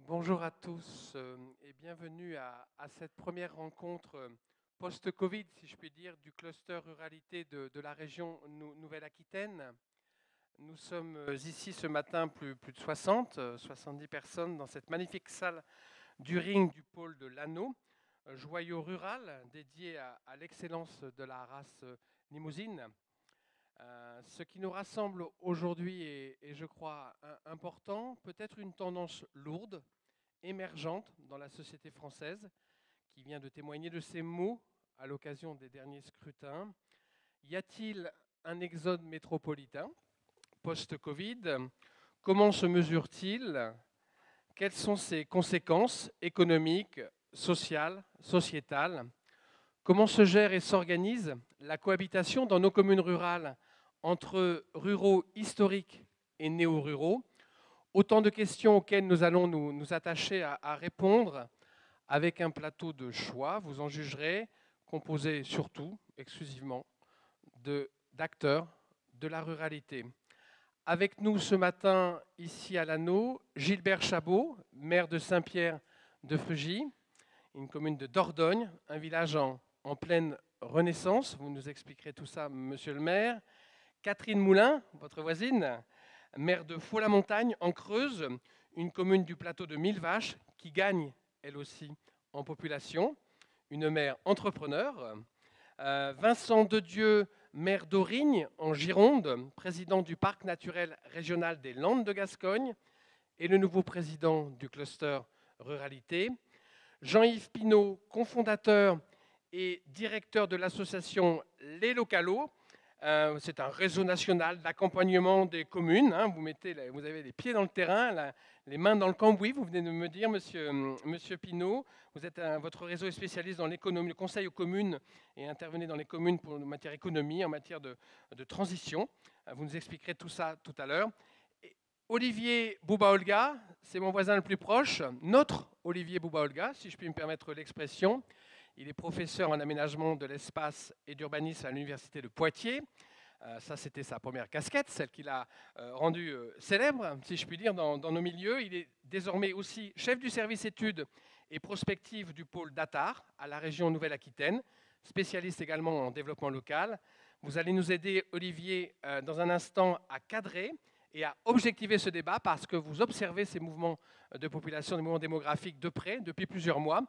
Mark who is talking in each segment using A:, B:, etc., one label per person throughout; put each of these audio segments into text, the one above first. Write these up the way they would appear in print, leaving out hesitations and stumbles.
A: Bonjour à tous et bienvenue à cette première rencontre post-Covid, si je puis dire, du cluster ruralité de la région Nouvelle-Aquitaine. Nous sommes ici ce matin plus de 70 personnes dans cette magnifique salle du ring du pôle de l'Anneau, joyau rural dédié à l'excellence de la race limousine. Ce qui nous rassemble aujourd'hui est, je crois, important, peut-être une tendance lourde, émergente dans la société française, qui vient de témoigner de ces mots à l'occasion des derniers scrutins. Y a-t-il un exode métropolitain post-Covid? Comment se mesure-t-il? Quelles sont ses conséquences économiques, sociales, sociétales? Comment se gère et s'organise la cohabitation dans nos communes rurales entre ruraux historiques et néo-ruraux? Autant de questions auxquelles nous allons nous attacher à répondre avec un plateau de choix, vous en jugerez, composé surtout, exclusivement, d'acteurs de la ruralité. Avec nous ce matin, ici à l'Anneau, Gilbert Chabot, maire de Saint-Pierre de Frugy, une commune de Dordogne, un village en pleine renaissance. Vous nous expliquerez tout ça, monsieur le maire. Catherine Moulin, votre voisine, maire de Faux-la-Montagne, en Creuse, une commune du plateau de Millevaches qui gagne, elle aussi, en population. Une maire entrepreneur. Vincent Dedieu, maire d'Aurigne, en Gironde, président du parc naturel régional des Landes de Gascogne et le nouveau président du cluster ruralité. Jean-Yves Pinault, cofondateur et directeur de l'association Les Localos. C'est un réseau national d'accompagnement des communes. Vous avez les pieds dans le terrain, les mains dans le cambouis. Vous venez de me dire, monsieur Pinault, votre réseau est spécialiste dans l'économie, le conseil aux communes et intervenez dans les communes en matière économie, en matière de transition. Vous nous expliquerez tout ça tout à l'heure. Olivier Bouba-Olga, c'est mon voisin le plus proche, notre Olivier Bouba-Olga, si je puis me permettre l'expression. Il est professeur en aménagement de l'espace et d'urbanisme à l'université de Poitiers. Ça, c'était sa première casquette, celle qu'il a rendue célèbre, si je puis dire, dans nos milieux. Il est désormais aussi chef du service études et prospective du pôle d'Atar à la région Nouvelle-Aquitaine, spécialiste également en développement local. Vous allez nous aider, Olivier, dans un instant à cadrer et à objectiver ce débat parce que vous observez ces mouvements de population, des mouvements démographiques de près depuis plusieurs mois,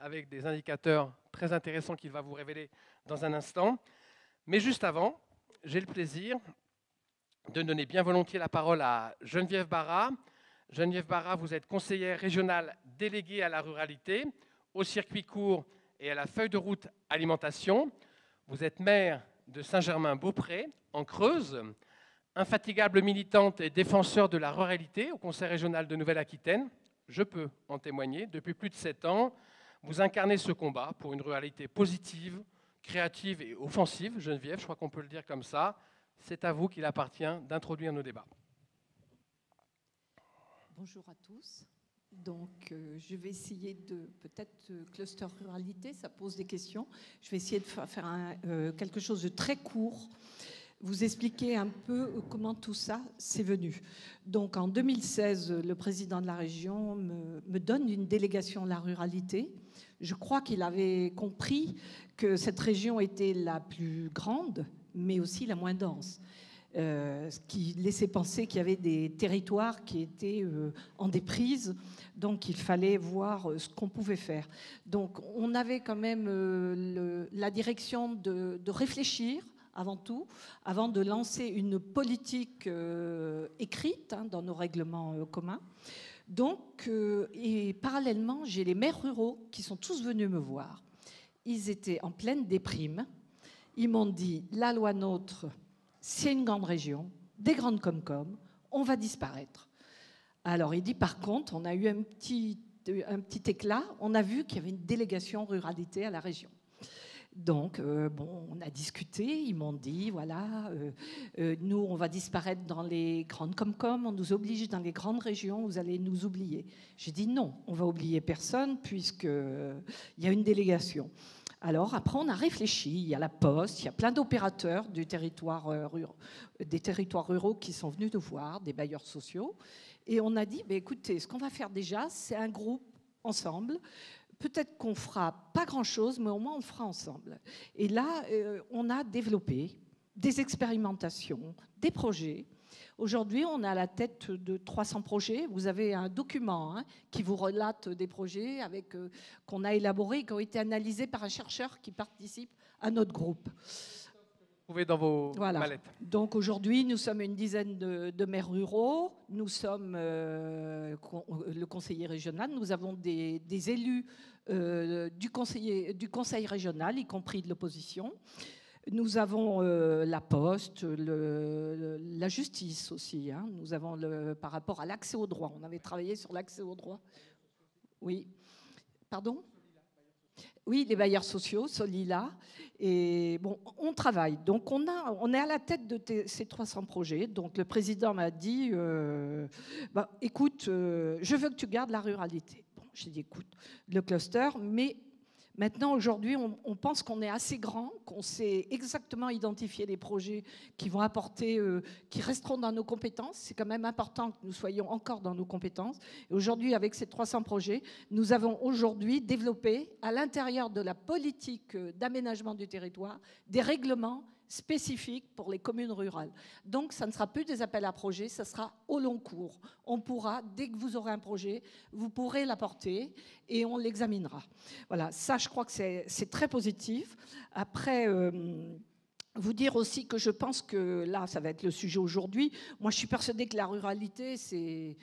A: avec des indicateurs très intéressants qu'il va vous révéler dans un instant. Mais juste avant, j'ai le plaisir de donner bien volontiers la parole à Geneviève Barra. Geneviève Barra, vous êtes conseillère régionale déléguée à la ruralité, au circuit court et à la feuille de route alimentation. Vous êtes maire de Saint-Germain-Beaupré, en Creuse, infatigable militante et défenseur de la ruralité au Conseil régional de Nouvelle-Aquitaine. Je peux en témoigner. Depuis plus de 7 ans, vous incarnez ce combat pour une ruralité positive, créative et offensive. Geneviève, je crois qu'on peut le dire comme ça. C'est à vous qu'il appartient d'introduire nos débats.
B: Bonjour à tous. Donc, je vais essayer de, peut-être, cluster ruralité, ça pose des questions. Je vais essayer de faire quelque chose de très court, vous expliquer un peu comment tout ça s'est venu. Donc, en 2016, le président de la région me donne une délégation de la ruralité. Je crois qu'il avait compris que cette région était la plus grande, mais aussi la moins dense. Ce qui laissait penser qu'il y avait des territoires qui étaient en déprise, donc il fallait voir ce qu'on pouvait faire. Donc on avait quand même la direction de réfléchir avant tout, avant de lancer une politique écrite dans nos règlements communs. Donc, et parallèlement, j'ai les maires ruraux qui sont tous venus me voir. Ils étaient en pleine déprime. Ils m'ont dit, la loi NOTRe, c'est une grande région, des grandes Comcom, on va disparaître. Alors il dit, par contre, on a eu un petit éclat, on a vu qu'il y avait une délégation ruralité à la région. Donc, on a discuté, ils m'ont dit, voilà, nous, on va disparaître dans les grandes Comcom, on nous oblige dans les grandes régions, vous allez nous oublier. J'ai dit non, on va oublier personne puisqu'il y a une délégation. Alors après, on a réfléchi, il y a la Poste, il y a plein d'opérateurs des territoires ruraux qui sont venus nous voir, des bailleurs sociaux, et on a dit, écoutez, ce qu'on va faire déjà, c'est un groupe ensemble. Peut-être qu'on fera pas grand-chose, mais au moins on le fera ensemble. Et là, on a développé des expérimentations, des projets. Aujourd'hui, on est à la tête de 300 projets. Vous avez un document qui vous relate des projets qu'on a élaborés, qui ont été analysés par un chercheur qui participe à notre groupe.
A: Vous trouvez dans vos mallettes.
B: Donc aujourd'hui, nous sommes une dizaine de maires ruraux. Nous sommes le conseiller régional. Nous avons des élus du conseil régional, y compris de l'opposition. Nous avons la Poste, la justice aussi. Nous avons par rapport à l'accès au droit. On avait travaillé sur l'accès au droit. Oui. Pardon ? Oui, les bailleurs sociaux, Solila. Et bon, on travaille. Donc, on est à la tête de ces 300 projets. Donc, le président m'a dit écoute, je veux que tu gardes la ruralité. Bon, j'ai dit écoute, le cluster, mais maintenant, aujourd'hui, on pense qu'on est assez grand, qu'on sait exactement identifier les projets qui vont apporter, qui resteront dans nos compétences. C'est quand même important que nous soyons encore dans nos compétences. Et aujourd'hui, avec ces 300 projets, nous avons aujourd'hui développé, à l'intérieur de la politique d'aménagement du territoire, des règlements spécifiques pour les communes rurales. Donc, ça ne sera plus des appels à projets, ça sera au long cours. On pourra, dès que vous aurez un projet, vous pourrez l'apporter et on l'examinera. Voilà, ça, je crois que c'est très positif. Après, vous dire aussi que je pense que là, ça va être le sujet aujourd'hui. Moi, je suis persuadée que la ruralité, c'est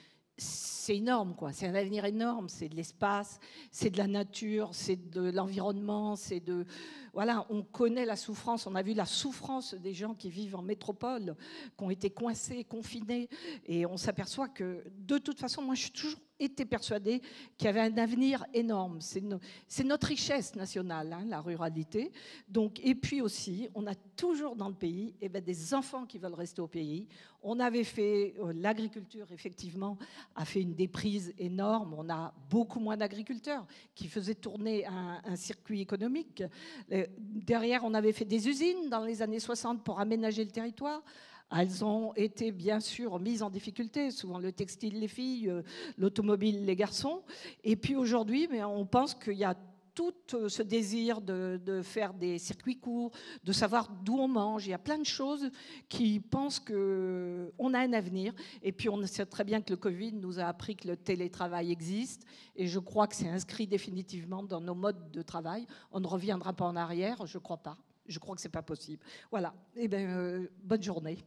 B: énorme, quoi. C'est un avenir énorme. C'est de l'espace, c'est de la nature, c'est de l'environnement, c'est de... Voilà, on connaît la souffrance. On a vu la souffrance des gens qui vivent en métropole, qui ont été coincés, confinés. Et on s'aperçoit que, de toute façon, moi, je suis toujours été persuadée qu'il y avait un avenir énorme. C'est notre richesse nationale, la ruralité. Donc, et puis aussi, on a toujours dans le pays des enfants qui veulent rester au pays. On avait fait, l'agriculture, effectivement, a fait une déprise énorme. On a beaucoup moins d'agriculteurs qui faisaient tourner un circuit économique. Derrière, on avait fait des usines dans les années 60 pour aménager le territoire. Elles ont été bien sûr mises en difficulté, souvent le textile les filles, l'automobile les garçons. Et puis aujourd'hui, on pense qu'il y a tout ce désir de faire des circuits courts, de savoir d'où on mange. Il y a plein de choses qui pensent qu'on a un avenir. Et puis on sait très bien que le Covid nous a appris que le télétravail existe. Et je crois que c'est inscrit définitivement dans nos modes de travail. On ne reviendra pas en arrière, je ne crois pas. Je crois que ce n'est pas possible. Voilà. Eh bien, bonne journée.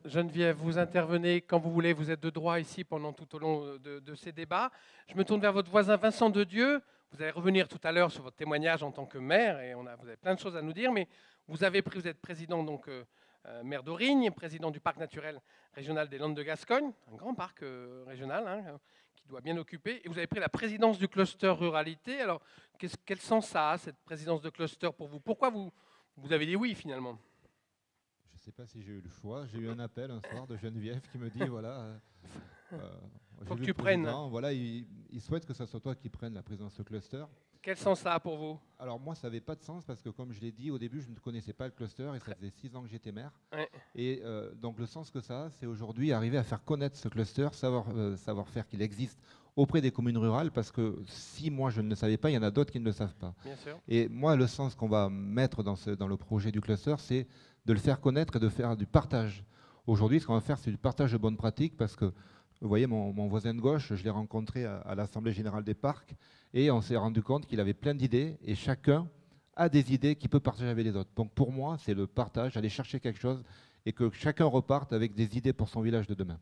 A: Geneviève, vous intervenez quand vous voulez, vous êtes de droit ici pendant tout au long de ces débats. Je me tourne vers votre voisin Vincent Dedieu. Vous allez revenir tout à l'heure sur votre témoignage en tant que maire et vous avez plein de choses à nous dire, mais vous êtes président, donc maire d'Aurigne, président du parc naturel régional des Landes de Gascogne, un grand parc régional qui doit bien occuper, et vous avez pris la présidence du cluster ruralité. Alors, quel sens ça a, cette présidence de cluster pour vous? Pourquoi vous avez dit oui finalement?
C: Je ne sais pas si j'ai eu le choix. J'ai eu un appel un soir de Geneviève qui me dit voilà,
A: faut que tu prennes.
C: Voilà, il souhaite que ce soit toi qui prennes la présidence de cluster.
A: Quel sens ça a pour vous?
C: Alors moi, ça n'avait pas de sens parce que comme je l'ai dit au début, je ne connaissais pas le cluster et ça faisait 6 ans que j'étais maire.
A: Ouais.
C: Et donc le sens que ça a, c'est aujourd'hui arriver à faire connaître ce cluster, savoir faire qu'il existe auprès des communes rurales, parce que si moi je ne le savais pas, il y en a d'autres qui ne le savent pas.
A: Bien sûr.
C: Et moi, le sens qu'on va mettre dans le projet du cluster, c'est de le faire connaître et de faire du partage. Aujourd'hui, ce qu'on va faire, c'est du partage de bonnes pratiques, parce que, vous voyez, mon voisin de gauche, je l'ai rencontré à l'Assemblée générale des parcs, et on s'est rendu compte qu'il avait plein d'idées, et chacun a des idées qu'il peut partager avec les autres. Donc pour moi, c'est le partage, aller chercher quelque chose, et que chacun reparte avec des idées pour son village de demain.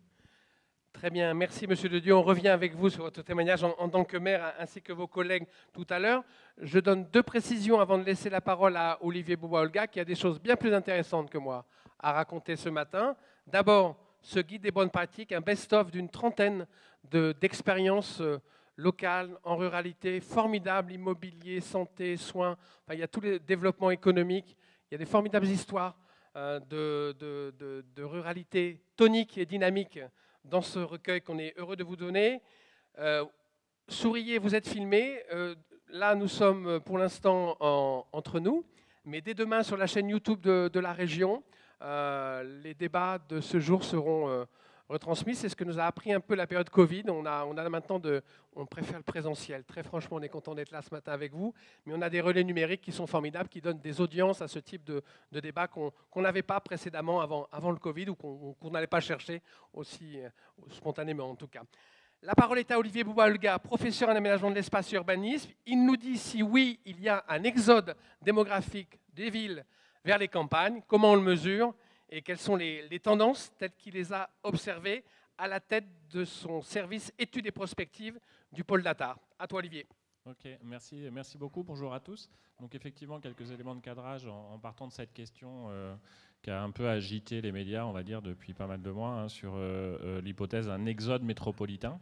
A: Très bien, merci Monsieur Dedieu. On revient avec vous sur votre témoignage en tant que maire, ainsi que vos collègues tout à l'heure. Je donne 2 précisions avant de laisser la parole à Olivier Bouba-Olga, qui a des choses bien plus intéressantes que moi à raconter ce matin. D'abord, ce guide des bonnes pratiques, un best-of d'une trentaine d'expériences locales en ruralité, formidables, immobilier, santé, soins. Enfin, il y a tous les développements économiques, il y a des formidables histoires de ruralité tonique et dynamique dans ce recueil qu'on est heureux de vous donner. Souriez, vous êtes filmé. là, nous sommes pour l'instant entre nous, mais dès demain sur la chaîne YouTube de la région, les débats de ce jour seront retransmis. C'est ce que nous a appris un peu la période Covid. On a maintenant on préfère le présentiel. Très franchement, on est content d'être là ce matin avec vous, mais on a des relais numériques qui sont formidables, qui donnent des audiences à ce type de débat qu'on n'avait pas précédemment avant le Covid ou qu'on n'allait pas chercher aussi spontanément en tout cas. La parole est à Olivier Bouba-Olga, professeur en aménagement de l'espace et urbanisme. Il nous dit si oui, il y a un exode démographique des villes vers les campagnes, comment on le mesure et quelles sont les tendances telles qu'il les a observées à la tête de son service études et prospectives du pôle data. À toi Olivier.
D: Ok, merci beaucoup, bonjour à tous. Donc effectivement, quelques éléments de cadrage en partant de cette question qui a un peu agité les médias, on va dire, depuis pas mal de mois, sur l'hypothèse d'un exode métropolitain.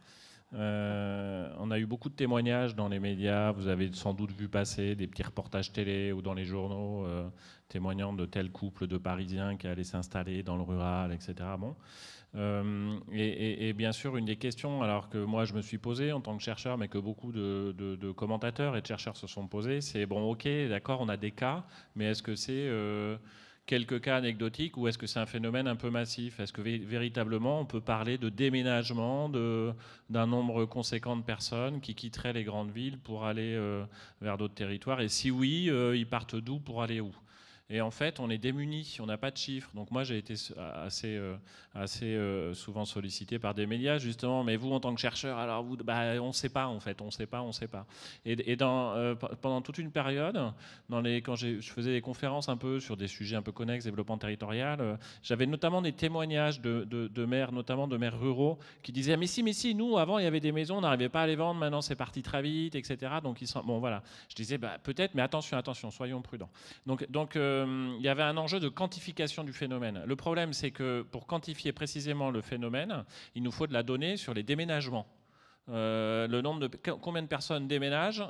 D: On a eu beaucoup de témoignages dans les médias, vous avez sans doute vu passer des petits reportages télé ou dans les journaux témoignant de tel couple de Parisiens qui allaient s'installer dans le rural, etc. Bon. Et bien sûr, une des questions alors que moi je me suis posé en tant que chercheur, mais que beaucoup de commentateurs et de chercheurs se sont posés, c'est bon, ok, d'accord, on a des cas, mais est-ce que c'est quelques cas anecdotiques ou est-ce que c'est un phénomène un peu massif? Est-ce que véritablement on peut parler de déménagement d'un nombre conséquent de personnes qui quitteraient les grandes villes pour aller vers d'autres territoires? Et si oui, ils partent d'où pour aller où? Et en fait, on est démunis, on n'a pas de chiffres. Donc moi, j'ai été assez souvent sollicité par des médias, justement. Mais vous, en tant que chercheur, alors vous, on ne sait pas, en fait, on ne sait pas. Et pendant toute une période, quand je faisais des conférences un peu sur des sujets un peu connexes, développement territorial, j'avais notamment des témoignages de maires, notamment de maires ruraux, qui disaient mais si, nous, avant, il y avait des maisons, on n'arrivait pas à les vendre, maintenant, c'est parti très vite, etc. Donc, bon, voilà. Je disais, peut-être, mais attention, soyons prudents. Donc il y avait un enjeu de quantification du phénomène. Le problème, c'est que pour quantifier précisément le phénomène, il nous faut de la donnée sur les déménagements. Le nombre de combien de personnes déménagent,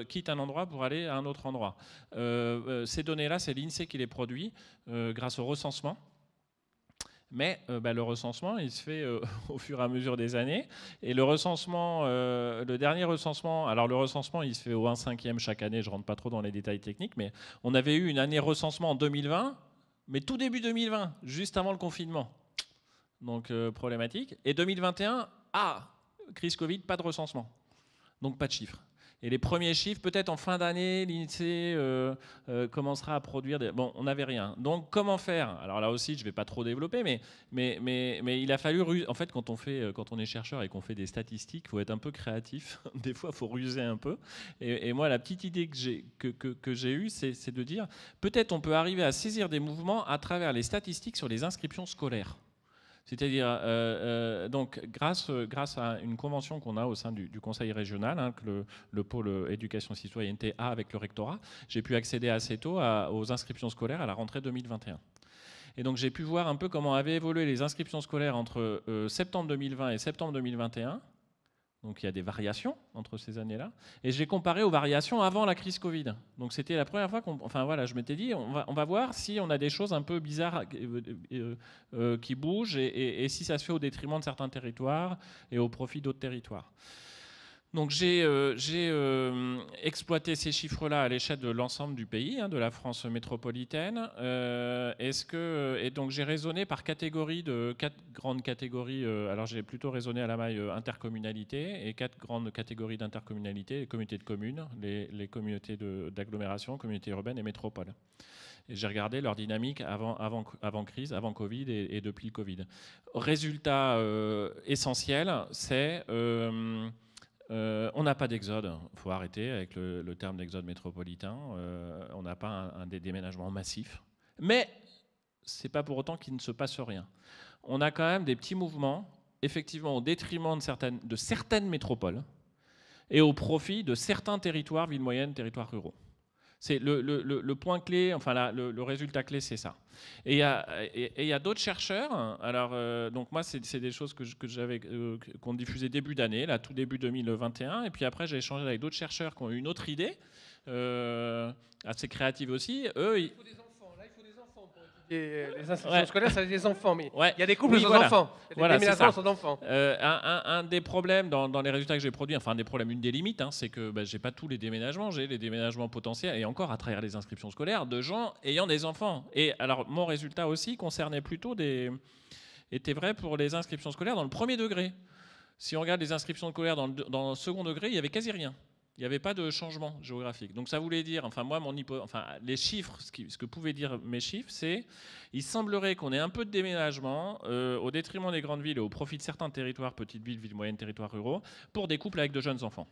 D: quittent un endroit pour aller à un autre endroit. Ces données-là, c'est l'INSEE qui les produit grâce au recensement. Mais le recensement, il se fait au fur et à mesure des années. Et le recensement, le dernier recensement, alors le recensement, il se fait au 1/5e chaque année. Je ne rentre pas trop dans les détails techniques, mais on avait eu une année recensement en 2020, mais tout début 2020, juste avant le confinement. Donc problématique. Et 2021, crise Covid, pas de recensement. Donc pas de chiffres. Et les premiers chiffres, peut-être en fin d'année, l'INSEE commencera à produire des... Bon, on n'avait rien. Donc, comment faire? Alors là aussi, je ne vais pas trop développer, mais il a fallu... En fait, quand on est chercheur et qu'on fait des statistiques, il faut être un peu créatif. Des fois, il faut ruser un peu. Et moi, la petite idée que j'ai eue, c'est de dire, peut-être on peut arriver à saisir des mouvements à travers les statistiques sur les inscriptions scolaires. C'est-à-dire, donc, grâce à une convention qu'on a au sein du conseil régional, que le pôle éducation citoyenneté a avec le rectorat, j'ai pu accéder assez tôt aux inscriptions scolaires à la rentrée 2021. Et donc, j'ai pu voir un peu comment avaient évolué les inscriptions scolaires entre septembre 2020 et septembre 2021. Donc il y a des variations entre ces années-là. Et j'ai comparé aux variations avant la crise Covid. Donc c'était la première fois je m'étais dit, on va voir si on a des choses un peu bizarres qui bougent et si ça se fait au détriment de certains territoires et au profit d'autres territoires. Donc j'ai exploité ces chiffres-là à l'échelle de l'ensemble du pays, de la France métropolitaine. Et donc j'ai raisonné par catégorie quatre grandes catégories. Alors j'ai plutôt raisonné à la maille intercommunalité et 4 grandes catégories d'intercommunalité: les communautés de communes, les communautés d'agglomération, communautés urbaines et métropoles. Et j'ai regardé leur dynamique avant crise, avant Covid et depuis le Covid. Résultat essentiel, c'est on n'a pas d'exode. Il faut arrêter avec le terme d'exode métropolitain. On n'a pas un déménagement massif. Mais ce n'est pas pour autant qu'il ne se passe rien. On a quand même des petits mouvements, effectivement, au détriment de certaines métropoles et au profit de certains territoires, villes moyennes, territoires ruraux. C'est le point clé, le résultat clé, c'est ça. Et il y a d'autres chercheurs. Alors, donc moi, c'est des choses qu'on diffusait début d'année, là, tout début 2021. Et puis après, j'ai échangé avec d'autres chercheurs qui ont eu une autre idée, assez créative aussi. Eux,
A: il faut des enfants. Là, il faut des enfants pour étudier Les inscriptions scolaires, c'est les enfants, mais il y a des couples sans
D: voilà.
A: enfants. Il y a des déménagements sans enfants.
D: Un des problèmes dans les résultats que j'ai produits, enfin un des problèmes, une des limites, hein, c'est que j'ai pas tous les déménagements, j'ai les déménagements potentiels, et encore à travers les inscriptions scolaires, de gens ayant des enfants. Et alors, mon résultat aussi concernait plutôt était vrai pour les inscriptions scolaires dans le premier degré. Si on regarde les inscriptions scolaires dans le second degré, il y avait quasi rien. Il n'y avait pas de changement géographique. Donc ça voulait dire, enfin moi, les chiffres, ce que pouvaient dire mes chiffres, c'est il semblerait qu'on ait un peu de déménagement au détriment des grandes villes et au profit de certains territoires, petites villes, villes moyennes, territoires ruraux, pour des couples avec de jeunes enfants.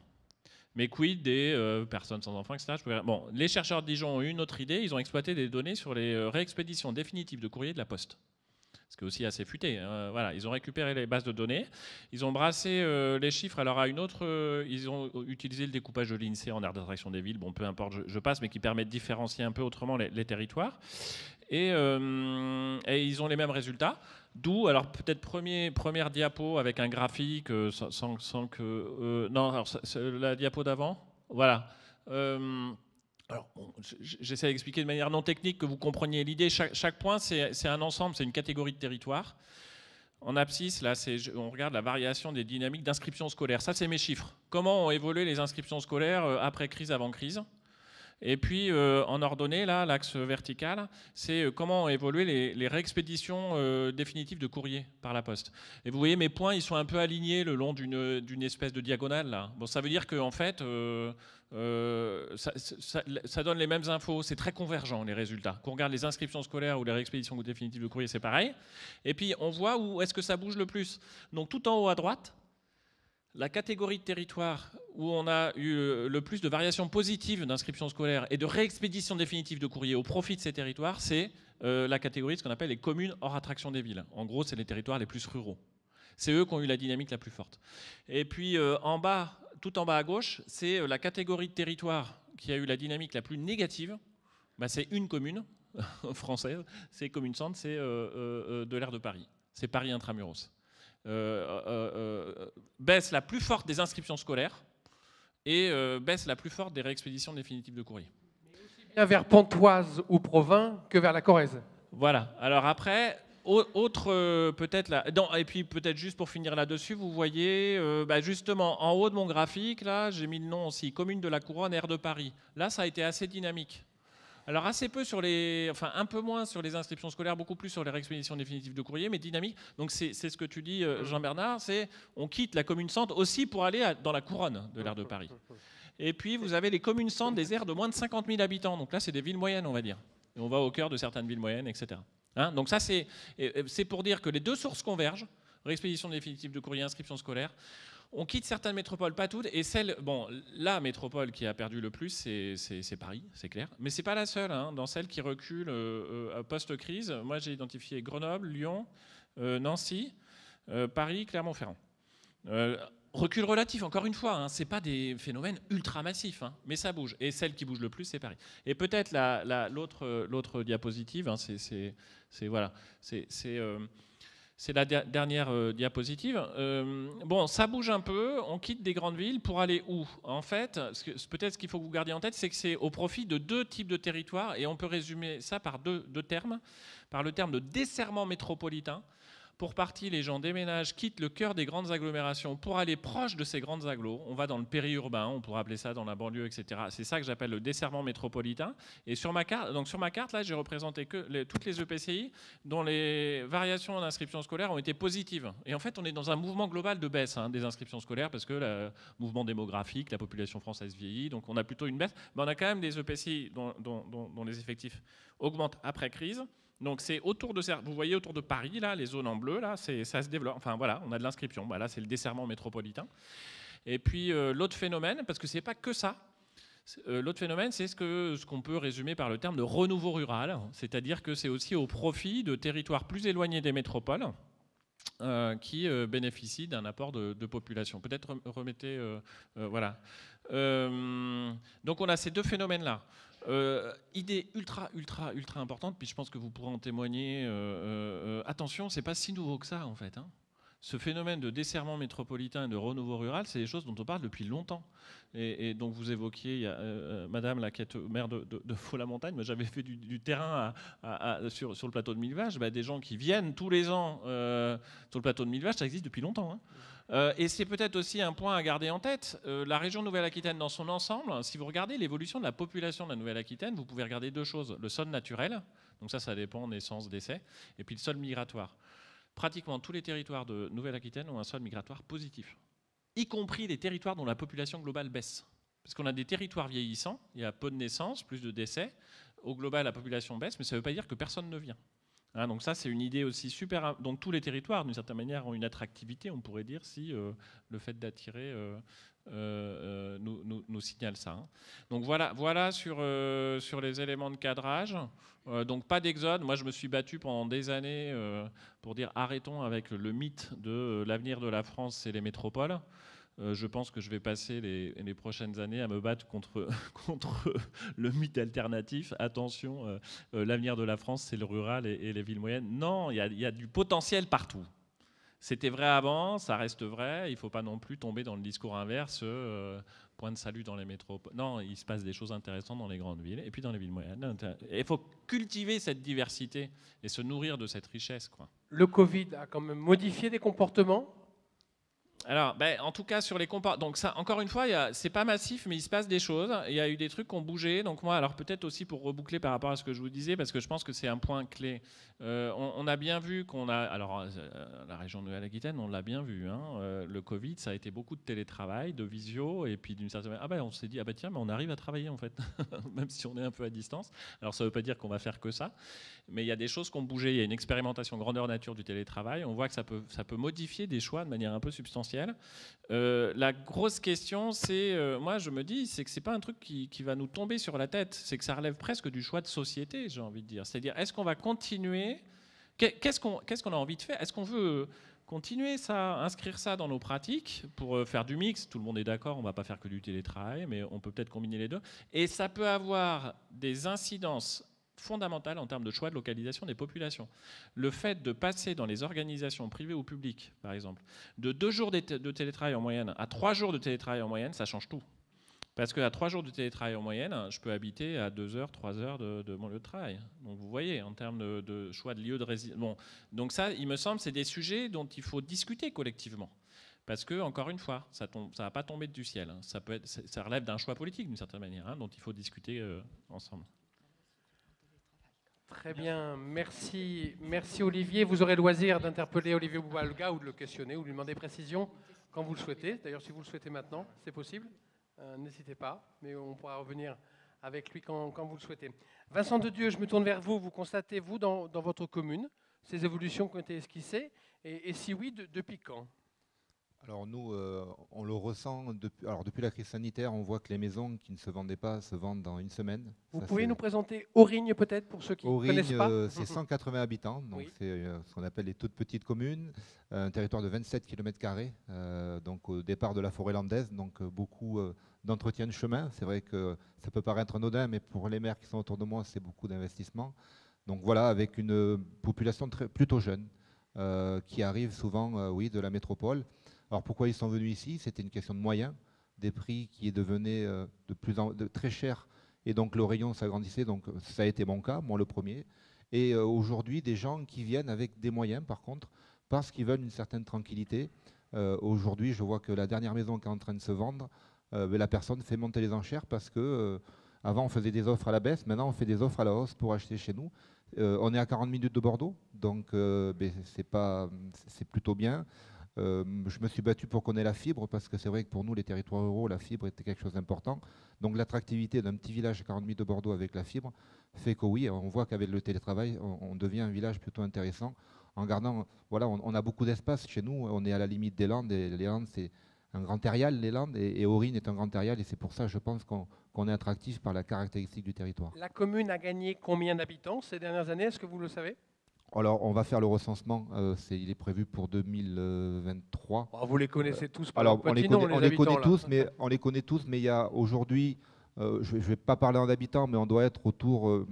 D: Mais quid des personnes sans enfants, etc. Bon, les chercheurs de Dijon ont eu une autre idée, ils ont exploité des données sur les réexpéditions définitives de courrier de la Poste. Ce qui est aussi assez futé. Voilà, ils ont récupéré les bases de données, ils ont brassé les chiffres. Alors à une autre, ils ont utilisé le découpage de l'INSEE en aire d'attraction des villes. Bon, peu importe, je passe, mais qui permet de différencier un peu autrement les territoires. Et ils ont les mêmes résultats. D'où, alors peut-être première diapo avec un graphique sans que... non, alors, la diapo d'avant, voilà. Alors, j'essaie d'expliquer de manière non technique que vous compreniez l'idée. Chaque point, c'est un ensemble, c'est une catégorie de territoire. En abscisse, là, on regarde la variation des dynamiques d'inscription scolaire. Ça, c'est mes chiffres. Comment ont évolué les inscriptions scolaires après crise, avant crise? Et puis, en ordonnée, là, l'axe vertical, c'est comment ont évolué les réexpéditions définitives de courrier par la Poste. Et vous voyez, mes points, ils sont un peu alignés le long d'une espèce de diagonale, là. Bon, ça veut dire qu'en fait... ça donne les mêmes infos, c'est très convergent les résultats. Qu'on regarde les inscriptions scolaires ou les réexpéditions définitives de courrier, c'est pareil. Et puis on voit où est-ce que ça bouge le plus. Donc tout en haut à droite, la catégorie de territoire où on a eu le plus de variations positives d'inscriptions scolaires et de réexpéditions définitives de courrier au profit de ces territoires, c'est la catégorie de ce qu'on appelle les communes hors attraction des villes. En gros, c'est les territoires les plus ruraux. C'est eux qui ont eu la dynamique la plus forte. Et puis tout en bas à gauche, c'est la catégorie de territoire qui a eu la dynamique la plus négative. C'est une commune française, c'est Commune Centre, c'est de l'aire de Paris. C'est Paris Intramuros. Baisse la plus forte des inscriptions scolaires et baisse la plus forte des réexpéditions définitives de courrier.
A: Mais aussi bien vers Pontoise ou Provins que vers la Corrèze.
D: Voilà. Alors après... Autre peut-être là, non, et puis peut-être juste pour finir là-dessus, vous voyez justement en haut de mon graphique là, j'ai mis le nom aussi, commune de la Couronne, aire de Paris. Là, ça a été assez dynamique. Alors assez peu un peu moins sur les inscriptions scolaires, beaucoup plus sur les réexpéditions définitives de courrier, mais dynamique. Donc c'est ce que tu dis, Jean-Bernard, c'est on quitte la commune centre aussi pour aller dans la Couronne de l'aire de Paris. Et puis vous avez les communes centres des aires de moins de 50 000 habitants. Donc là, c'est des villes moyennes, on va dire. Et on va au cœur de certaines villes moyennes, etc. Donc ça, c'est pour dire que les deux sources convergent, réexpédition définitive de courrier, inscription scolaire. On quitte certaines métropoles, pas toutes, et la métropole qui a perdu le plus, c'est Paris, c'est clair. Mais c'est pas la seule. Dans celles qui reculent post-crise, moi j'ai identifié Grenoble, Lyon, Nancy, Paris, Clermont-Ferrand. Recul relatif, encore une fois, c'est pas des phénomènes ultra massifs, mais ça bouge. Et celle qui bouge le plus, c'est Paris. Et peut-être l'autre diapositive, c'est la dernière diapositive. Bon, ça bouge un peu, on quitte des grandes villes pour aller où? En fait, peut-être ce qu'il faut que vous gardiez en tête, c'est que c'est au profit de deux types de territoires, et on peut résumer ça par deux termes, par le terme de desserrement métropolitain. Pour partie, les gens déménagent, quittent le cœur des grandes agglomérations pour aller proche de ces grandes agglos. On va dans le périurbain, on pourrait appeler ça dans la banlieue, etc. C'est ça que j'appelle le desserrement métropolitain. Et sur ma carte, là, j'ai représenté toutes les EPCI dont les variations en inscription scolaire ont été positives. Et en fait, on est dans un mouvement global de baisse des inscriptions scolaires parce que le mouvement démographique, la population française vieillit, donc on a plutôt une baisse. Mais on a quand même des EPCI dont les effectifs augmentent après crise. Donc c'est autour de, vous voyez autour de Paris, là, les zones en bleu, là, ça se développe. Enfin voilà, on a de l'inscription. Là, c'est le desserrement métropolitain. Et puis l'autre phénomène, parce que c'est pas que ça. L'autre phénomène, c'est ce qu'on peut résumer par le terme de renouveau rural, c'est-à-dire que c'est aussi au profit de territoires plus éloignés des métropoles qui bénéficient d'un apport de population. Peut-être remettez, voilà. Donc on a ces deux phénomènes-là. Idée ultra importante, puis je pense que vous pourrez en témoigner. Attention, c'est pas si nouveau que ça en fait. ce phénomène de desserrement métropolitain et de renouveau rural, c'est des choses dont on parle depuis longtemps. Et donc vous évoquiez, Madame la qui est maire de Faux-la-Montagne, moi j'avais fait du terrain sur le plateau de Millevaches, des gens qui viennent tous les ans sur le plateau de Millevaches, ça existe depuis longtemps. Et c'est peut-être aussi un point à garder en tête. La région Nouvelle-Aquitaine dans son ensemble, si vous regardez l'évolution de la population de la Nouvelle-Aquitaine, vous pouvez regarder deux choses. Le sol naturel, donc ça dépend naissance, décès, et puis le sol migratoire. Pratiquement tous les territoires de Nouvelle-Aquitaine ont un sol migratoire positif, y compris les territoires dont la population globale baisse. Parce qu'on a des territoires vieillissants, il y a peu de naissances, plus de décès. Au global, la population baisse, mais ça ne veut pas dire que personne ne vient. Donc ça, c'est une idée aussi super. Donc tous les territoires, d'une certaine manière, ont une attractivité, on pourrait dire, si le fait d'attirer nous signale ça. Donc voilà sur les éléments de cadrage. Donc pas d'exode. Moi, je me suis battu pendant des années pour dire arrêtons avec le mythe de l'avenir de la France, c'est les métropoles. Je pense que je vais passer les prochaines années à me battre contre le mythe alternatif. Attention, l'avenir de la France, c'est le rural et les villes moyennes. Non, il y a du potentiel partout. C'était vrai avant, ça reste vrai. Il ne faut pas non plus tomber dans le discours inverse, point de salut dans les métropoles. Non, il se passe des choses intéressantes dans les grandes villes et puis dans les villes moyennes. Il faut cultiver cette diversité et se nourrir de cette richesse, quoi.
A: Le Covid a quand même modifié des comportements ?
D: Alors, en tout cas, sur les comportements. Donc, ça, encore une fois, c'est pas massif, mais il se passe des choses. Il y a eu des trucs qui ont bougé. Donc, moi, alors peut-être aussi pour reboucler par rapport à ce que je vous disais, parce que je pense que c'est un point clé. On a bien vu qu'on a. Alors, la région de Nouvelle-Aquitaine, on l'a bien vu. Le Covid, ça a été beaucoup de télétravail, de visio, et puis d'une certaine manière, on s'est dit, tiens, mais on arrive à travailler, en fait, même si on est un peu à distance. Alors, ça ne veut pas dire qu'on va faire que ça, mais il y a des choses qui ont bougé. Il y a une expérimentation grandeur nature du télétravail. On voit que ça peut modifier des choix de manière un peu substantielle. La grosse question, c'est, moi je me dis, c'est que c'est pas un truc qui va nous tomber sur la tête, c'est que ça relève presque du choix de société, j'ai envie de dire. C'est-à-dire, est-ce qu'on va continuer, qu'est-ce qu'on a envie de faire? Est-ce qu'on veut continuer ça, inscrire ça dans nos pratiques pour faire du mix? Tout le monde est d'accord, on va pas faire que du télétravail, mais on peut peut-être combiner les deux. Et ça peut avoir des incidences fondamentale en termes de choix de localisation des populations. Le fait de passer dans les organisations privées ou publiques, par exemple, de 2 jours de télétravail en moyenne à 3 jours de télétravail en moyenne, ça change tout. Parce qu'à 3 jours de télétravail en moyenne, je peux habiter à 2 heures, 3 heures de mon lieu de travail. Donc vous voyez, en termes de choix de lieu de résidence. Bon, donc ça, il me semble, c'est des sujets dont il faut discuter collectivement. Parce que, encore une fois, ça ne va pas tomber du ciel. Ça relève d'un choix politique, d'une certaine manière, dont il faut discuter ensemble.
A: Très bien, merci Olivier. Vous aurez le loisir d'interpeller Olivier Boubalga ou de le questionner ou de lui demander précision quand vous le souhaitez. D'ailleurs, si vous le souhaitez maintenant, c'est possible. N'hésitez pas, mais on pourra revenir avec lui quand vous le souhaitez. Vincent de Dieu, je me tourne vers vous. Vous constatez, vous, dans votre commune, ces évolutions qui ont été esquissées et si oui, depuis quand ?
C: Alors nous, on le ressent depuis la crise sanitaire, on voit que les maisons qui ne se vendaient pas se vendent dans une semaine.
A: Vous pouvez nous présenter Aurigne peut-être pour ceux qui ne connaissent pas ?
C: C'est 180 habitants, donc oui. C'est ce qu'on appelle les toutes petites communes, un territoire de 27 km², donc au départ de la forêt landaise, donc beaucoup d'entretien de chemin. C'est vrai que ça peut paraître anodin, mais pour les maires qui sont autour de moi, c'est beaucoup d'investissement. Donc voilà, avec une population plutôt jeune qui arrive souvent de la métropole. Alors pourquoi ils sont venus ici? C'était une question de moyens, des prix qui devenaient de très chers, et donc le rayon s'agrandissait, donc ça a été mon cas, moi le premier. Et aujourd'hui, des gens qui viennent avec des moyens, par contre, parce qu'ils veulent une certaine tranquillité. Aujourd'hui, je vois que la dernière maison qui est en train de se vendre, la personne fait monter les enchères parce que avant on faisait des offres à la baisse, maintenant on fait des offres à la hausse pour acheter chez nous. On est à 40 minutes de Bordeaux, donc c'est plutôt bien. Je me suis battu pour qu'on ait la fibre, parce que c'est vrai que pour nous, les territoires ruraux, la fibre était quelque chose d'important. Donc l'attractivité d'un petit village à 40 minutes de Bordeaux avec la fibre fait que oui, on voit qu'avec le télétravail, on devient un village plutôt intéressant. En gardant, voilà, on a beaucoup d'espace chez nous, on est à la limite des Landes, et les Landes, c'est un grand aérial, les Landes, et Aurigne est un grand aérial, et c'est pour ça, je pense, qu'on est attractif par la caractéristique du territoire.
A: La commune a gagné combien d'habitants ces dernières années? Est-ce que vous le savez?
C: Alors, on va faire le recensement, il est prévu pour 2023.
A: Oh, vous les connaissez tous par
C: Alors,
A: leur petit nom,
C: on les connaît tous, mais il y a aujourd'hui je ne vais pas parler en habitants, mais on doit être autour,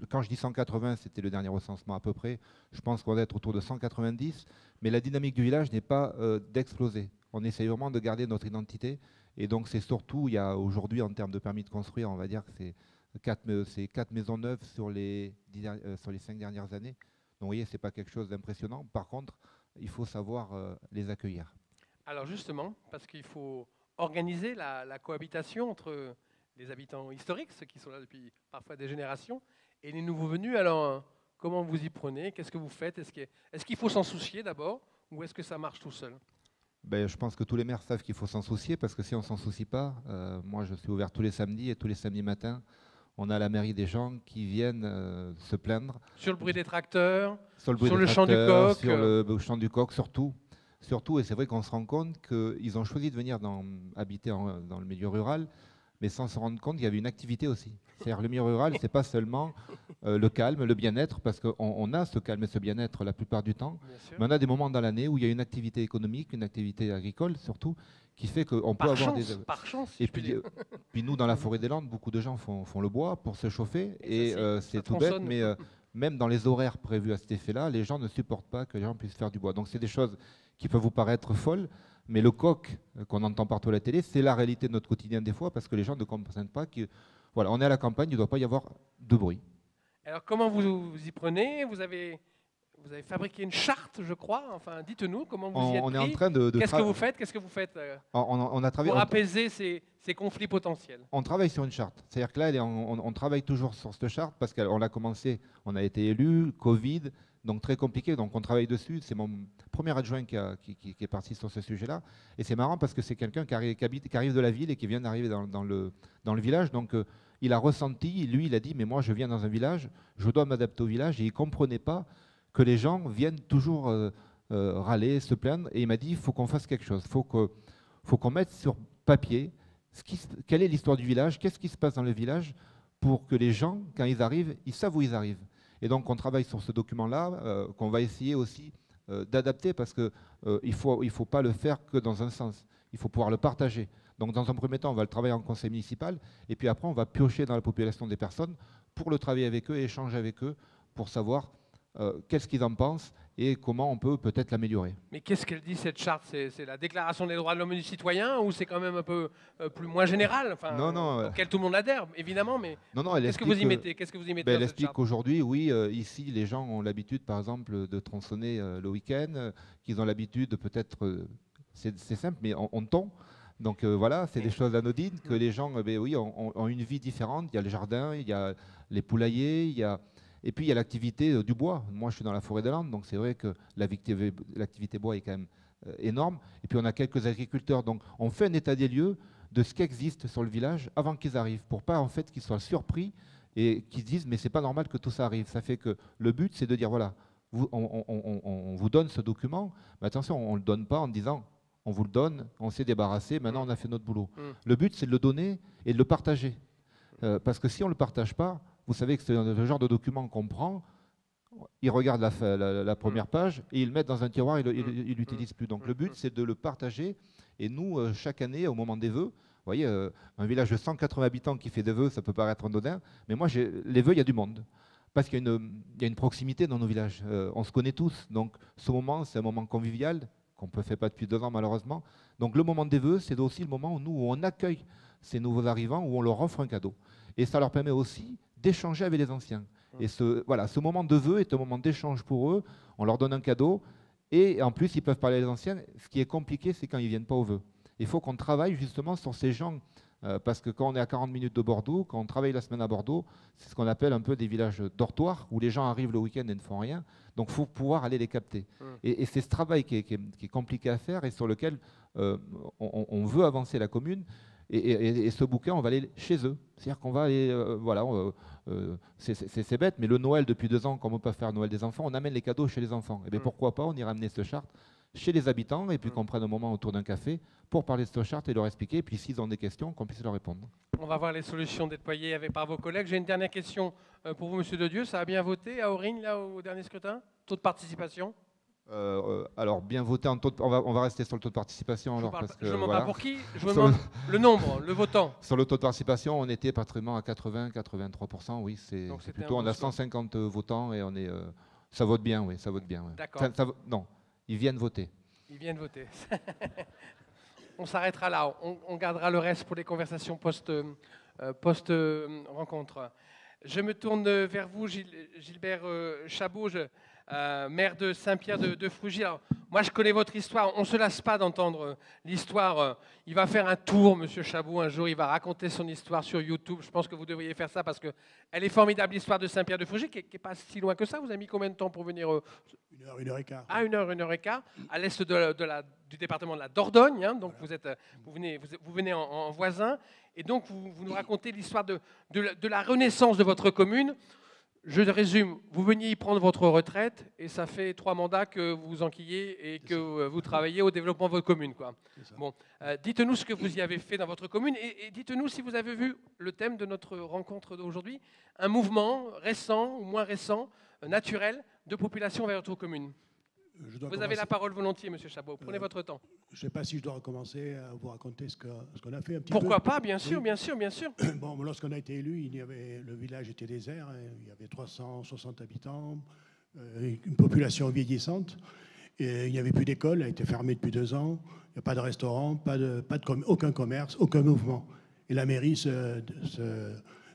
C: quand je dis 180, c'était le dernier recensement à peu près, je pense qu'on doit être autour de 190, mais la dynamique du village n'est pas d'exploser. On essaye vraiment de garder notre identité, et donc c'est surtout, il y a aujourd'hui en termes de permis de construire, on va dire que c'est 4 maisons neuves sur les 5 dernières années. Donc vous voyez, ce n'est pas quelque chose d'impressionnant. Par contre, il faut savoir les accueillir.
A: Alors justement, parce qu'il faut organiser la cohabitation entre les habitants historiques, ceux qui sont là depuis parfois des générations, et les nouveaux venus. Alors, comment vous y prenez? Qu'est-ce que vous faites? Est-ce qu'il faut s'en soucier d'abord, ou est-ce que ça marche tout seul?
C: Ben, je pense que tous les maires savent qu'il faut s'en soucier, parce que si on ne s'en soucie pas, moi je suis ouvert tous les samedis, et tous les samedis matins, on a à la mairie des gens qui viennent se plaindre.
A: Sur le bruit des tracteurs,
C: Sur
A: le chant du coq.
C: Sur le chant du coq, surtout. Et c'est vrai qu'on se rend compte qu'ils ont choisi de venir habiter dans le milieu rural, mais sans se rendre compte qu'il y avait une activité aussi. C'est-à-dire le milieu rural, ce n'est pas seulement le calme, le bien-être, parce qu'on a ce calme et ce bien-être la plupart du temps, mais on a des moments dans l'année où il y a une activité économique, une activité agricole surtout, qui fait qu'on peut avoir des...
A: Par chance, si
C: Et
A: je puis
C: puis,
A: dire.
C: puis nous, dans la forêt des Landes, beaucoup de gens font le bois pour se chauffer, et c'est tout bête,
A: tronçonne.
C: mais même dans les horaires prévus à cet effet-là, les gens ne supportent pas que les gens puissent faire du bois. Donc c'est des choses qui peuvent vous paraître folles, mais le coq qu'on entend partout à la télé, c'est la réalité de notre quotidien des fois, parce que les gens ne comprennent pas que, voilà, on est à la campagne, il ne doit pas y avoir de bruit.
A: Alors, comment vous y prenez? Vous avez fabriqué une charte, je crois. Enfin, dites-nous comment vous y êtes
C: On est en
A: pris.
C: train de
A: Qu'est-ce que vous faites? Qu'est-ce que vous faites
C: on a travaillé,
A: pour apaiser ces conflits potentiels?
C: on travaille sur une charte. C'est-à-dire que là, on travaille toujours sur cette charte parce qu'on a commencé, on a été élu, Covid, donc très compliqué, donc on travaille dessus. C'est mon premier adjoint qui est parti sur ce sujet-là. Et c'est marrant parce que c'est quelqu'un qui arrive de la ville et qui vient d'arriver dans le village. Donc il a ressenti, lui, il a dit, mais moi je viens dans un village, je dois m'adapter au village. Et il ne comprenait pas que les gens viennent toujours râler, se plaindre. Et il m'a dit, il faut qu'on fasse quelque chose. Il faut qu'on mette sur papier quelle est l'histoire du village, qu'est-ce qui se passe dans le village pour que les gens, quand ils arrivent, ils savent où ils arrivent. Et donc on travaille sur ce document-là, qu'on va essayer aussi d'adapter, parce qu'il ne faut pas le faire que dans un sens, il faut pouvoir le partager. Donc dans un premier temps, on va le travailler en conseil municipal, et puis après on va piocher dans la population des personnes pour le travailler avec eux et échanger avec eux pour savoir qu'est-ce qu'ils en pensent et comment on peut peut-être l'améliorer.
A: Mais qu'est-ce qu'elle dit, cette charte? C'est la déclaration des droits de l'homme et du citoyen, ou c'est quand même un peu moins général, enfin, auquel tout le monde adhère, évidemment, mais qu'est-ce que vous y mettez? Qu'est-ce que vous y mettez
C: Elle
A: dans cette
C: explique
A: charte?
C: qu'aujourd'hui, oui, ici, les gens ont l'habitude, par exemple, de tronçonner le week-end, qu'ils ont l'habitude, peut-être, c'est simple, mais on tond. Donc voilà, c'est des choses anodines que les gens oui, ont une vie différente. Il y a le jardin, il y a les poulaillers, et puis il y a l'activité du bois. Moi, je suis dans la forêt des Landes, donc c'est vrai que l'activité bois est quand même énorme. Et puis on a quelques agriculteurs. Donc on fait un état des lieux de ce qui existe sur le village avant qu'ils arrivent, pour pas en fait qu'ils soient surpris et qu'ils se disent mais c'est pas normal que tout ça arrive. Ça fait que le but, c'est de dire voilà, on vous donne ce document, mais attention, on ne le donne pas en disant on vous le donne, on s'est débarrassé, maintenant on a fait notre boulot. Le but, c'est de le donner et de le partager. Parce que si on ne le partage pas, vous savez que c'est le genre de document qu'on prend, ils regardent la première page et ils le mettent dans un tiroir et ils ne l'utilisent plus. Donc le but, c'est de le partager. Et nous, chaque année, au moment des vœux, vous voyez, un village de 180 habitants qui fait des vœux, ça peut paraître anodin, mais moi, les vœux, il y a du monde. Parce qu'il y a une proximité dans nos villages. On se connaît tous. Donc ce moment, c'est un moment convivial qu'on ne fait pas depuis 2 ans malheureusement. Donc le moment des vœux, c'est aussi le moment où on accueille ces nouveaux arrivants, où on leur offre un cadeau. Et ça leur permet aussi d'échanger avec les anciens. Et ce moment de vœux est un moment d'échange pour eux. On leur donne un cadeau et en plus, ils peuvent parler à les anciens. Ce qui est compliqué, c'est quand ils ne viennent pas aux vœux. Il faut qu'on travaille justement sur ces gens, parce que quand on est à 40 minutes de Bordeaux, quand on travaille la semaine à Bordeaux, c'est ce qu'on appelle un peu des villages dortoirs, où les gens arrivent le week-end et ne font rien. Donc il faut pouvoir aller les capter. Et c'est ce travail qui est compliqué à faire et sur lequel on veut avancer la commune. Et ce bouquin, on va aller chez eux. C'est-à-dire qu'on va aller, c'est bête, mais le Noël, depuis 2 ans, comme on peut faire Noël des enfants, on amène les cadeaux chez les enfants. Et bien pourquoi pas, on ira amener cette charte chez les habitants et puis qu'on prenne un moment autour d'un café pour parler de cette charte et leur expliquer. Et puis s'ils ont des questions, qu'on puisse leur répondre.
A: On va voir les solutions déployées par vos collègues. J'ai une dernière question pour vous, Monsieur Dedieu. Ça a bien voté à Aurigny, là, au dernier scrutin? Taux de participation?
C: Alors, bien voté en taux de, on va rester sur le taux de participation. Alors, parce que,
A: je ne demande
C: voilà.
A: pas pour qui, je vous demande le nombre, le votant.
C: Sur le taux de participation, on était pratiquement à 80-83%. Oui,
A: Donc, c'était
C: plutôt,
A: un
C: on
A: bon
C: a
A: score.
C: 150 votants et ça vote bien, oui, ça vote bien. Ouais.
A: D'accord.
C: Non, ils viennent voter.
A: Ils viennent voter. On s'arrêtera là. On gardera le reste pour les conversations post-rencontre. Je me tourne vers vous, Gilbert Chabot, maire de Saint-Pierre de Frugy. Alors, moi, je connais votre histoire. On ne se lasse pas d'entendre l'histoire. Il va faire un tour, Monsieur Chabot, un jour. Il va raconter son histoire sur YouTube. Je pense que vous devriez faire ça parce qu'elle est formidable, l'histoire de Saint-Pierre de Frugy, qui n'est pas si loin que ça. Vous avez mis combien de temps pour venir
E: 1 heure et quart.
A: À 1 heure et quart, à l'est du département de la Dordogne. Hein, donc voilà. vous venez en voisin. Et donc, vous nous racontez l'histoire de la renaissance de votre commune. Je résume, vous veniez y prendre votre retraite et ça fait 3 mandats que vous enquillez et que vous travaillez au développement de votre commune. Quoi. Bon, dites-nous ce que vous y avez fait dans votre commune et dites-nous si vous avez vu le thème de notre rencontre d'aujourd'hui, un mouvement récent ou moins récent, naturel, de population vers votre commune. Vous avez la parole volontiers, Monsieur Chabot. Prenez votre temps.
E: Je ne sais pas si je dois recommencer à vous raconter ce qu'on a fait un petit
A: Pourquoi
E: peu.
A: pas, bien sûr,
E: Oui.
A: bien sûr, bien sûr.
E: Bon, lorsqu'on a été élu, le village était désert, hein, il y avait 360 habitants, une population vieillissante, et il n'y avait plus d'école, elle a été fermée depuis 2 ans, il n'y a pas de restaurant, aucun commerce, aucun mouvement. Et la mairie,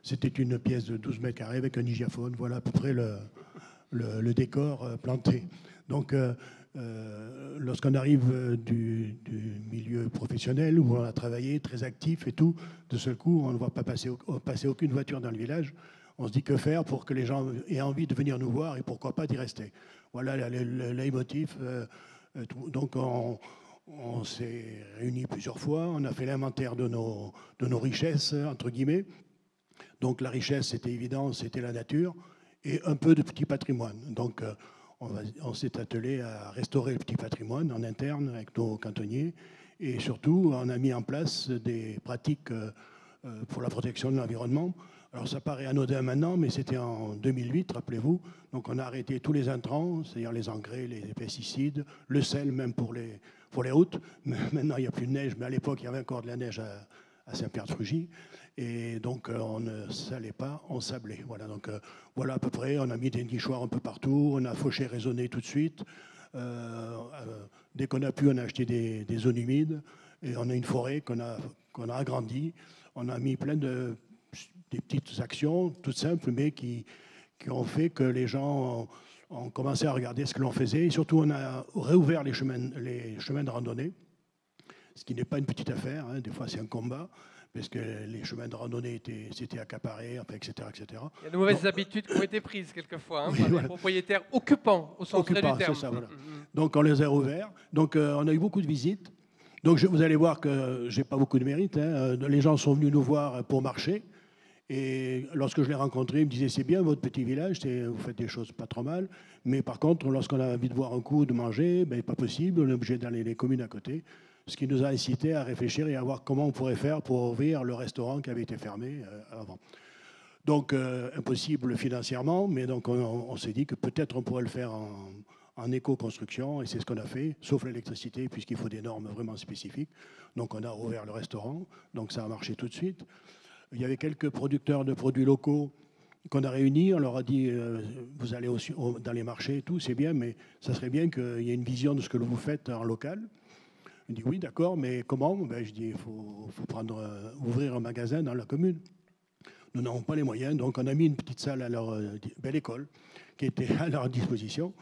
E: c'était une pièce de 12 mètres carrés avec un hygiaphone, voilà à peu près le décor planté. Donc, lorsqu'on arrive du milieu professionnel où on a travaillé, très actif et tout, de ce coup, on ne voit pas passer aucune voiture dans le village. On se dit que faire pour que les gens aient envie de venir nous voir et pourquoi pas d'y rester. Voilà le leitmotiv. Donc, on s'est réunis plusieurs fois. On a fait l'inventaire de nos richesses, entre guillemets. Donc, la richesse, c'était évident, c'était la nature et un peu de petit patrimoine. Donc, on s'est attelé à restaurer le petit patrimoine en interne avec nos cantonniers et surtout on a mis en place des pratiques pour la protection de l'environnement. Alors ça paraît anodin maintenant, mais c'était en 2008, rappelez-vous. Donc on a arrêté tous les intrants, c'est-à-dire les engrais, les pesticides, le sel même pour les routes. Maintenant il n'y a plus de neige, mais à l'époque il y avait encore de la neige à Saint-Pierre-de-Frugy. Et donc, on ne salait pas, on sablait. Voilà, donc, voilà à peu près. On a mis des nichoirs un peu partout. On a fauché, raisonné tout de suite. Dès qu'on a pu, on a acheté des zones humides. Et on a une forêt qu'on a agrandie. On a mis plein des petites actions, toutes simples, mais qui ont fait que les gens ont commencé à regarder ce que l'on faisait. Et surtout, on a réouvert les chemins de randonnée, ce qui n'est pas une petite affaire. Hein. Des fois, c'est un combat. Parce que les chemins de randonnée s'étaient accaparés, etc., etc.
A: Il y a de mauvaises habitudes qui ont été prises quelquefois
E: oui,
A: par
E: voilà.
A: les propriétaires occupants, au sens vrai du terme.
E: Ça, voilà. Donc on les a ouverts. Donc on a eu beaucoup de visites. Donc vous allez voir que j'ai pas beaucoup de mérite. Hein. Les gens sont venus nous voir pour marcher. Et lorsque je les rencontrais, ils me disaient c'est bien votre petit village, vous faites des choses pas trop mal. Mais par contre, lorsqu'on a envie de boire un coup, de manger, ben, pas possible. On est obligé d'aller les communes à côté. Ce qui nous a incité à réfléchir et à voir comment on pourrait faire pour ouvrir le restaurant qui avait été fermé avant. Donc, impossible financièrement, mais donc on s'est dit que peut-être on pourrait le faire en éco-construction, et c'est ce qu'on a fait, sauf l'électricité, puisqu'il faut des normes vraiment spécifiques. Donc, on a ouvert le restaurant, donc ça a marché tout de suite. Il y avait quelques producteurs de produits locaux qu'on a réunis, on leur a dit, vous allez aussi dans les marchés et tout, c'est bien, mais ça serait bien qu'il y ait une vision de ce que vous faites en local. Il dit oui, d'accord, mais comment? Ben, je dis il faut ouvrir un magasin dans la commune. Nous n'avons pas les moyens, donc on a mis une petite salle à leur belle école qui était à leur disposition.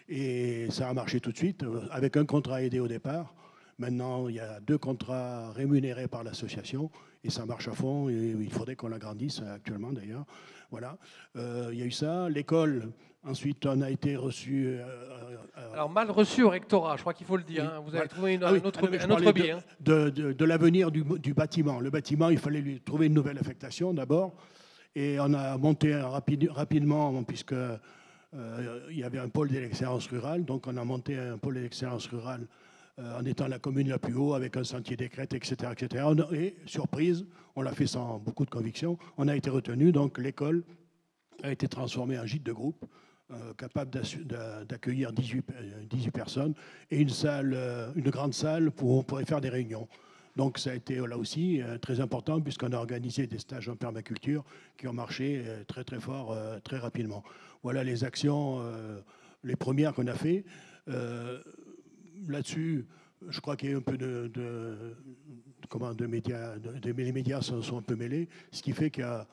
E: Et ça a marché tout de suite, avec un contrat aidé au départ. Maintenant, il y a 2 contrats rémunérés par l'association et ça marche à fond. Et il faudrait qu'on l'agrandisse actuellement d'ailleurs. Voilà. Il y a eu ça. L'école. Ensuite, on a été reçu.
A: Alors, mal reçu au rectorat, je crois qu'il faut le dire.
E: Oui,
A: Hein. Vous
E: voilà.
A: avez trouvé un autre
E: parlais
A: biais. Hein.
E: De l'avenir du bâtiment. Le bâtiment, il fallait lui trouver une nouvelle affectation d'abord. Et on a monté rapidement, puisque il y avait un pôle d'excellence rurale. Donc, on a monté un pôle d'excellence rurale en étant la commune la plus haut, avec un sentier des crêtes, etc., etc. Et surprise, on l'a fait sans beaucoup de conviction. On a été retenu. Donc, l'école a été transformée en gîte de groupe. capable d'accueillir 18 personnes et une grande salle où on pourrait faire des réunions. Donc ça a été là aussi très important puisqu'on a organisé des stages en permaculture qui ont marché très très fort, très rapidement. Voilà les actions, les premières qu'on a fait. Là-dessus, je crois qu'il y a un peu de médias, les médias sont un peu mêlés, ce qui fait qu'il y a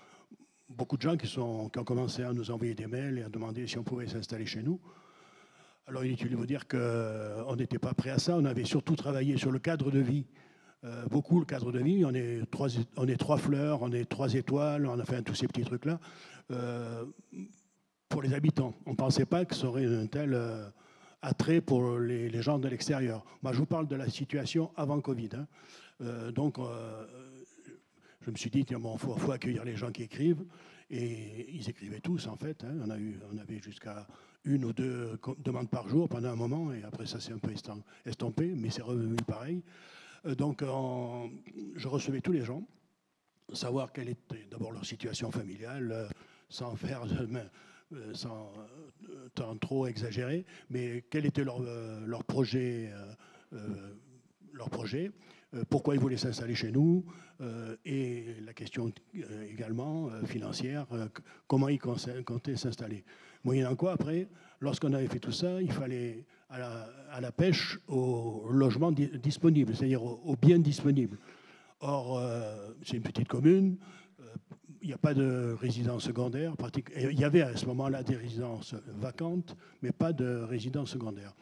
E: beaucoup de gens qui ont commencé à nous envoyer des mails et à demander si on pouvait s'installer chez nous. Alors inutile de vous dire qu'on n'était pas prêt à ça, on avait surtout travaillé sur le cadre de vie. Beaucoup le cadre de vie, on est 3 fleurs, on est 3 étoiles, on a fait tous ces petits trucs-là pour les habitants. On ne pensait pas que ça aurait un tel attrait pour les gens de l'extérieur. Moi, je vous parle de la situation avant Covid. Donc, je me suis dit, tiens, bon, faut accueillir les gens qui écrivent. Et ils écrivaient tous, en fait. On avait jusqu'à 1 ou 2 demandes par jour pendant un moment, et après ça s'est un peu estompé, mais c'est revenu pareil. Donc, je recevais tous les gens, savoir quelle était d'abord leur situation familiale, sans trop exagérer, mais quel était leur projet, pourquoi ils voulaient s'installer chez nous, et la question également financière, comment ils comptaient s'installer. Moyennant quoi, après, lorsqu'on avait fait tout ça, il fallait à la pêche aux logements disponibles, c'est-à-dire aux biens disponibles. Or, c'est une petite commune, il n'y a pas de résidence secondaire. Il y avait à ce moment-là des résidences vacantes, mais pas de résidence secondaire.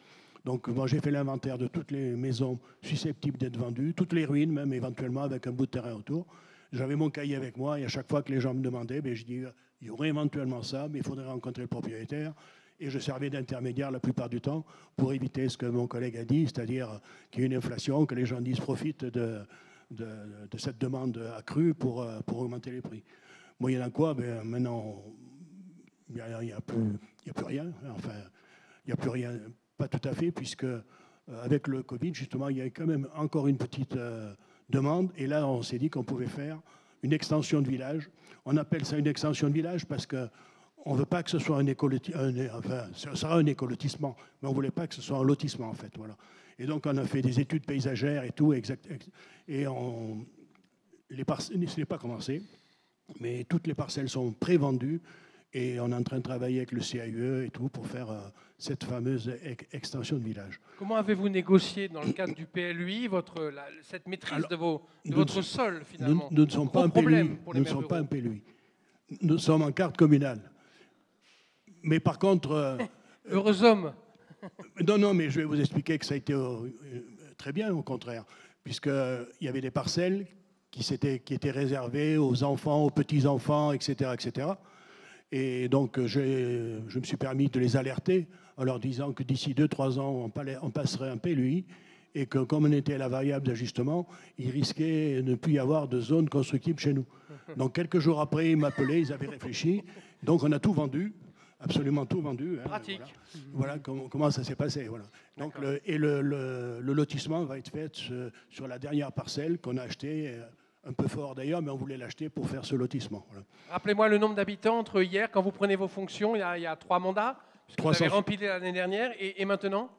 E: Donc, moi, j'ai fait l'inventaire de toutes les maisons susceptibles d'être vendues, toutes les ruines, même éventuellement avec un bout de terrain autour. J'avais mon cahier avec moi et à chaque fois que les gens me demandaient, je dis, il y aurait éventuellement ça, mais il faudrait rencontrer le propriétaire. Et je servais d'intermédiaire la plupart du temps pour éviter ce que mon collègue a dit, c'est-à-dire qu'il y a une inflation, que les gens profitent de cette demande accrue pour augmenter les prix. Moyennant quoi, maintenant, il n'y a plus rien. Enfin, il n'y a plus rien, pas tout à fait, puisque avec le Covid, justement, il y a quand même encore une petite demande. Et là, on s'est dit qu'on pouvait faire une extension de village. On appelle ça une extension de village parce qu'on ne veut pas que ce soit ce sera un écolotissement, mais on ne voulait pas que ce soit un lotissement, en fait. Voilà. Et donc, on a fait des études paysagères et tout, et ce n'est pas commencé, mais toutes les parcelles sont pré-vendues et on est en train de travailler avec le CAUE et tout pour faire cette fameuse extension de village.
A: Comment avez-vous négocié dans le cadre du PLUI cette maîtrise de votre sol, finalement?
E: Nous ne sommes pas un PLUI. Nous ne sommes pas un PLUI. Nous sommes en carte communale. Mais par contre...
A: Heureux homme.
E: Non, mais je vais vous expliquer que ça a été très bien, au contraire, puisqu'il y avait des parcelles qui étaient réservées aux enfants, aux petits-enfants, etc., etc. Et donc, je me suis permis de les alerter en leur disant que d'ici 2-3 ans, on passerait un PLUI et que comme on était à la variable d'ajustement, il risquait de ne plus y avoir de zone constructible chez nous. Donc, quelques jours après, ils m'appelaient, ils avaient réfléchi. Donc, on a tout vendu. Absolument tout vendu.
A: Pratique.
E: Voilà comment ça s'est passé. Voilà. Donc le lotissement va être fait sur la dernière parcelle qu'on a achetée, un peu fort d'ailleurs, mais on voulait l'acheter pour faire ce lotissement. Voilà.
A: Rappelez-moi le nombre d'habitants entre hier, quand vous prenez vos fonctions, il y a 3 mandats, puisque vous avez rempli l'année dernière, et maintenant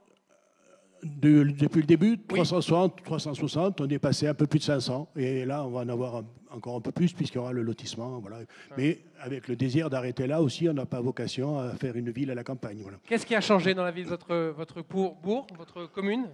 E: Depuis le début, 360, on est passé un peu plus de 500. Et là, on va en avoir encore un peu plus, puisqu'il y aura le lotissement. Voilà. Mais avec le désir d'arrêter là aussi, on n'a pas vocation à faire une ville à la campagne. Voilà.
A: Qu'est-ce qui a changé dans la vie de votre bourg, votre commune?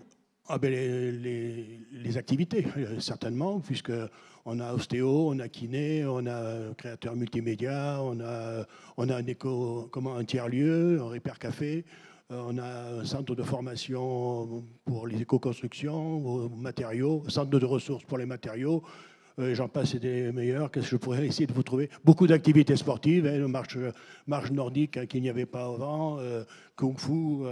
E: Les activités, certainement, puisqu'on a ostéo, on a kiné, on a créateur multimédia, on a un tiers-lieu, un Repair Café. On a un centre de formation pour les éco-constructions, matériaux, centre de ressources pour les matériaux. J'en passe, c'est des meilleurs. Qu'est-ce que je pourrais essayer de vous trouver? Beaucoup d'activités sportives, marche nordique qu'il n'y avait pas avant, kung-fu,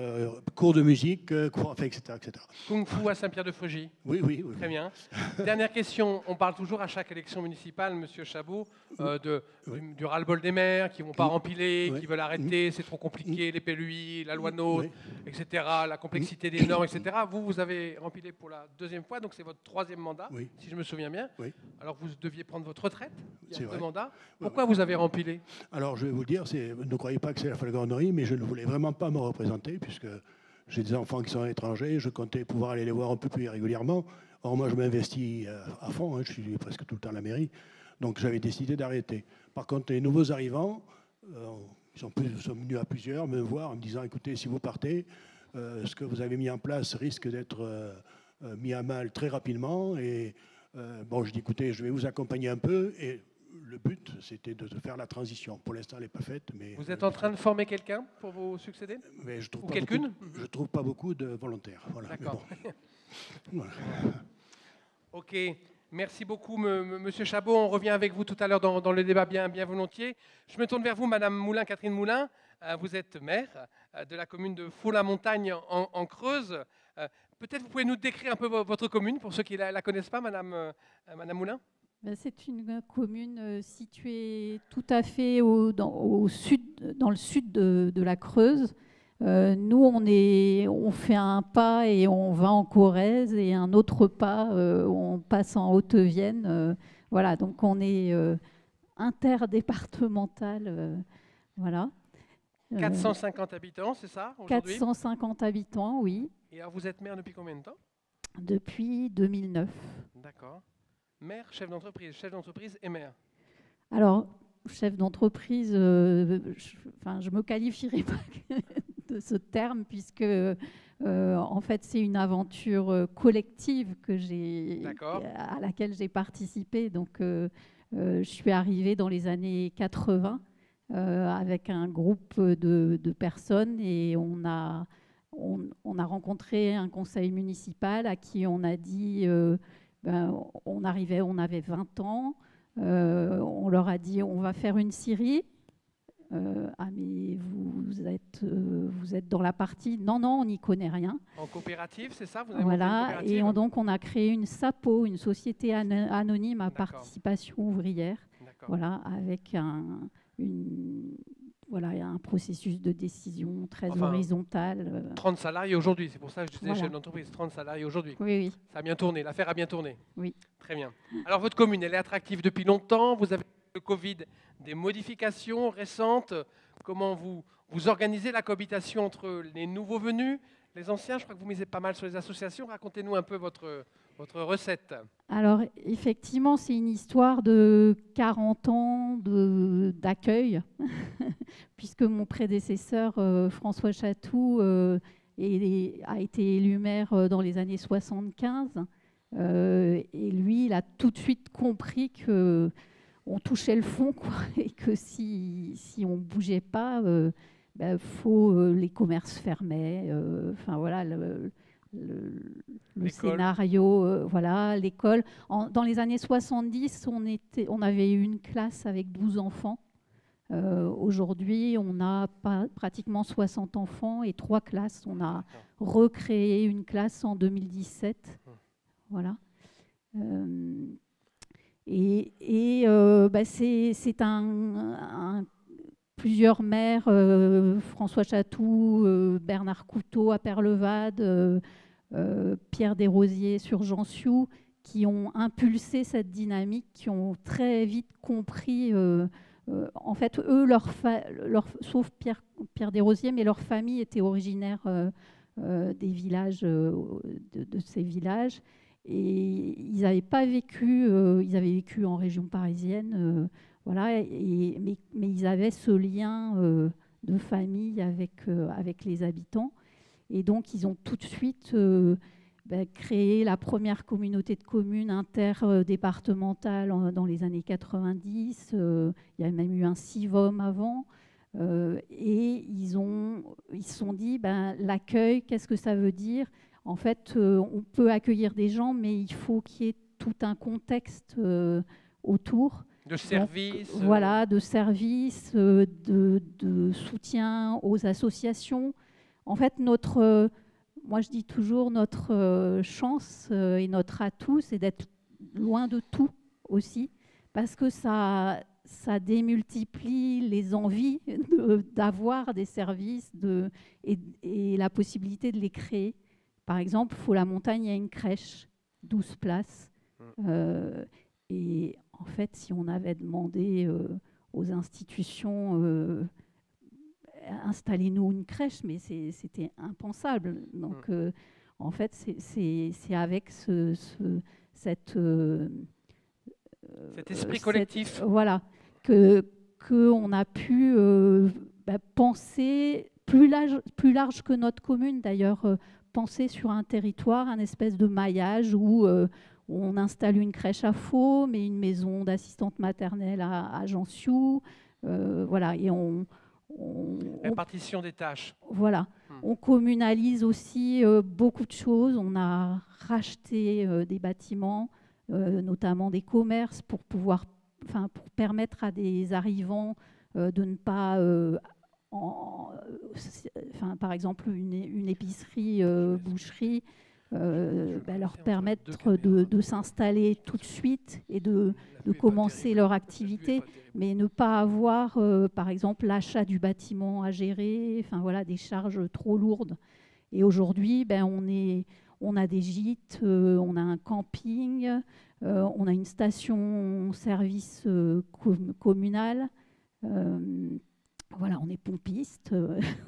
E: cours de musique, etc., etc.
A: Kung-fu à Saint-Pierre-de-Frugy.
E: Oui.
A: Très bien. Dernière question. On parle toujours à chaque élection municipale, Monsieur Chabot, du ras-le-bol des maires qui ne vont pas rempiler, qui veulent arrêter, c'est trop compliqué, les PLUI, la loi NOTRe, etc., la complexité des normes, etc. Vous avez rempilé pour la 2e fois, donc c'est votre 3e mandat, si je me souviens bien.
E: Oui.
A: Alors vous deviez prendre votre retraite il y
E: C'est
A: a 2
E: vrai.
A: mandats.
E: Ouais,
A: Pourquoi vous avez rempilé?
E: Alors, je vais vous le dire, ne croyez pas que c'est la flagornerie, mais je ne voulais vraiment pas me représenter, puisque j'ai des enfants qui sont à l'étranger, je comptais pouvoir aller les voir un peu plus régulièrement. Or, moi, je m'investis à fond, hein, je suis presque tout le temps à la mairie, donc j'avais décidé d'arrêter. Par contre, les nouveaux arrivants, ils sont venus à plusieurs me voir en me disant, écoutez, si vous partez, ce que vous avez mis en place risque d'être mis à mal très rapidement. Et bon, je dis, écoutez, je vais vous accompagner un peu. Et le but, c'était de faire la transition. Pour l'instant, elle n'est pas faite. Mais
A: Vous êtes en train de former quelqu'un pour vous succéder?
E: mais je trouve
A: Ou
E: pas
A: quelqu'une?
E: beaucoup je trouve pas beaucoup de volontaires. Voilà, mais
A: D'accord.
E: bon. Voilà.
A: Ok, merci beaucoup, Monsieur Chabot. On revient avec vous tout à l'heure dans le débat bien volontiers. Je me tourne vers vous, Madame Moulin, Catherine Moulin. Vous êtes maire de la commune de Faux-la-Montagne en Creuse. Peut-être vous pouvez nous décrire un peu votre commune pour ceux qui ne la connaissent pas, Madame Moulin.
F: C'est une commune située tout à fait au sud, dans le sud de la Creuse. Nous, on fait un pas et on va en Corrèze, et un autre pas, on passe en Haute-Vienne. Voilà, donc on est interdépartemental. Voilà.
A: 450 habitants, c'est ça, aujourd'hui?
F: 450 habitants, oui,
A: Et alors, vous êtes maire depuis combien de temps?
F: depuis 2009.
A: D'accord. Maire, chef d'entreprise et maire.
F: Alors, chef d'entreprise, je me qualifierais pas de ce terme, puisque en fait c'est une aventure collective à laquelle j'ai participé. Donc je suis arrivée dans les années 80 avec un groupe de personnes, et on a rencontré un conseil municipal à qui on a dit on avait 20 ans. On leur a dit, on va faire une scierie. Ah, mais vous êtes dans la partie. Non, on n'y connaît rien.
A: En coopérative, c'est ça? Vous avez monté une
F: Voilà,
A: coopérative?
F: et donc on a créé une SAPO, une société anonyme à participation ouvrière. Voilà, avec un processus de décision très horizontal.
A: 30 salariés aujourd'hui, c'est pour ça que je disais
F: Voilà.
A: chef d'entreprise, 30 salariés aujourd'hui.
F: Oui.
A: Ça a bien tourné, l'affaire a bien tourné.
F: Oui.
A: Très bien. Alors votre commune, elle est attractive depuis longtemps, vous avez le Covid, des modifications récentes. Comment vous organisez la cohabitation entre les nouveaux venus, les anciens? Je crois que vous misez pas mal sur les associations. Racontez-nous un peu votre recette.
F: Alors, effectivement, c'est une histoire de 40 ans d'accueil, puisque mon prédécesseur, François Chatou, a été élu maire dans les années 75. Et lui, il a tout de suite compris qu'on touchait le fond, quoi, et que si on ne bougeait pas, les commerces fermaient. Enfin, voilà, le scénario, voilà, l'école. Dans les années 70, on avait eu une classe avec 12 enfants. Aujourd'hui, on a pratiquement 60 enfants et 3 classes. On a recréé une classe en 2017. Voilà. C'est plusieurs maires, François Chatou, Bernard Couteau à Perlevade, Pierre Desrosiers sur Jansiou, qui ont impulsé cette dynamique, qui ont très vite compris, en fait, eux, sauf Pierre Desrosiers, mais leur famille était originaire des villages, de ces villages. Et ils n'avaient pas vécu, ils avaient vécu en région parisienne, voilà, mais ils avaient ce lien de famille avec les habitants. Et donc, ils ont tout de suite créé la première communauté de communes interdépartementale dans les années 90. Il y a même eu un CIVOM avant. Et ils se sont dit, l'accueil, qu'est-ce que ça veut dire? En fait, on peut accueillir des gens, mais il faut qu'il y ait tout un contexte autour.
A: De services.
F: Voilà, de services, de soutien aux associations. En fait, moi je dis toujours, notre chance et notre atout, c'est d'être loin de tout aussi, parce que ça démultiplie les envies d'avoir des services et la possibilité de les créer. Par exemple, Faux-la-Montagne, il y a une crèche, 12 places. Et en fait, si on avait demandé aux institutions installez-nous une crèche, mais c'était impensable. Donc, en fait, c'est avec cet
A: esprit collectif.
F: Voilà, qu'on a pu penser plus large que notre commune, d'ailleurs, penser sur un territoire, un espèce de maillage où on installe une crèche à Faux, mais une maison d'assistante maternelle à Jansiou. Voilà, et
A: répartition des tâches.
F: Voilà. On communalise aussi beaucoup de choses. On a racheté des bâtiments, notamment des commerces, pour permettre à des arrivants de ne pas, par exemple, une épicerie, boucherie, leur permettre de s'installer tout de suite et de commencer leur activité, mais ne pas avoir, par exemple, l'achat du bâtiment à gérer, voilà, des charges trop lourdes. Et aujourd'hui, on a des gîtes, on a un camping, on a une station-service communale. Voilà, on est pompiste,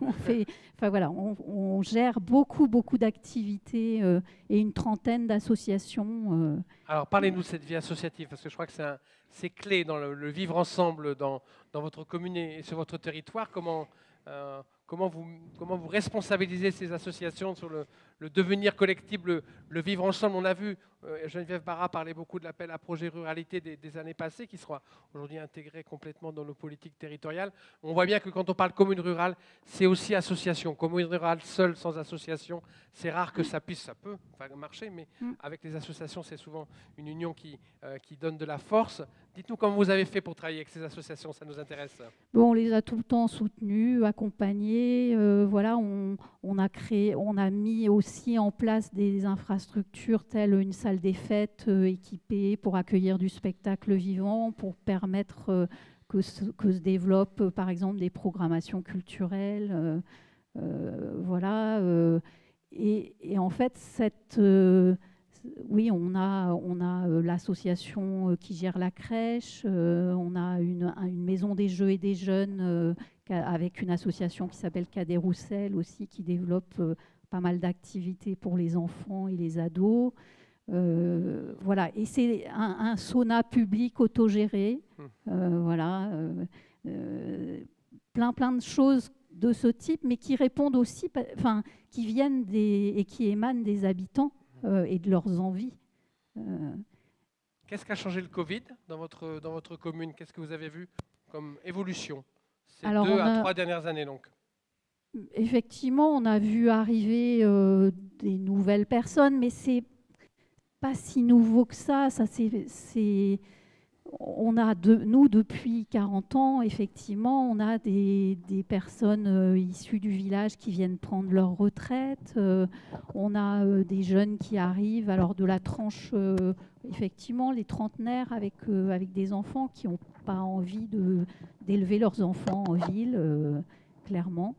F: on gère beaucoup d'activités et une trentaine d'associations.
A: Alors parlez-nous de cette vie associative, parce que je crois que c'est clé dans le vivre ensemble dans votre commune et sur votre territoire. Comment vous responsabilisez ces associations sur le devenir collectif, le vivre ensemble? On a vu, Geneviève Barra parlait beaucoup de l'appel à projet ruralité des années passées, qui sera aujourd'hui intégré complètement dans nos politiques territoriales. On voit bien que quand on parle commune rurale, c'est aussi association. Commune rurale seule, sans association, c'est rare que ça peut marcher, mais avec les associations, c'est souvent une union qui donne de la force. Dites-nous comment vous avez fait pour travailler avec ces associations, ça nous intéresse.
F: Bon, on les a tout le temps soutenues, accompagnées. Voilà, on a mis aussi en place des infrastructures telles une salle des fêtes équipée pour accueillir du spectacle vivant, pour permettre que se développent, par exemple, des programmations culturelles. Voilà. Et en fait, oui, on a l'association qui gère la crèche, on a une maison des jeux et des jeunes avec une association qui s'appelle Cadet Roussel aussi, qui développe pas mal d'activités pour les enfants et les ados. Voilà, et c'est un sauna public autogéré. Voilà, plein de choses de ce type, mais qui répondent aussi, qui viennent et qui émanent des habitants et de leurs envies.
A: Qu'est-ce qu'a changé le Covid dans votre commune? Qu'est-ce que vous avez vu comme évolution ces 2 à 3 dernières années donc?
F: Effectivement, on a vu arriver des nouvelles personnes, mais c'est pas si nouveau que ça. Nous, depuis 40 ans, effectivement, on a des personnes issues du village qui viennent prendre leur retraite. On a des jeunes qui arrivent, alors de la tranche, effectivement, les trentenaires avec des enfants qui n'ont pas envie d'élever leurs enfants en ville, clairement.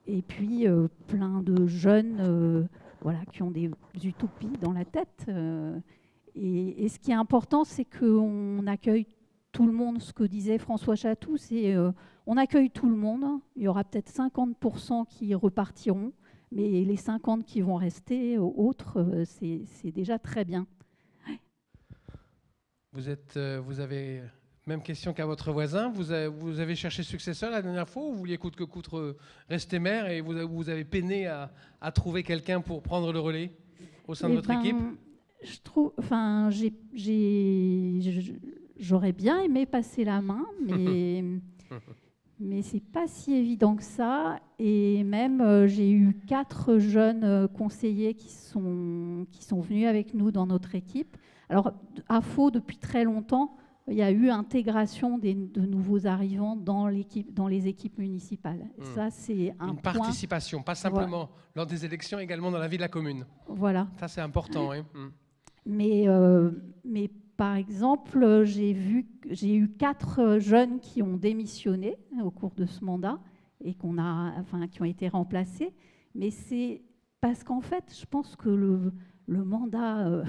F: Et puis, plein de jeunes qui ont des utopies dans la tête. Et ce qui est important, c'est qu'on accueille tout le monde. Ce que disait François Chatou, c'est on accueille tout le monde. Il y aura peut-être 50% qui repartiront, mais les 50 qui vont rester, autres, c'est déjà très bien. Ouais.
A: Vous avez même question qu'à votre voisin. Vous avez cherché successeur la dernière fois, ou vous vouliez coûte que coûte rester maire, et vous avez peiné à trouver quelqu'un pour prendre le relais au sein de votre équipe?
F: Je trouve, j'aurais bien aimé passer la main, mais c'est pas si évident que ça. Et même, j'ai eu 4 jeunes conseillers qui sont venus avec nous dans notre équipe. Alors, à Faux, depuis très longtemps, il y a eu intégration de nouveaux arrivants dans les équipes municipales. Et ça, c'est un point. Une
A: participation, pas simplement lors des élections, également dans la vie de la commune.
F: Voilà.
A: Ça, c'est important. Oui.
F: Mais par exemple, j'ai eu 4 jeunes qui ont démissionné au cours de ce mandat et qui ont été remplacés. Mais c'est parce qu'en fait, je pense que le mandat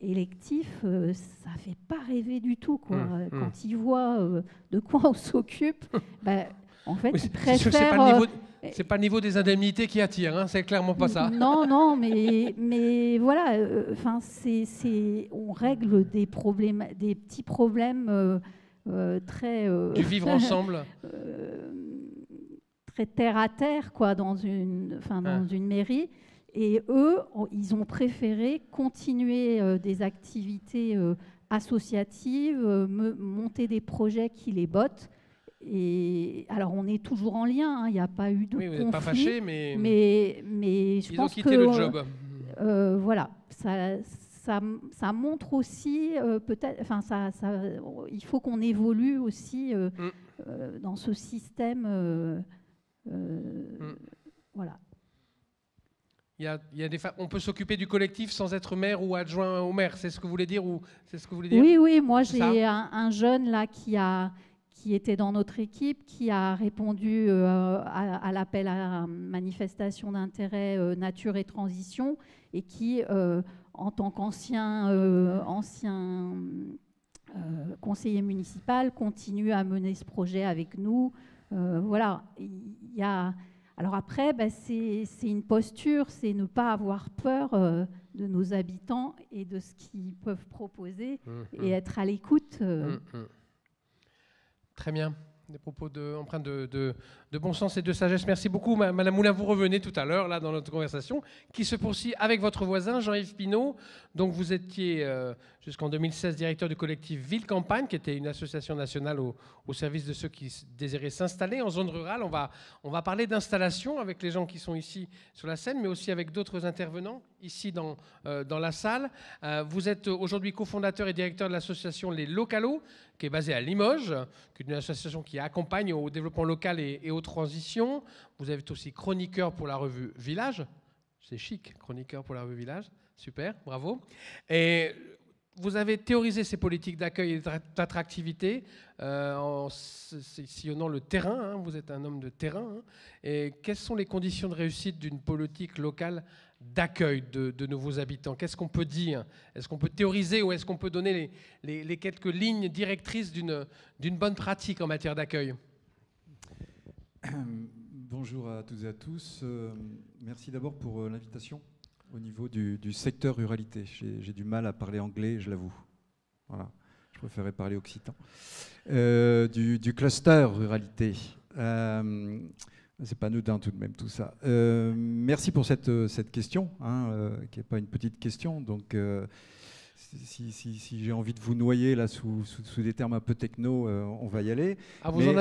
F: électif, ça fait pas rêver du tout, quoi. Quand ils voient de quoi on s'occupe, en fait, ils préfèrent...
A: C'est pas le niveau des indemnités qui attire, hein, c'est clairement pas ça.
F: Non, mais voilà, on règle des problèmes, des petits problèmes très...
A: du vivre ensemble.
F: Très terre à terre, quoi, dans une mairie. Et eux, ils ont préféré continuer des activités associatives, monter des projets qui les bottent. Et alors, on est toujours en lien, il n'y a pas eu de conflit.
A: Vous n'êtes pas fâchés, mais
F: je pense
A: ils ont quitté le job.
F: Voilà, ça montre aussi, peut-être, il faut qu'on évolue aussi dans ce système. Voilà.
A: On peut s'occuper du collectif sans être maire ou adjoint au maire, c'est ce que vous voulez dire
F: Oui, moi j'ai un jeune là qui était dans notre équipe, qui a répondu à l'appel à manifestation d'intérêt nature et transition, et qui, en tant qu'ancien conseiller municipal, continue à mener ce projet avec nous. Voilà, alors après, c'est une posture, c'est ne pas avoir peur de nos habitants et de ce qu'ils peuvent proposer et être à l'écoute.
A: Très bien. Des propos empreints de bon sens et de sagesse. Merci beaucoup, Madame Moulin. Vous revenez tout à l'heure là dans notre conversation qui se poursuit avec votre voisin Jean-Yves Pinault. Donc vous étiez jusqu'en 2016 directeur du collectif Ville Campagne, qui était une association nationale au service de ceux qui désiraient s'installer en zone rurale. On va parler d'installation avec les gens qui sont ici sur la scène, mais aussi avec d'autres intervenants ici dans la salle. Vous êtes aujourd'hui cofondateur et directeur de l'association Les Localos, qui est basée à Limoges, qui est une association qui accompagne au développement local et aux transitions. Vous êtes aussi chroniqueur pour la revue Village. C'est chic, chroniqueur pour la revue Village. Super, bravo. Et vous avez théorisé ces politiques d'accueil et d'attractivité en sillonnant le terrain. Hein, vous êtes un homme de terrain. Hein. Et quelles sont les conditions de réussite d'une politique locale d'accueil de nouveaux habitants? Qu'est-ce qu'on peut dire? Est-ce qu'on peut théoriser ou est-ce qu'on peut donner les quelques lignes directrices d'une bonne pratique en matière d'accueil?
G: Bonjour à toutes et à tous. Merci d'abord pour l'invitation au niveau du secteur ruralité. J'ai du mal à parler anglais, je l'avoue. Voilà, je préférais parler occitan. Du cluster ruralité. C'est pas anodin tout de même tout ça. Merci pour cette question, hein, qui n'est pas une petite question. Donc, si j'ai envie de vous noyer là sous des termes un peu techno, on va y aller.
A: Ah, vous en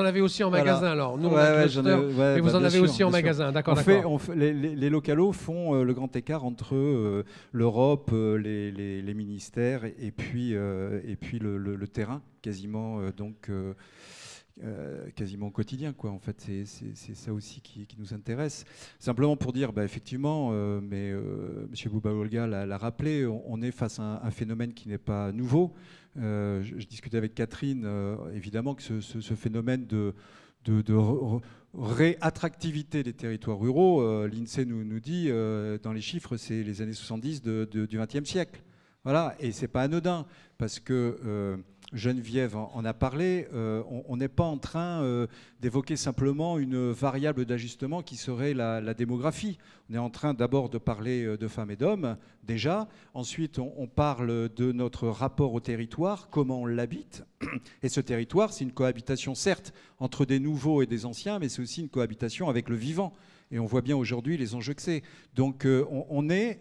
A: avez aussi en magasin, voilà. Alors. Nous, mais vous en avez aussi en magasin, d'accord.
G: Les localos font le grand écart entre l'Europe, les ministères et puis le terrain, quasiment quasiment au quotidien, quoi. En fait, c'est ça aussi qui nous intéresse. Simplement pour dire, effectivement, M. Bouba-Olga l'a rappelé, on est face à un phénomène qui n'est pas nouveau. Je discutais avec Catherine, évidemment, que ce phénomène de réattractivité des territoires ruraux, l'INSEE nous dit, dans les chiffres, c'est les années 70 du XXe siècle. Voilà, et c'est pas anodin, parce que Geneviève en a parlé, on n'est pas en train d'évoquer simplement une variable d'ajustement qui serait la démographie. On est en train d'abord de parler de femmes et d'hommes, déjà. Ensuite, on parle de notre rapport au territoire, comment on l'habite. Et ce territoire, c'est une cohabitation, certes, entre des nouveaux et des anciens, mais c'est aussi une cohabitation avec le vivant. Et on voit bien aujourd'hui les enjeux que c'est. Donc on est,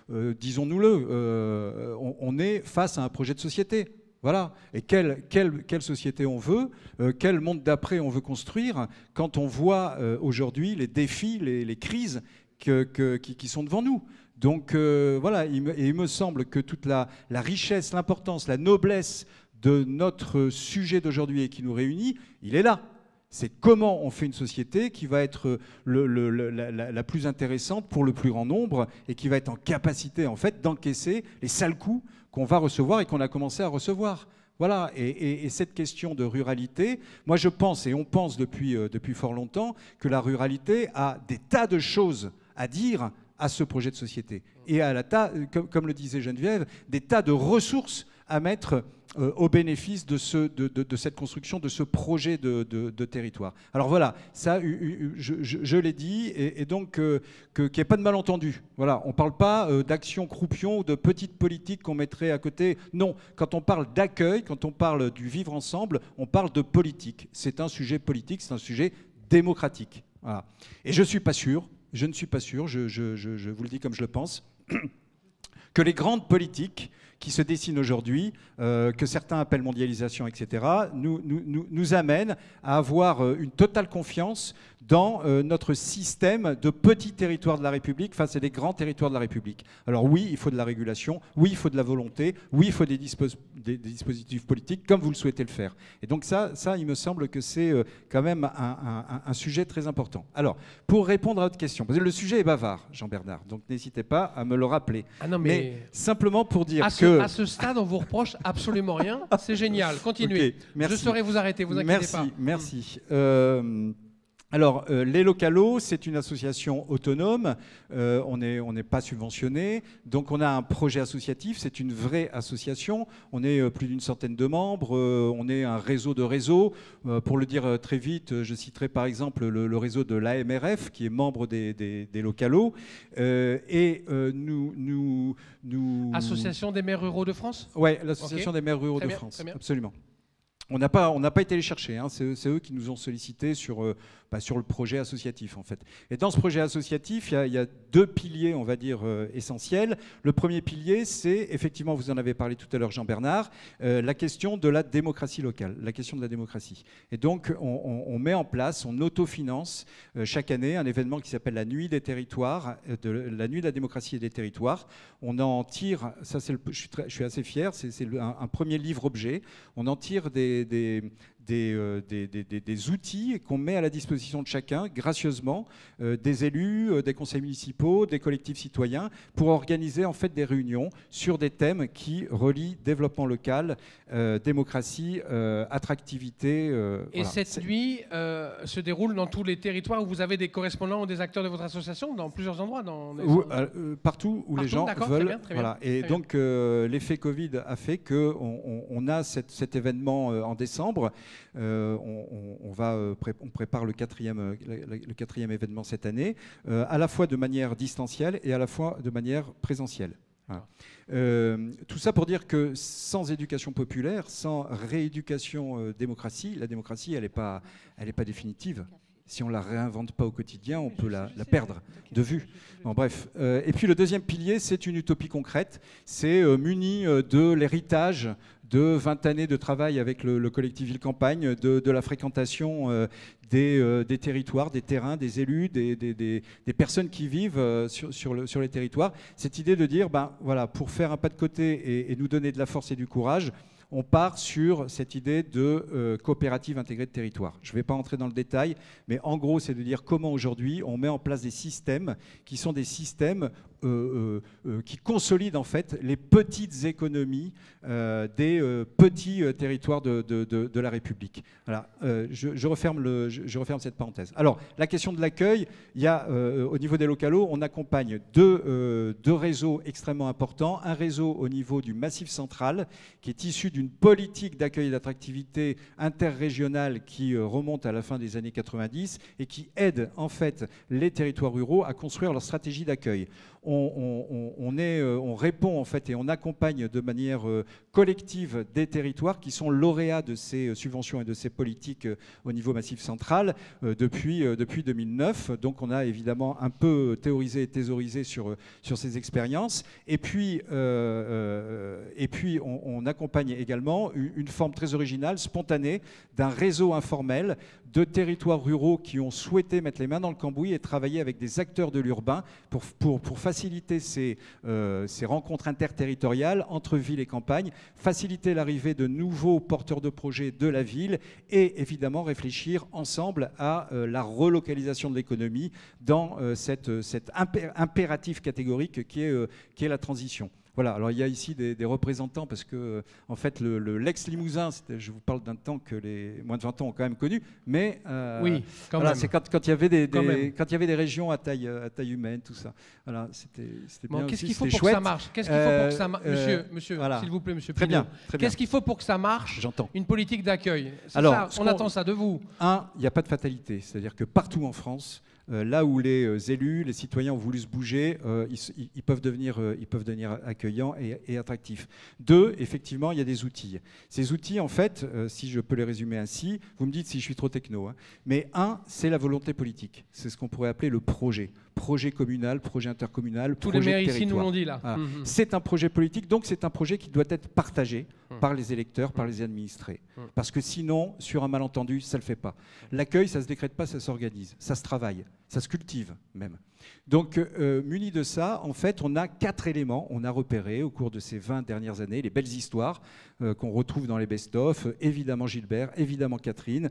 G: disons-nous-le, on est face à un projet de société. Voilà. Et quelle société on veut, quel monde d'après on veut construire quand on voit aujourd'hui les défis, les crises qui sont devant nous. Donc voilà, il me semble que toute la richesse, l'importance, la noblesse de notre sujet d'aujourd'hui et qui nous réunit, il est là. C'est comment on fait une société qui va être la plus intéressante pour le plus grand nombre et qui va être en capacité en fait d'encaisser les sales coups qu'on va recevoir et qu'on a commencé à recevoir. Voilà, et cette question de ruralité, moi je pense, et on pense depuis fort longtemps, que la ruralité a des tas de choses à dire à ce projet de société et à comme le disait Geneviève, des tas de ressources à mettre au bénéfice de cette construction, de ce projet de territoire. Alors voilà, ça, je l'ai dit, et donc qu'il n'y ait pas de malentendu. Voilà, on ne parle pas d'action croupion ou de petite politique qu'on mettrait à côté. Non, quand on parle d'accueil, quand on parle du vivre ensemble, on parle de politique. C'est un sujet politique, c'est un sujet démocratique. Voilà. Et je ne suis pas sûr, je vous le dis comme je le pense, que les grandes politiques qui se dessinent aujourd'hui, que certains appellent mondialisation, etc., nous amènent à avoir une totale confiance dans notre système de petits territoires de la République face à des grands territoires de la République. Alors oui, il faut de la régulation, oui, il faut de la volonté, oui, il faut des dispositifs politiques, comme vous le souhaitez le faire. Et donc ça il me semble que c'est quand même un sujet très important. Alors, pour répondre à votre question, parce que le sujet est bavard, Jean-Bernard, donc n'hésitez pas à me le rappeler.
A: Ah non, mais
G: simplement pour dire
A: à ce stade, on vous reproche absolument rien. C'est génial. Continuez.
G: Okay, merci.
A: Je saurai vous arrêter, vous inquiétez pas.
G: Merci. Alors, les Localos, c'est une association autonome, on n'est pas subventionné, donc on a un projet associatif, c'est une vraie association, on est plus d'une centaine de membres, on est un réseau de réseaux. Pour le dire très vite, je citerai par exemple le réseau de l'AMRF, qui est membre des Localos, et nous...
A: Association des maires ruraux de France ?
G: Oui, l'association des maires ruraux de France, absolument. On n'a pas été les chercher, hein. C'est eux qui nous ont sollicité sur le projet associatif en fait. Et dans ce projet associatif, il y a deux piliers, on va dire, essentiels. Le premier pilier, c'est, effectivement, vous en avez parlé tout à l'heure Jean-Bernard, la question de la démocratie locale, la question de la démocratie. Et donc on met en place, on autofinance chaque année un événement qui s'appelle la Nuit des territoires, la Nuit de la démocratie et des territoires. On en tire, ça c'est je suis assez fier, c'est un premier livre-objet, on en tire des outils qu'on met à la disposition de chacun, gracieusement, des élus, des conseils municipaux, des collectifs citoyens, pour organiser en fait des réunions sur des thèmes qui relient développement local, démocratie, attractivité.
A: Et voilà. Cette nuit se déroule dans tous les territoires où vous avez des correspondants ou des acteurs de votre association, dans plusieurs endroits
G: partout où les gens veulent.
A: Très bien,
G: voilà. Et
A: très
G: donc l'effet Covid a fait qu'on a cet événement en décembre. On prépare le quatrième événement cette année, à la fois de manière distancielle et à la fois de manière présentielle. Voilà. Tout ça pour dire que sans éducation populaire, sans rééducation démocratie, la démocratie, elle n'est pas définitive. Si on ne la réinvente pas au quotidien, on peut la perdre de vue. Bon, bref. Et puis le deuxième pilier, c'est une utopie concrète. C'est muni de l'héritage de 20 années de travail avec le collectif Ville-Campagne, de la fréquentation des territoires, des terrains, des élus, des personnes qui vivent sur les territoires. Cette idée de dire, ben, voilà, pour faire un pas de côté et nous donner de la force et du courage, on part sur cette idée de coopérative intégrée de territoire. Je ne vais pas entrer dans le détail, mais en gros, c'est de dire comment aujourd'hui on met en place des systèmes qui sont des systèmes qui consolident en fait les petites économies des petits territoires de la République. Voilà, je referme cette parenthèse. Alors, la question de l'accueil, il y a au niveau des Localos, on accompagne deux réseaux extrêmement importants. Un réseau au niveau du Massif central, qui est issu d'une politique d'accueil et d'attractivité interrégionale qui remonte à la fin des années 90 et qui aide en fait les territoires ruraux à construire leur stratégie d'accueil. On répond en fait et on accompagne de manière collective des territoires qui sont lauréats de ces subventions et de ces politiques au niveau Massif central depuis 2009. Donc on a évidemment un peu théorisé et thésaurisé sur ces expériences. Et puis on accompagne également une forme très originale, spontanée, d'un réseau informel de territoires ruraux qui ont souhaité mettre les mains dans le cambouis et travailler avec des acteurs de l'urbain pour faciliter ces rencontres interterritoriales entre ville et campagne, faciliter l'arrivée de nouveaux porteurs de projets de la ville et évidemment réfléchir ensemble à la relocalisation de l'économie dans cet impératif catégorique qui est la transition. Voilà, alors il y a ici des représentants, parce que en fait l'ex-Limousin, je vous parle d'un temps que les moins de 20 ans ont quand même connu, mais
A: oui,
G: voilà, c'est quand il y avait des régions à taille humaine, tout ça. Voilà, c'était bien.
A: Qu'est-ce
G: aussi,
A: qu'il faut
G: c'était
A: pour que ça
G: chouette.
A: marche? Qu'est-ce qu'il faut pour que ça marche, monsieur,
G: voilà.
A: s'il vous plaît, monsieur
G: Très
A: Pinault.
G: bien, très bien.
A: Qu'est-ce qu'il faut pour que ça marche?
G: J'entends.
A: Une politique d'accueil.
G: Alors,
A: On attend ça de vous.
G: Il n'y a pas de fatalité, c'est-à-dire que partout en France, là où les élus, les citoyens ont voulu se bouger, ils peuvent devenir accueillants et attractifs. 2, effectivement, il y a des outils. Ces outils, en fait, si je peux les résumer ainsi, vous me dites si je suis trop techno, hein, mais 1, c'est la volonté politique. C'est ce qu'on pourrait appeler le projet. Projet communal, projet intercommunal,
A: Tous
G: projet
A: les maires
G: de territoire.
A: ici nous l'ont dit là.
G: Voilà. C'est un projet politique, donc c'est un projet qui doit être partagé par les électeurs, par les administrés. Parce que sinon, sur un malentendu, ça ne le fait pas. L'accueil, ça ne se décrète pas, ça s'organise, ça se travaille, ça se cultive même. Donc, muni de ça, en fait, on a 4 éléments. On a repéré au cours de ces 20 dernières années les belles histoires qu'on retrouve dans les best-of, évidemment Gilbert, évidemment Catherine,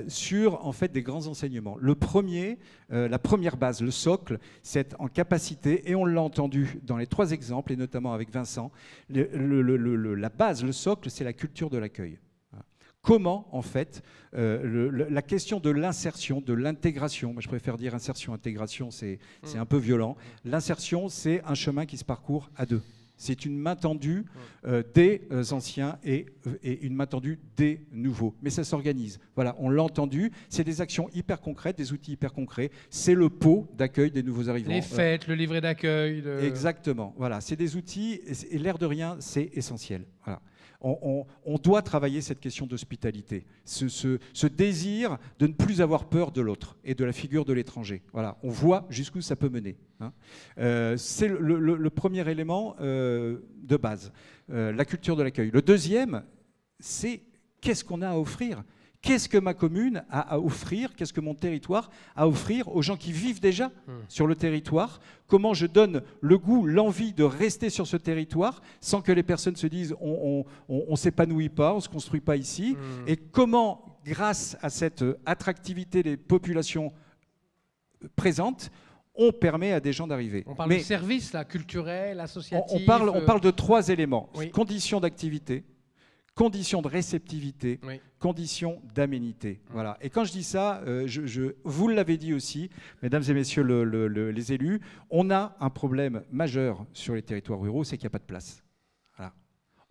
G: sur en fait des grands enseignements. Le premier, la première base, le socle, c'est en capacité, et on l'a entendu dans les 3 exemples, et notamment avec Vincent, la base, le socle, c'est la culture de l'accueil. Comment, en fait, la question de l'insertion, de l'intégration, moi je préfère dire insertion-intégration, c'est un peu violent. L'insertion, c'est un chemin qui se parcourt à 2. C'est une main tendue des anciens et une main tendue des nouveaux. Mais ça s'organise. Voilà, on l'a entendu. C'est des actions hyper concrètes, des outils hyper concrets. C'est le pot d'accueil des nouveaux arrivants.
A: Les fêtes, le livret d'accueil.
G: Exactement. Voilà, c'est des outils. Et l'air de rien, c'est essentiel. Voilà. On doit travailler cette question d'hospitalité, ce désir de ne plus avoir peur de l'autre et de la figure de l'étranger. Voilà, on voit jusqu'où ça peut mener. Hein. C'est le premier élément de base, la culture de l'accueil. Le deuxième, c'est qu'est-ce qu'on a à offrir ? Qu'est-ce que ma commune a à offrir? Qu'est-ce que mon territoire a à offrir aux gens qui vivent déjà sur le territoire? Comment je donne le goût, l'envie de rester sur ce territoire sans que les personnes se disent on ne s'épanouit pas, on ne se construit pas ici? Et comment, grâce à cette attractivité des populations présentes, on permet à des gens d'arriver.
A: On parle de services là, culturels, associatifs.
G: On parle de 3 éléments.
A: Oui.
G: Conditions d'activité, conditions de réceptivité,
A: oui.
G: Conditions d'aménité. Voilà. Et quand je dis ça, vous l'avez dit aussi, mesdames et messieurs les élus, on a un problème majeur sur les territoires ruraux, c'est qu'il n'y a pas de place. Voilà.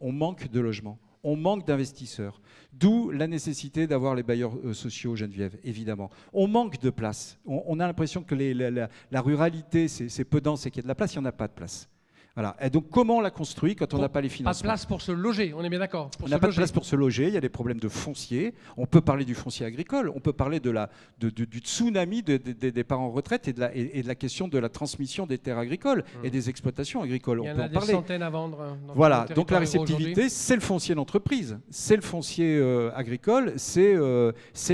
G: On manque de logements, on manque d'investisseurs, d'où la nécessité d'avoir les bailleurs sociaux, Geneviève, évidemment. On manque de place. On a l'impression que la ruralité, c'est peu dense et qu'il y a de la place, il n'y en a pas de place. Voilà. Et donc, comment on la construit quand on n'a pas les financements?
A: Pas de place pour se loger, on est bien d'accord.
G: On n'a pas de place pour se loger, il y a des problèmes de foncier. On peut parler du foncier agricole, on peut parler du tsunami des départs en retraite et de la question de la transmission des terres agricoles et des exploitations agricoles.
A: Il y
G: on
A: en
G: peut
A: a
G: en
A: des
G: parler.
A: centaines à vendre.
G: Voilà, donc la réceptivité, c'est le foncier d'entreprise, c'est le foncier agricole, c'est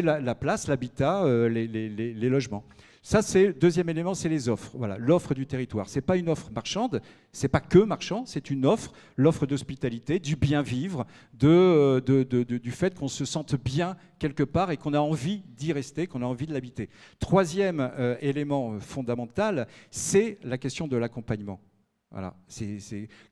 G: la place, l'habitat, les logements. Ça, c'est le deuxième élément, c'est les offres. Voilà, l'offre du territoire. Ce n'est pas une offre marchande, ce n'est pas que marchand, c'est une offre, l'offre d'hospitalité, du bien vivre, du fait qu'on se sente bien quelque part et qu'on a envie d'y rester, qu'on a envie de l'habiter. Troisième élément fondamental, c'est la question de l'accompagnement. Voilà.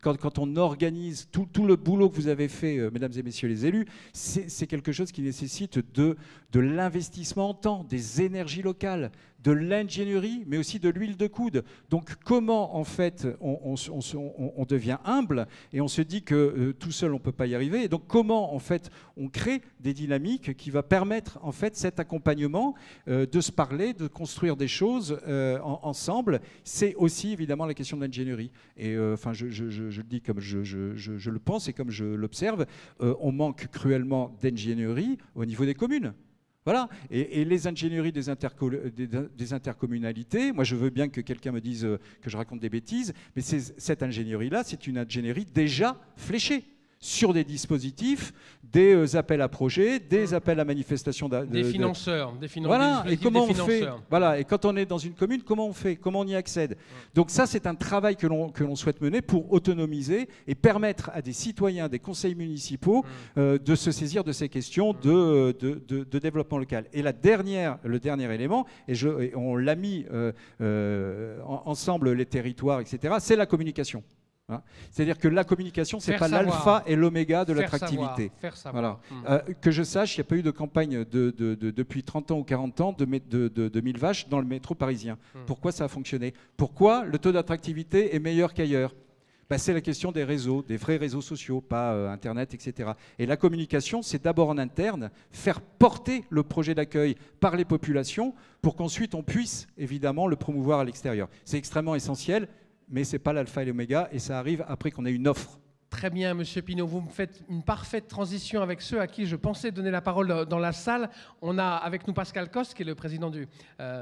G: Quand on organise tout le boulot que vous avez fait, mesdames et messieurs les élus, c'est quelque chose qui nécessite de l'investissement en temps, des énergies locales, de l'ingénierie, mais aussi de l'huile de coude. Donc comment, en fait, on devient humble et on se dit que tout seul, on ne peut pas y arriver. Et donc comment, en fait, on crée des dynamiques qui vont permettre, en fait, cet accompagnement de se parler, de construire des choses ensemble. C'est aussi, évidemment, la question de l'ingénierie. Et enfin, je le dis comme je le pense et comme je l'observe, on manque cruellement d'ingénierie au niveau des communes. Voilà. Et les ingénieries des intercommunalités, moi je veux bien que quelqu'un me dise que je raconte des bêtises, mais cette ingénierie-là, c'est une ingénierie déjà fléchée sur des dispositifs, des appels à projets, des appels à manifestation.
A: Des financeurs.
G: Voilà, et comment on fait? Voilà, et quand on est dans une commune, comment on fait? Comment on y accède? Donc ça, c'est un travail que l'on souhaite mener pour autonomiser et permettre à des citoyens, des conseils municipaux de se saisir de ces questions de développement local. Et le dernier élément, et on l'a mis ensemble, les territoires, etc., c'est la communication. Hein. C'est-à-dire que la communication, c'est
A: Faire
G: pas
A: savoir.
G: l'alpha et l'oméga de
A: Faire
G: l'attractivité.
A: savoir, faire savoir.
G: Voilà. Que je sache, il n'y a pas eu de campagne depuis 30 ans ou 40 ans de 1000 vaches dans le métro parisien. Pourquoi ça a fonctionné? Pourquoi le taux d'attractivité est meilleur qu'ailleurs? C'est la question des réseaux, des vrais réseaux sociaux, pas Internet, etc. Et la communication, c'est d'abord en interne, faire porter le projet d'accueil par les populations pour qu'ensuite on puisse évidemment le promouvoir à l'extérieur. C'est extrêmement essentiel, mais ce n'est pas l'alpha et l'oméga, et ça arrive après qu'on ait une offre.
A: Très bien, Monsieur Pinault, vous me faites une parfaite transition avec ceux à qui je pensais donner la parole dans la salle. On a avec nous Pascal Coste, qui est le président du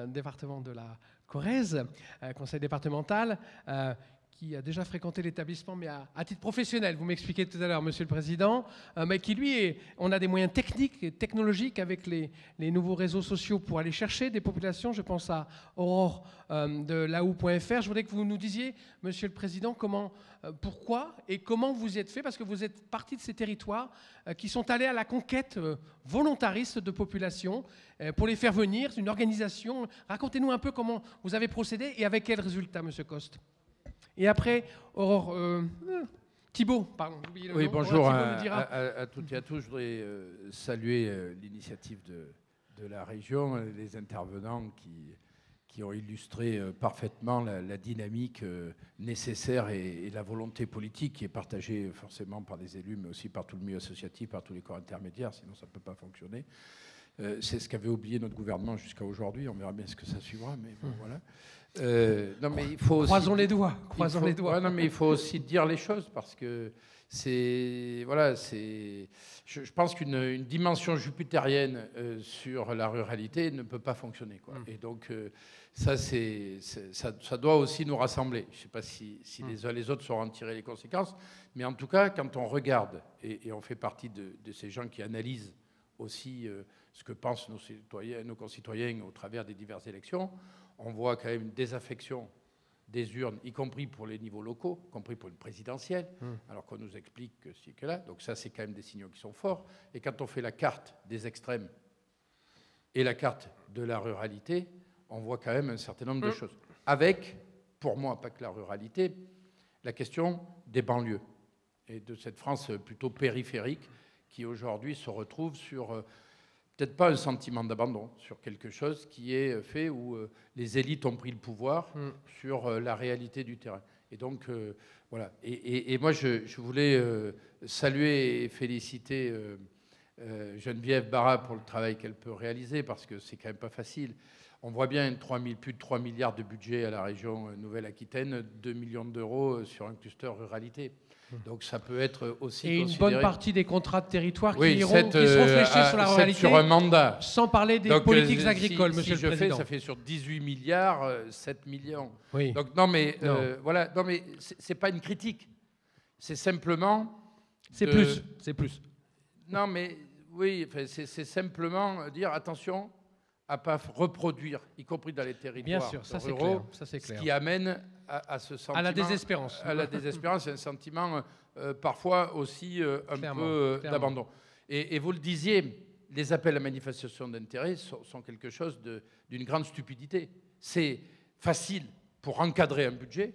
A: département de la Corrèze, conseil départemental, qui a déjà fréquenté l'établissement, mais à titre professionnel, vous m'expliquez tout à l'heure, Monsieur le Président, mais qui, lui, on a des moyens techniques et technologiques avec les nouveaux réseaux sociaux pour aller chercher des populations. Je pense à Aurore de laou.fr. Je voudrais que vous nous disiez, Monsieur le Président, pourquoi et comment vous y êtes fait, parce que vous êtes partie de ces territoires qui sont allés à la conquête volontariste de populations pour les faire venir, une organisation. Racontez-nous un peu comment vous avez procédé et avec quels résultats, Monsieur Coste. Et après, Aurore, Thibault, pardon.
H: Oui, bonjour
A: Thibault
H: à toutes et à tous. Je voudrais saluer l'initiative de la région, les intervenants qui ont illustré parfaitement la dynamique nécessaire et la volonté politique qui est partagée forcément par les élus, mais aussi par tout le milieu associatif, par tous les corps intermédiaires, sinon ça ne peut pas fonctionner. C'est ce qu'avait oublié notre gouvernement jusqu'à aujourd'hui. On verra bien ce que ça suivra, mais bon, voilà. Non, mais il faut
A: croisons les doigts.
H: Ouais, non, mais il faut aussi dire les choses parce que je pense qu'une dimension jupitérienne sur la ruralité ne peut pas fonctionner, quoi. Et donc ça doit aussi nous rassembler. Je ne sais pas si les uns les autres sauront en tirer les conséquences, mais en tout cas, quand on regarde et on fait partie de ces gens qui analysent aussi ce que pensent nos concitoyens au travers des diverses élections, on voit quand même une désaffection des urnes, y compris pour les niveaux locaux, y compris pour le présidentiel, alors qu'on nous explique que c'est que là. Donc ça, c'est quand même des signaux qui sont forts. Et quand on fait la carte des extrêmes et la carte de la ruralité, on voit quand même un certain nombre de choses. Avec, pour moi, pas que la ruralité, la question des banlieues et de cette France plutôt périphérique qui aujourd'hui se retrouve sur... peut-être pas un sentiment d'abandon, sur quelque chose qui est fait où les élites ont pris le pouvoir sur la réalité du terrain. Et donc, voilà. Et moi, je voulais saluer et féliciter Geneviève Barra pour le travail qu'elle peut réaliser, parce que c'est quand même pas facile. On voit bien plus de 3 milliards de budget à la région Nouvelle-Aquitaine, 2 millions d'euros sur un cluster ruralité. Donc ça peut être aussi
A: et
H: considéré...
A: une bonne partie des contrats de territoire
H: oui,
A: qui seront fléchés sur la ruralité,
H: sur un mandat.
A: Sans parler des politiques agricoles, Monsieur le Président.
H: Ça fait sur 18 milliards, 7 millions.
A: Oui.
H: Donc non, mais voilà, non, mais c'est pas une critique. C'est simplement.
A: C'est plus.
H: Non, mais oui, c'est simplement dire attention à pas reproduire, y compris dans les territoires
A: bien sûr, ça c'est
H: ruraux,
A: clair, ça c'est clair.
H: Ce qui amène à ce sentiment,
A: à la désespérance.
H: À la désespérance, c'est un sentiment parfois aussi un peu d'abandon. Et vous le disiez, les appels à manifestation d'intérêt sont quelque chose d'une grande stupidité. C'est facile pour encadrer un budget,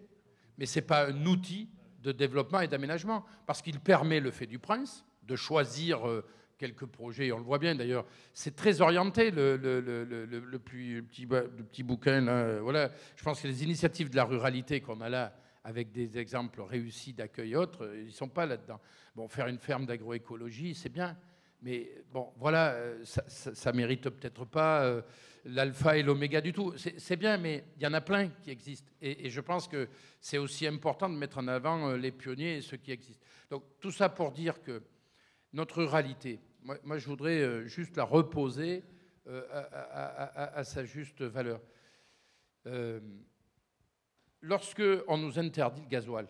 H: mais ce n'est pas un outil de développement et d'aménagement, parce qu'il permet le fait du prince, de choisir quelques projets, on le voit bien d'ailleurs, c'est très orienté le petit bouquin là, voilà. Je pense que les initiatives de la ruralité qu'on a là, avec des exemples réussis d'accueil et autres, ils ne sont pas là-dedans. Bon, faire une ferme d'agroécologie, c'est bien, mais bon, voilà, ça mérite peut-être pas l'alpha et l'oméga du tout. C'est bien, mais il y en a plein qui existent. Et je pense que c'est aussi important de mettre en avant les pionniers et ceux qui existent. Donc tout ça pour dire que notre ruralité, moi je voudrais juste la reposer à sa juste valeur. Lorsque on nous interdit le gasoil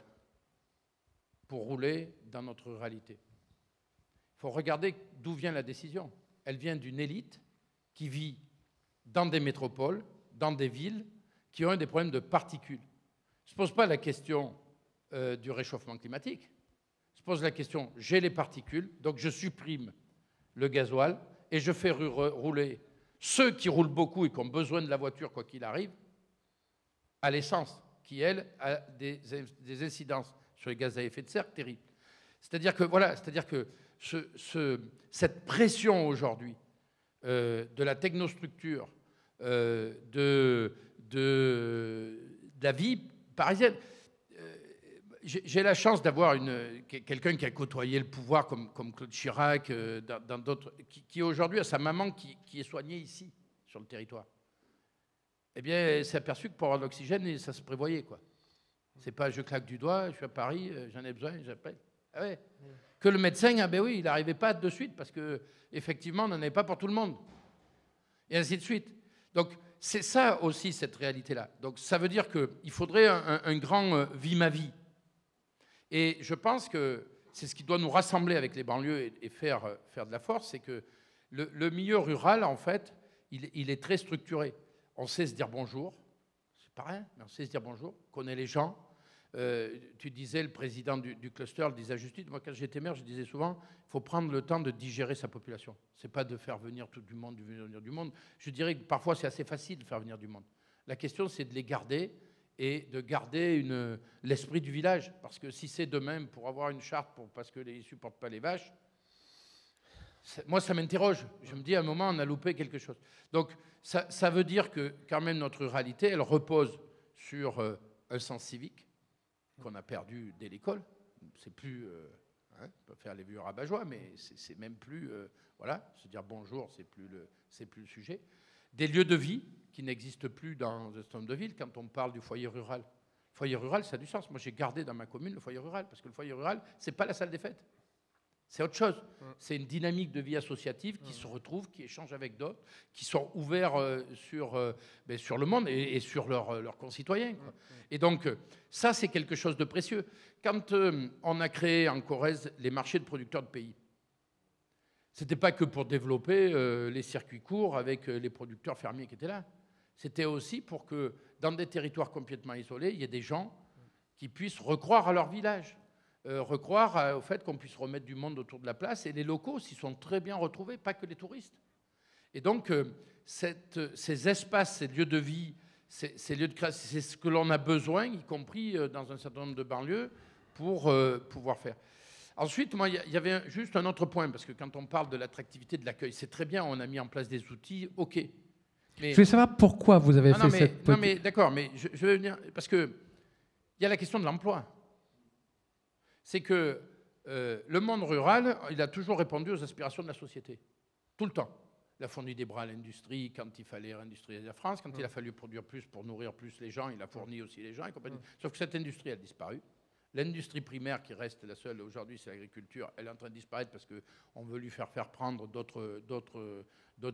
H: pour rouler dans notre ruralité, il faut regarder d'où vient la décision. Elle vient d'une élite qui vit dans des métropoles, dans des villes, qui ont des problèmes de particules. Ne se pose pas la question du réchauffement climatique. Se pose la question, j'ai les particules, donc je supprime le gasoil et je fais rouler ceux qui roulent beaucoup et qui ont besoin de la voiture, quoi qu'il arrive, à l'essence, qui, elle, a des incidences sur les gaz à effet de serre terrible. C'est-à-dire que, voilà, c'est-à-dire que cette pression aujourd'hui de la technostructure, de la vie parisienne. J'ai la chance d'avoir quelqu'un qui a côtoyé le pouvoir comme Claude Chirac, dans d'autres, qui aujourd'hui a sa maman qui est soignée ici, sur le territoire. Eh bien, elle s'est aperçue que pour avoir de l'oxygène, ça se prévoyait, quoi. C'est pas je claque du doigt, je suis à Paris, j'en ai besoin, j'appelle. Ah ouais. Que le médecin, ah ben oui, il n'arrivait pas de suite parce que effectivement, on n'en avait pas pour tout le monde. Et ainsi de suite. Donc, c'est ça aussi, cette réalité-là. Donc, ça veut dire qu'il faudrait un grand vie ma vie. Et je pense que c'est ce qui doit nous rassembler avec les banlieues et faire de la force, c'est que le milieu rural, en fait, il est très structuré. On sait se dire bonjour, c'est pas rien, mais on sait se dire bonjour, on connaît les gens. Tu disais, le président du cluster le disait à juste titre. Moi, quand j'étais maire, je disais souvent, il faut prendre le temps de digérer sa population. Ce n'est pas de faire venir tout du monde, du monde. Je dirais que parfois, c'est assez facile de faire venir du monde. La question, c'est de les garder et de garder l'esprit du village. Parce que si c'est demain pour avoir une charte parce qu'ils ne supportent pas les vaches, moi, ça m'interroge. Je me dis, à un moment, on a loupé quelque chose. Donc, ça veut dire que, quand même, notre ruralité, elle repose sur un sens civique qu'on a perdu dès l'école. C'est plus, on peut faire les vieux rabat-joie, mais c'est même plus, voilà, se dire bonjour, c'est plus le sujet. Des lieux de vie qui n'existent plus dans un certain nombre de villes. Quand on parle du foyer rural, le foyer rural, ça a du sens. Moi, j'ai gardé dans ma commune le foyer rural, parce que le foyer rural, c'est pas la salle des fêtes. C'est autre chose. C'est une dynamique de vie associative qui se retrouve, qui échange avec d'autres, qui sont ouverts sur le monde et sur leurs concitoyens, quoi. Et donc, ça, c'est quelque chose de précieux. Quand on a créé en Corrèze les marchés de producteurs de pays, ce n'était pas que pour développer les circuits courts avec les producteurs fermiers qui étaient là. C'était aussi pour que, dans des territoires complètement isolés, il y ait des gens qui puissent recroire à leur village. Recroire au fait qu'on puisse remettre du monde autour de la place. Et les locaux s'y sont très bien retrouvés, pas que les touristes. Et donc, ces espaces, ces lieux de vie, ces lieux de création, c'est ce que l'on a besoin, y compris dans un certain nombre de banlieues, pour pouvoir faire. Ensuite, moi, il y avait juste un autre point, parce que quand on parle de l'attractivité de l'accueil, c'est très bien, on a mis en place des outils, OK. Mais,
A: je veux savoir pourquoi vous avez fait cette...
H: Non, mais d'accord, mais je vais venir... Parce qu'il y a la question de l'emploi. C'est que le monde rural, il a toujours répondu aux aspirations de la société. Tout le temps. Il a fourni des bras à l'industrie quand il fallait réindustrialiser la France. Quand il a fallu produire plus pour nourrir plus les gens, il a fourni aussi les gens et compagnie. Sauf que cette industrie a disparu. L'industrie primaire qui reste la seule aujourd'hui, c'est l'agriculture. Elle est en train de disparaître parce qu'on veut lui faire prendre d'autres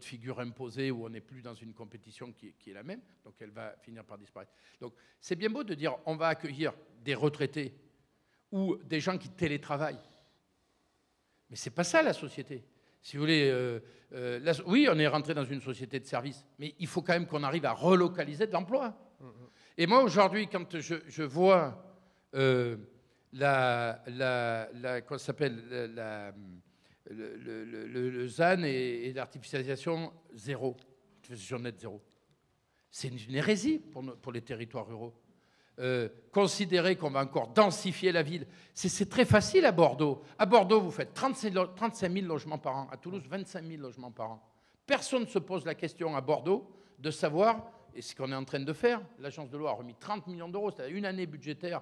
H: figures imposées où on n'est plus dans une compétition qui est la même. Donc elle va finir par disparaître. Donc c'est bien beau de dire on va accueillir des retraités ou des gens qui télétravaillent. Mais ce n'est pas ça la société. Si vous voulez, oui, on est rentré dans une société de services, mais il faut quand même qu'on arrive à relocaliser de l'emploi. Et moi, aujourd'hui, quand je vois comment ça s'appelle, le ZAN et l'artificialisation zéro, l'artificialisation nette zéro, c'est une hérésie pour les territoires ruraux. Considérer qu'on va encore densifier la ville. C'est très facile à Bordeaux. À Bordeaux, vous faites 35 000 logements par an. À Toulouse, 25 000 logements par an. Personne ne se pose la question à Bordeaux de savoir, et ce qu'on est en train de faire, l'agence de l'eau a remis 30 millions d'euros, c'est-à-dire une année budgétaire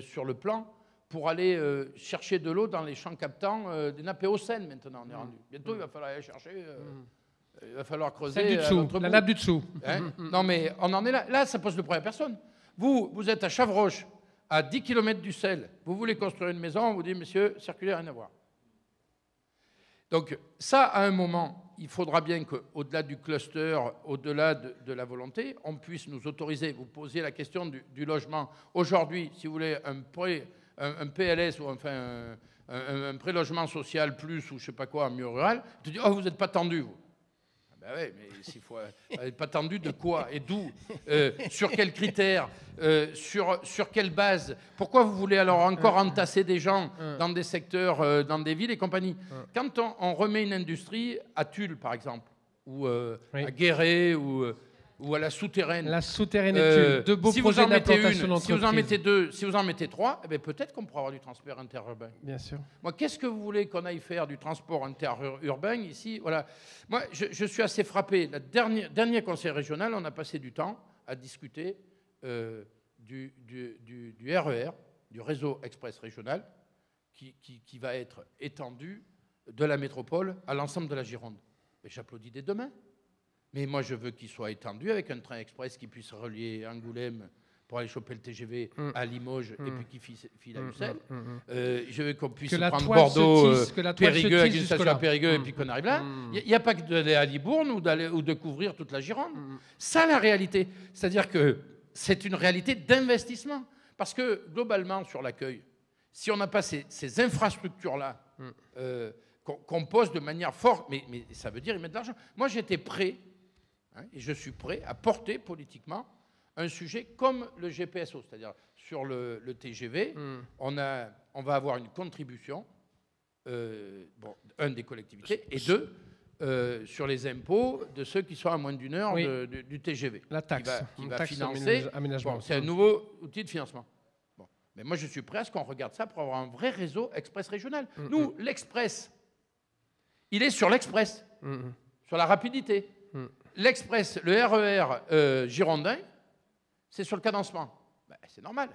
H: sur le plan, pour aller chercher de l'eau dans les champs captants des nappes éocènes, maintenant on est rendu. Bientôt, il va falloir aller chercher... il va falloir creuser...
A: La nappe du dessous.
H: Hein? Non, mais on en est là. Là, ça pose le problème à personne. Vous êtes à Chavroche, à 10 km du sel, vous voulez construire une maison, on vous dit, monsieur, circuler, rien à voir. Donc ça, à un moment, il faudra bien qu'au-delà du cluster, au-delà de la volonté, on puisse nous autoriser. Vous posiez la question du logement. Aujourd'hui, si vous voulez un PLS ou enfin un prélogement social plus ou je ne sais pas quoi en milieu rural, tu dis, oh, vous n'êtes pas tendu, vous. Ben oui, mais s'il faut pas tendu de quoi et d'où, sur quels critères, sur quelle base. Pourquoi vous voulez alors encore entasser des gens dans des secteurs, dans des villes et compagnie. Quand on remet une industrie à Tulle, par exemple, ou à Guéret, ou à la souterraine.
A: La souterraine est de beaux projets d'implantation d'entreprise.
H: Si vous en mettez 2, si vous en mettez 3, eh bien, peut-être qu'on pourra avoir du transport interurbain.
A: Bien sûr.
H: Moi, qu'est-ce que vous voulez qu'on aille faire du transport interurbain ici? Voilà. Moi, je suis assez frappé. Le dernier conseil régional, on a passé du temps à discuter du RER, du réseau express régional, qui va être étendu de la métropole à l'ensemble de la Gironde. Et j'applaudis dès demain. Mais moi, je veux qu'il soit étendu avec un train express qui puisse relier Angoulême pour aller choper le TGV à Limoges et puis qui file à Ussel. Je veux qu'on puisse prendre Bordeaux, Périgueux, avec une station à Périgueux et puis qu'on arrive là. Il n'y a pas que d'aller à Libourne ou de couvrir toute la Gironde. Ça, la réalité. C'est-à-dire que c'est une réalité d'investissement. Parce que, globalement, sur l'accueil, si on n'a pas ces infrastructures-là, qu'on pose de manière forte, mais ça veut dire y mettre de l'argent. Moi, j'étais prêt, et je suis prêt à porter politiquement un sujet comme le GPSO, c'est-à-dire sur le TGV, on va avoir une contribution, des collectivités, et sur les impôts de ceux qui sont à moins d'une heure du TGV.
A: La taxe.
H: Qui va financer. C'est un nouveau outil de financement. Mais moi, je suis prêt à ce qu'on regarde ça pour avoir un vrai réseau express régional. Nous, l'express, il est sur l'express, sur la rapidité. L'express, le RER girondin, c'est sur le cadencement. C'est normal.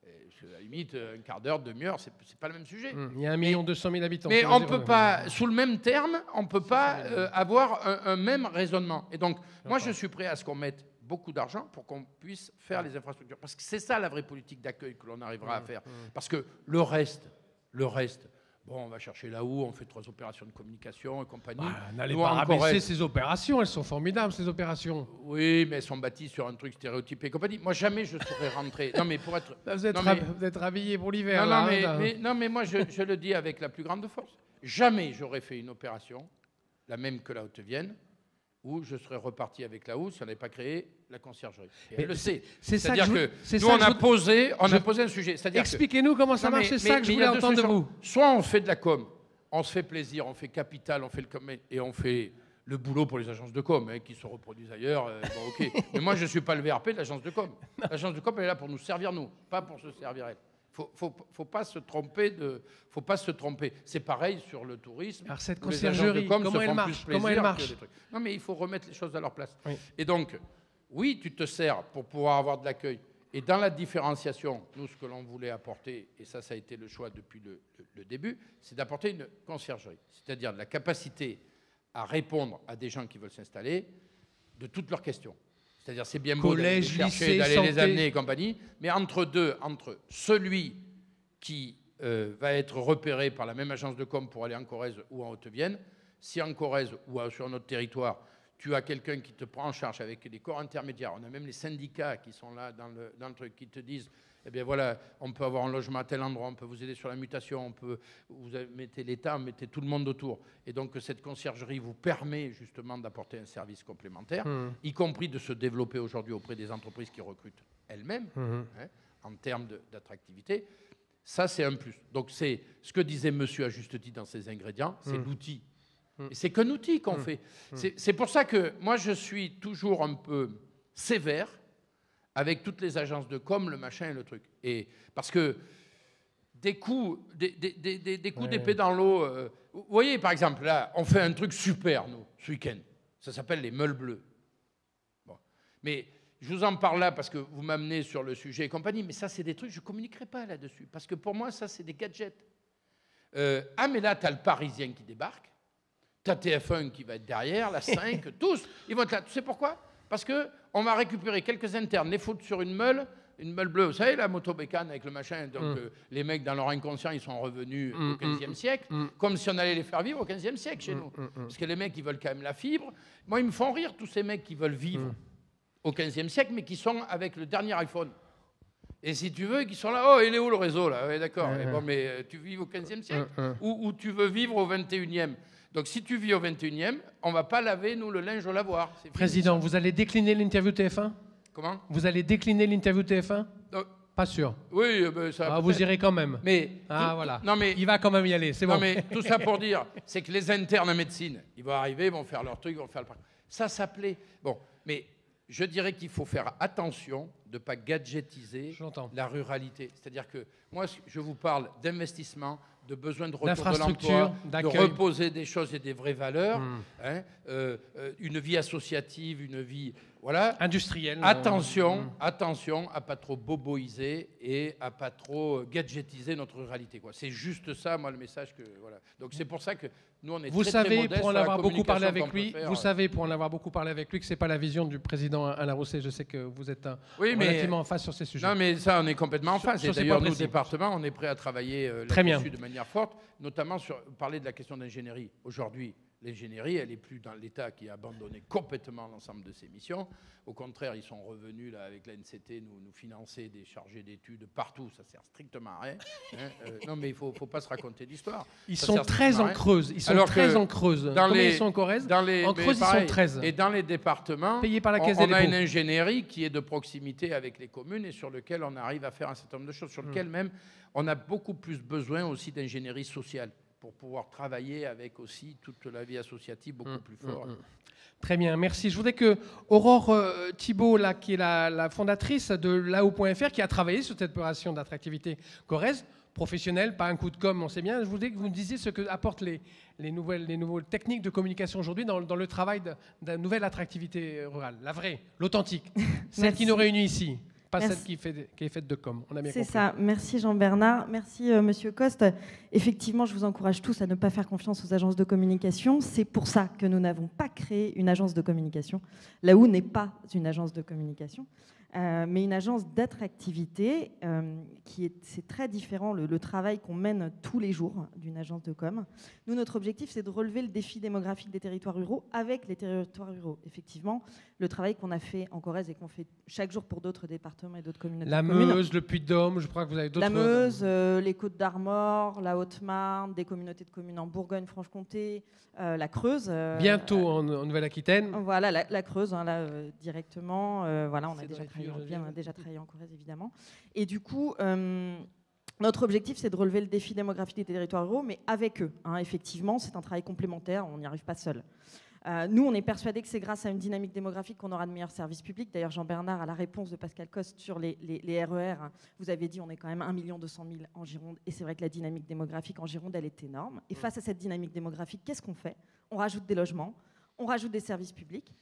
H: À la limite, un quart d'heure, demi-heure, c'est pas le même sujet.
A: Il y a 1 200 000 habitants.
H: Mais on ne peut pas, sous le même terme, on ne peut pas avoir un même raisonnement. Et donc, moi, je suis prêt à ce qu'on mette beaucoup d'argent pour qu'on puisse faire les infrastructures. Parce que c'est ça la vraie politique d'accueil que l'on arrivera à faire. Parce que le reste, bon, on va chercher là-haut, on fait 3 opérations de communication et compagnie.
A: N'allez pas rabaisser ces opérations, elles sont formidables, ces opérations.
H: Oui, mais elles sont bâties sur un truc stéréotypé et compagnie. Moi, jamais je serais rentré. Non, mais pour être...
A: Vous êtes rhabillé pour l'hiver.
H: Non, mais moi, je le dis avec la plus grande force. Jamais j'aurais fait une opération, la même que la Haute-Vienne, où je serais reparti avec la housse si on n'avait pas créé la conciergerie. Et elle le sait. C'est-à-dire que nous, on a posé un sujet.
A: Expliquez-nous comment ça marche, c'est ça que je voulais entendre de vous.
H: Soit on fait de la com, on se fait plaisir, on fait capital, on fait et on fait le boulot pour les agences de com, qui se reproduisent ailleurs. Ok. Mais moi, je ne suis pas le VRP de l'agence de com. L'agence de com, elle est là pour nous servir, nous, pas pour se servir elle. Faut pas se tromper faut pas se tromper. C'est pareil sur le tourisme.
A: Alors cette conciergerie, comment elle marche?
H: Non, mais il faut remettre les choses à leur place. Oui. Et donc, oui, tu te sers pour pouvoir avoir de l'accueil. Et dans la différenciation, nous, ce que l'on voulait apporter, et ça a été le choix depuis le début, c'est d'apporter une conciergerie, c'est-à-dire de la capacité à répondre à des gens qui veulent s'installer de toutes leurs questions. C'est-à-dire, c'est bien beau d'aller les chercher, d'aller les amener et compagnie, mais entre celui qui va être repéré par la même agence de com pour aller en Corrèze ou en Haute-Vienne, si en Corrèze ou sur notre territoire, tu as quelqu'un qui te prend en charge avec des corps intermédiaires, on a même les syndicats qui sont là dans le truc, qui te disent, eh bien voilà, on peut avoir un logement à tel endroit, on peut vous aider sur la mutation, vous mettez l'État, mettez tout le monde autour. Et donc cette conciergerie vous permet justement d'apporter un service complémentaire, y compris de se développer aujourd'hui auprès des entreprises qui recrutent elles-mêmes, en termes d'attractivité. Ça, c'est un plus. Donc c'est ce que disait monsieur à juste titre dans ses ingrédients, c'est l'outil. Et c'est qu'un outil qu'on fait. C'est pour ça que moi, je suis toujours un peu sévère avec toutes les agences de com, le machin et le truc. Et parce que des coups d'épée dans l'eau... vous voyez, par exemple, là, on fait un truc super, nous, ce week-end. Ça s'appelle les meules bleues. Bon. Mais je vous en parle là parce que vous m'amenez sur le sujet et compagnie, mais ça, c'est des trucs, je ne communiquerai pas là-dessus. Parce que pour moi, ça, c'est des gadgets. Mais là, tu as le Parisien qui débarque, tu as TF1 qui va être derrière, la 5, tous, ils vont être là. Tu sais pourquoi ? Parce qu'on va récupérer quelques internes, les foutre sur une meule bleue. Vous savez, la motobécane avec le machin. Donc, les mecs, dans leur inconscient, ils sont revenus au XVe siècle, comme si on allait les faire vivre au XVe siècle chez nous. Parce que les mecs, ils veulent quand même la fibre. Moi, ils me font rire, tous ces mecs qui veulent vivre au XVe siècle, mais qui sont avec le dernier iPhone. Et si tu veux, qui sont là, oh, il est où le réseau, là ? Oui, d'accord. Bon, mais tu vis au XVe siècle ou tu veux vivre au XXIe ? Donc, si tu vis au 21e, on ne va pas laver, nous, le linge au lavoir.
A: Président, vous allez décliner l'interview TF1 ?
H: Comment ?
A: Vous allez décliner l'interview TF1 ? Pas sûr.
H: Oui, ça
A: vous irez quand même.
H: Mais
A: voilà.
H: Non, mais
A: il va quand même y aller, c'est bon.
H: Non, mais tout ça pour dire, c'est que les internes en médecine, ils vont arriver, ils vont faire leur truc, ils vont faire le parcours. Ça plaît. Bon, mais Je dirais qu'il faut faire attention de ne pas gadgetiser la ruralité. C'est-à-dire que moi, je vous parle d'investissement, de besoin de retour de l'emploi, de reposer des choses et des vraies valeurs, une vie associative, une vie
A: industrielle.
H: Attention à pas trop boboiser et à pas trop gadgetiser notre ruralité. C'est juste ça, moi, le message que Donc c'est pour ça que nous, on est très modestes
A: pour en avoir beaucoup parlé avec lui.
H: Faire.
A: Vous savez, pour en avoir beaucoup parlé avec lui, que c'est pas la vision du président Alain Rousset. Je sais que vous êtes relativement en face sur ces sujets.
H: Non, mais ça, on est complètement en face. Et d'ailleurs, nous, département, on est prêt à travailler là-dessus de manière forte, notamment sur parler de la question d'ingénierie. Aujourd'hui, l'ingénierie, elle n'est plus dans l'État qui a abandonné complètement l'ensemble de ses missions. Au contraire, ils sont revenus là, avec l'ANCT nous financer des chargés d'études partout. Ça sert strictement à rien. Non, mais il ne faut pas se raconter d'histoire.
A: Ils sont très en Creuse. Ils sont très en Creuse. Ils sont en Corrèze. En Creuse, ils sont 13.
H: Et dans les départements,
A: payés par la Caisse des
H: on a
A: dépôts.
H: une ingénierie qui est de proximité avec les communes et sur lequel on arrive à faire un certain nombre de choses, sur lequel même on a beaucoup plus besoin aussi d'ingénierie sociale, pour pouvoir travailler avec aussi toute la vie associative beaucoup plus fort.
A: Très bien, merci. Je voudrais que Aurore Thibault, là, qui est la fondatrice de lao.fr, qui a travaillé sur cette opération d'attractivité corrèze, professionnelle, pas un coup de com', on sait bien. Je voudrais que vous me disiez ce que apportent les nouvelles techniques de communication aujourd'hui dans le travail d'une nouvelle attractivité rurale, la vraie, l'authentique, celle qui nous réunit ici. Pas celle qui est faite de com. On a bien compris.
I: C'est ça. Merci Jean-Bernard. Merci Monsieur Coste. Effectivement, je vous encourage tous à ne pas faire confiance aux agences de communication. C'est pour ça que nous n'avons pas créé une agence de communication. Là-où n'est pas une agence de communication, mais une agence d'attractivité c'est très différent le travail qu'on mène tous les jours d'une agence de com. Nous, notre objectif, c'est de relever le défi démographique des territoires ruraux avec les territoires ruraux. Effectivement, le travail qu'on a fait en Corrèze et qu'on fait chaque jour pour d'autres départements et d'autres communautés.
A: La Meuse, le Puy-de-Dôme, je crois que vous avez d'autres...
I: La Meuse, les Côtes-d'Armor, la Haute-Marne, des communautés de communes en Bourgogne-Franche-Comté, la Creuse.
A: Bientôt en Nouvelle-Aquitaine.
I: Voilà, la Creuse, directement. Voilà, on a déjà travaillé en Corrèze, évidemment. Et du coup, notre objectif, c'est de relever le défi démographique des territoires ruraux, mais avec eux. Effectivement, c'est un travail complémentaire, on n'y arrive pas seul. Nous, on est persuadés que c'est grâce à une dynamique démographique qu'on aura de meilleurs services publics. D'ailleurs, Jean-Bernard, à la réponse de Pascal Coste sur les RER, vous avez dit on est quand même 1 200 000 en Gironde. Et c'est vrai que la dynamique démographique en Gironde, elle est énorme. Et face à cette dynamique démographique, qu'est-ce qu'on fait? On rajoute des logements. On rajoute des services publics.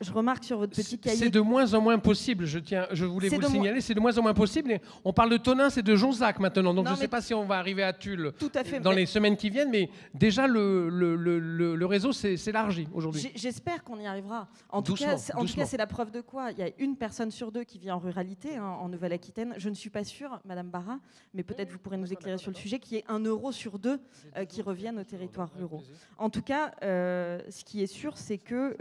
I: Je remarque sur votre petit cahier...
A: C'est de moins en moins possible, je voulais vous le signaler, c'est de moins en moins possible. Et on parle de Tonneins et de Jonzac maintenant, donc je ne sais pas si on va arriver à Tulle dans les semaines qui viennent, mais déjà le réseau s'élargit aujourd'hui.
I: J'espère qu'on y arrivera. En tout cas, c'est la preuve de quoi? Il y a une personne sur deux qui vit en ruralité, en Nouvelle-Aquitaine. Je ne suis pas sûre, Madame Barra, mais peut-être vous pourrez nous éclairer sur le sujet, qu'il y ait 1 euro sur 2 qui reviennent aux territoires ruraux. En tout cas, ce qui est sûr, c'est que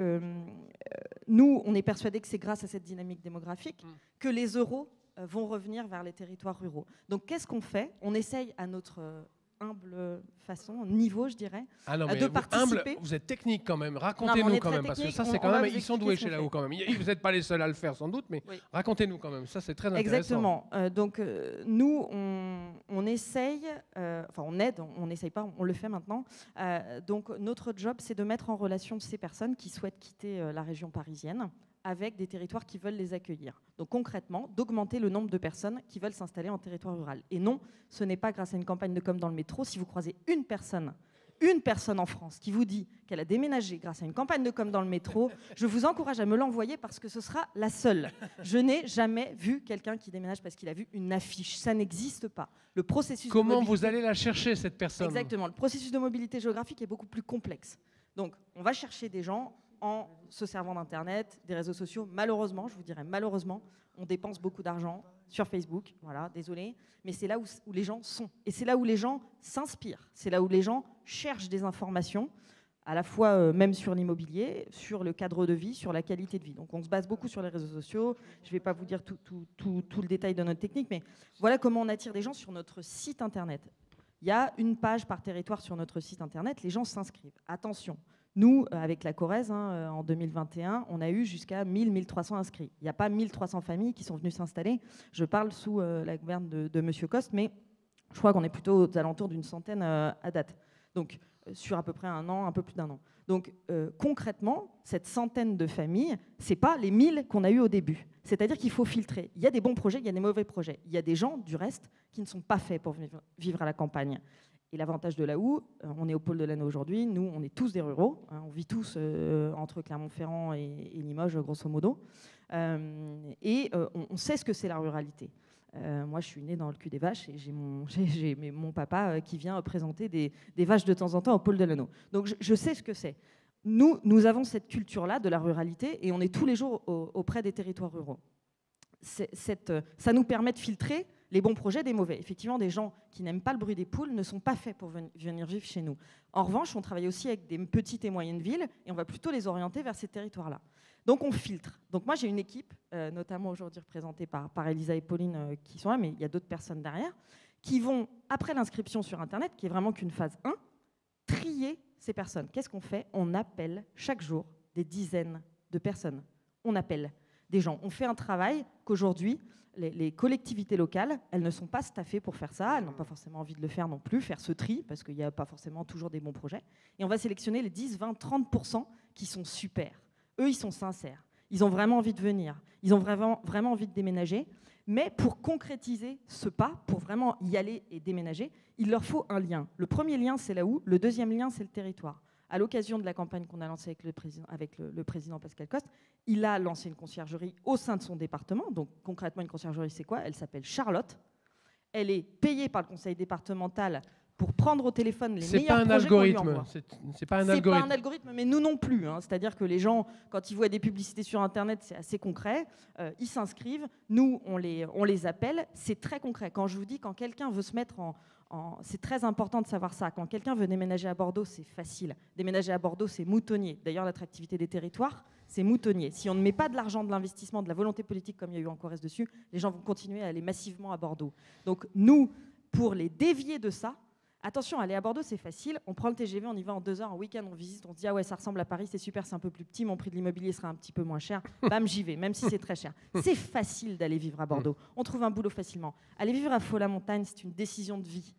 I: nous, on est persuadés que c'est grâce à cette dynamique démographique que les euros vont revenir vers les territoires ruraux. Donc, qu'est-ce qu'on fait? On essaye à notre humble façon, niveau, je dirais, de participer.
A: Vous êtes technique quand même. Racontez-nous quand même, parce que ça, c'est quand même. Ils sont doués chez là-haut quand même. Vous n'êtes pas les seuls à le faire sans doute, mais racontez-nous quand même. Ça, c'est très intéressant.
I: Exactement. Donc, nous, on essaye, enfin, on aide, on n'essaye pas, on le fait maintenant. Donc, notre job, c'est de mettre en relation ces personnes qui souhaitent quitter la région parisienne avec des territoires qui veulent les accueillir. Donc concrètement, d'augmenter le nombre de personnes qui veulent s'installer en territoire rural. Et non, ce n'est pas grâce à une campagne de com dans le métro. Si vous croisez une personne en France qui vous dit qu'elle a déménagé grâce à une campagne de com dans le métro, je vous encourage à me l'envoyer parce que ce sera la seule. Je n'ai jamais vu quelqu'un qui déménage parce qu'il a vu une affiche. Ça n'existe pas. Le processus
A: Comment vous allez la chercher, cette personne?
I: Exactement. Le processus de mobilité géographique est beaucoup plus complexe. Donc, on va chercher des gens en se servant d'Internet, des réseaux sociaux. Malheureusement, je vous dirais malheureusement, on dépense beaucoup d'argent sur Facebook. Voilà, désolé. Mais c'est là où les gens sont. Et c'est là où les gens s'inspirent. C'est là où les gens cherchent des informations, à la fois même sur l'immobilier, sur le cadre de vie, sur la qualité de vie. Donc on se base beaucoup sur les réseaux sociaux. Je ne vais pas vous dire tout le détail de notre technique, mais voilà comment on attire des gens sur notre site Internet. Il y a une page par territoire sur notre site Internet. Les gens s'inscrivent. Attention. Nous, avec la Corrèze, en 2021, on a eu jusqu'à 1000-1300 inscrits. Il n'y a pas 1300 familles qui sont venues s'installer. Je parle sous la gouverne de M. Coste, mais je crois qu'on est plutôt aux alentours d'une centaine à date. Donc, sur à peu près un an, un peu plus d'1 an. Donc concrètement, cette centaine de familles, ce n'est pas les 1000 qu'on a eu au début. C'est-à-dire qu'il faut filtrer. Il y a des bons projets, il y a des mauvais projets. Il y a des gens, du reste, qui ne sont pas faits pour vivre à la campagne. Et l'avantage de la Houe, on est au pôle de l'Anneau aujourd'hui, nous, on est tous des ruraux, hein, on vit tous entre Clermont-Ferrand et Limoges, grosso modo, on sait ce que c'est la ruralité. Moi, je suis née dans le cul des vaches et j'ai mon papa qui vient présenter des vaches de temps en temps au pôle de l'Anneau. Donc, je sais ce que c'est. Nous avons cette culture-là de la ruralité et on est tous les jours auprès des territoires ruraux. Ça nous permet de filtrer les bons projets des mauvais. Effectivement, des gens qui n'aiment pas le bruit des poules ne sont pas faits pour venir vivre chez nous. En revanche, on travaille aussi avec des petites et moyennes villes et on va plutôt les orienter vers ces territoires-là. Donc on filtre. Donc moi j'ai une équipe, notamment aujourd'hui représentée par Elisa et Pauline qui sont là, mais il y a d'autres personnes derrière, qui vont, après l'inscription sur Internet, qui est vraiment qu'une phase 1, trier ces personnes. Qu'est-ce qu'on fait? On appelle chaque jour des dizaines de personnes. On appelle des gens. On fait un travail qu'aujourd'hui, les collectivités locales, elles ne sont pas staffées pour faire ça, elles n'ont pas forcément envie de le faire non plus, faire ce tri, parce qu'il n'y a pas forcément toujours des bons projets. Et on va sélectionner les 10, 20, 30% qui sont super. Eux, ils sont sincères. Ils ont vraiment envie de venir. Ils ont vraiment envie de déménager. Mais pour concrétiser ce pas, pour vraiment y aller et déménager, il leur faut un lien. Le premier lien, c'est la Houe. Le deuxième lien, c'est le territoire. À l'occasion de la campagne qu'on a lancée avec le président Pascal Coste, il a lancé une conciergerie au sein de son département. Donc concrètement, une conciergerie, c'est quoi? Elle s'appelle Charlotte. Elle est payée par le conseil départemental pour prendre au téléphone les meilleurs projets qu'on lui envoie.
A: C'est pas un algorithme.
I: C'est pas un algorithme, mais nous non plus. Hein. C'est-à-dire que les gens, quand ils voient des publicités sur Internet, c'est assez concret. Ils s'inscrivent. Nous, on les appelle. C'est très concret. Quand je vous dis, quand quelqu'un veut se mettre c'est très important de savoir ça. Quand quelqu'un veut déménager à Bordeaux, c'est facile. Déménager à Bordeaux, c'est moutonnier. D'ailleurs, l'attractivité des territoires, c'est moutonnier. Si on ne met pas de l'argent, de l'investissement, de la volonté politique, comme il y a eu en Corrèze dessus, les gens vont continuer à aller massivement à Bordeaux. Donc nous, pour les dévier de ça, attention, aller à Bordeaux, c'est facile. On prend le TGV, on y va en 2 heures, en week-end, on visite, on se dit « Ah ouais, ça ressemble à Paris, c'est super, c'est un peu plus petit, mon prix de l'immobilier sera un petit peu moins cher. » Bam, j'y vais, même si c'est très cher. C'est facile d'aller vivre à Bordeaux. On trouve un boulot facilement. Aller vivre à Faux-la-Montagne, c'est une décision de vie.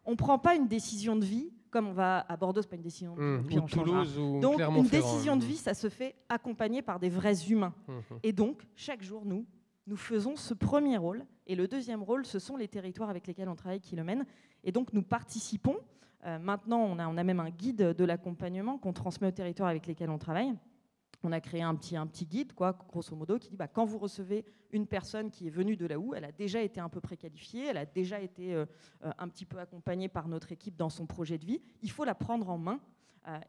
I: On ne prend pas une décision de vie, comme on va à Bordeaux, ce n'est pas une décision de vie. Puis
A: ou Toulouse ou
I: donc,
A: Clermont-Ferrand.
I: une décision de vie, ça se fait accompagné par des vrais humains. Et donc, chaque jour, nous faisons ce premier rôle. Et le deuxième rôle, ce sont les territoires avec lesquels on travaille qui le mènent. Et donc, nous participons. Maintenant, on a même un guide de l'accompagnement qu'on transmet aux territoires avec lesquels on travaille. On a créé un petit guide, quoi, grosso modo, qui dit quand vous recevez une personne qui est venue de la Houe, elle a déjà été un peu préqualifiée, elle a déjà été un petit peu accompagnée par notre équipe dans son projet de vie. Il faut la prendre en main.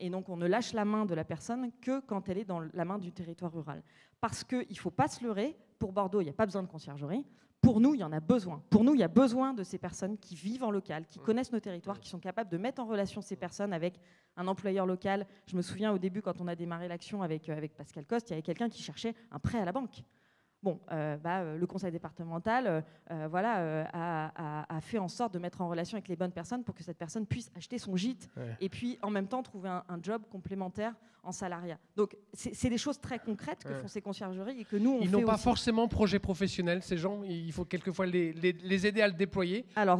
I: Et donc, on ne lâche la main de la personne que quand elle est dans la main du territoire rural. Parce qu'il ne faut pas se leurrer, pour Bordeaux, il n'y a pas besoin de conciergerie. Pour nous, il y en a besoin. Pour nous, il y a besoin de ces personnes qui vivent en local, qui connaissent nos territoires, qui sont capables de mettre en relation ces personnes avec un employeur local. Je me souviens au début, quand on a démarré l'action avec Pascal Coste, il y avait quelqu'un qui cherchait un prêt à la banque. Bon, le conseil départemental a fait en sorte de mettre en relation avec les bonnes personnes pour que cette personne puisse acheter son gîte et puis en même temps trouver un job complémentaire en salariat. Donc c'est des choses très concrètes que font ces conciergeries et que nous on fait.
A: Ils n'ont pas
I: aussi.
A: forcément projet professionnel, ces gens. Il faut quelquefois les aider à le déployer.
I: Alors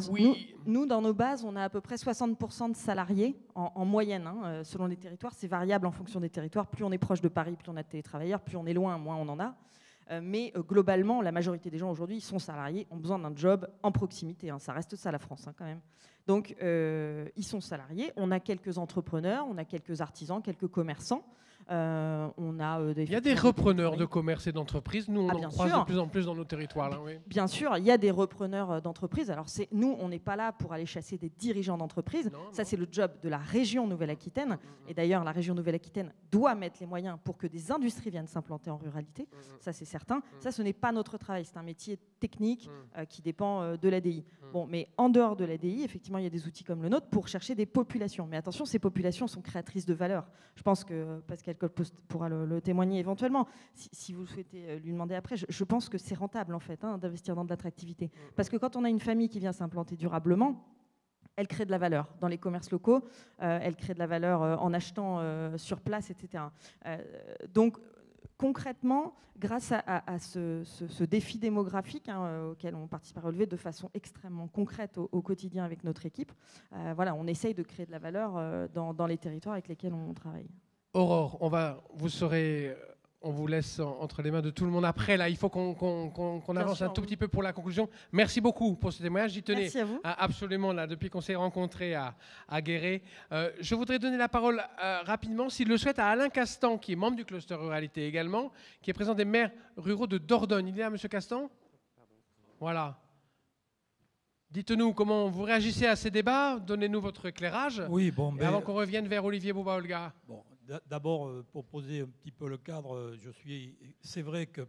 I: nous dans nos bases, on a à peu près 60% de salariés en moyenne, selon les territoires. C'est variable en fonction des territoires. Plus on est proche de Paris, plus on a de télétravailleurs. Plus on est loin, moins on en a. Mais globalement, la majorité des gens aujourd'hui sont salariés, ont besoin d'un job en proximité. Ça reste ça la France quand même. Donc ils sont salariés. On a quelques entrepreneurs, on a quelques artisans, quelques commerçants. Il
A: y a des repreneurs de commerce et d'entreprise. Nous, on en croise
I: sûr.
A: De plus en plus dans nos territoires. Là, oui.
I: Bien sûr, il y a des repreneurs d'entreprises. Alors, nous, on n'est pas là pour aller chasser des dirigeants d'entreprise. Ça, c'est le job de la région Nouvelle-Aquitaine. Et d'ailleurs, la région Nouvelle-Aquitaine doit mettre les moyens pour que des industries viennent s'implanter en ruralité. Ça, c'est certain. Ça, ce n'est pas notre travail. C'est un métier technique qui dépend de l'ADI. Bon, mais en dehors de l'ADI, effectivement, il y a des outils comme le nôtre pour chercher des populations. Mais attention, ces populations sont créatrices de valeur. Je pense que Pascal Coste pourra le témoigner éventuellement. Si vous souhaitez lui demander après, je pense que c'est rentable en fait d'investir dans de l'attractivité. Parce que quand on a une famille qui vient s'implanter durablement, elle crée de la valeur dans les commerces locaux, elle crée de la valeur en achetant sur place, etc. Donc concrètement, grâce à ce défi démographique auquel on participe à relever de façon extrêmement concrète au quotidien avec notre équipe, on essaye de créer de la valeur dans les territoires avec lesquels on travaille.
A: Aurore, on vous laisse entre les mains de tout le monde après. Là, il faut qu'on avance
I: sûr,
A: un tout
I: oui.
A: petit peu pour la conclusion. Merci beaucoup pour ce témoignage. J'y tenais
I: Merci à vous.
A: absolument là depuis qu'on s'est rencontrés à Guéret. Je voudrais donner la parole rapidement, s'il le souhaite, à Alain Castan, qui est membre du cluster ruralité également, qui est président des maires ruraux de Dordogne. Il est là, Monsieur Castan ? Voilà. Dites-nous comment vous réagissez à ces débats. Donnez-nous votre éclairage.
J: Oui, bon,
A: Et avant qu'on revienne vers Olivier Bouba-Olga.
J: bon, d'abord, pour poser un petit peu le cadre, c'est vrai que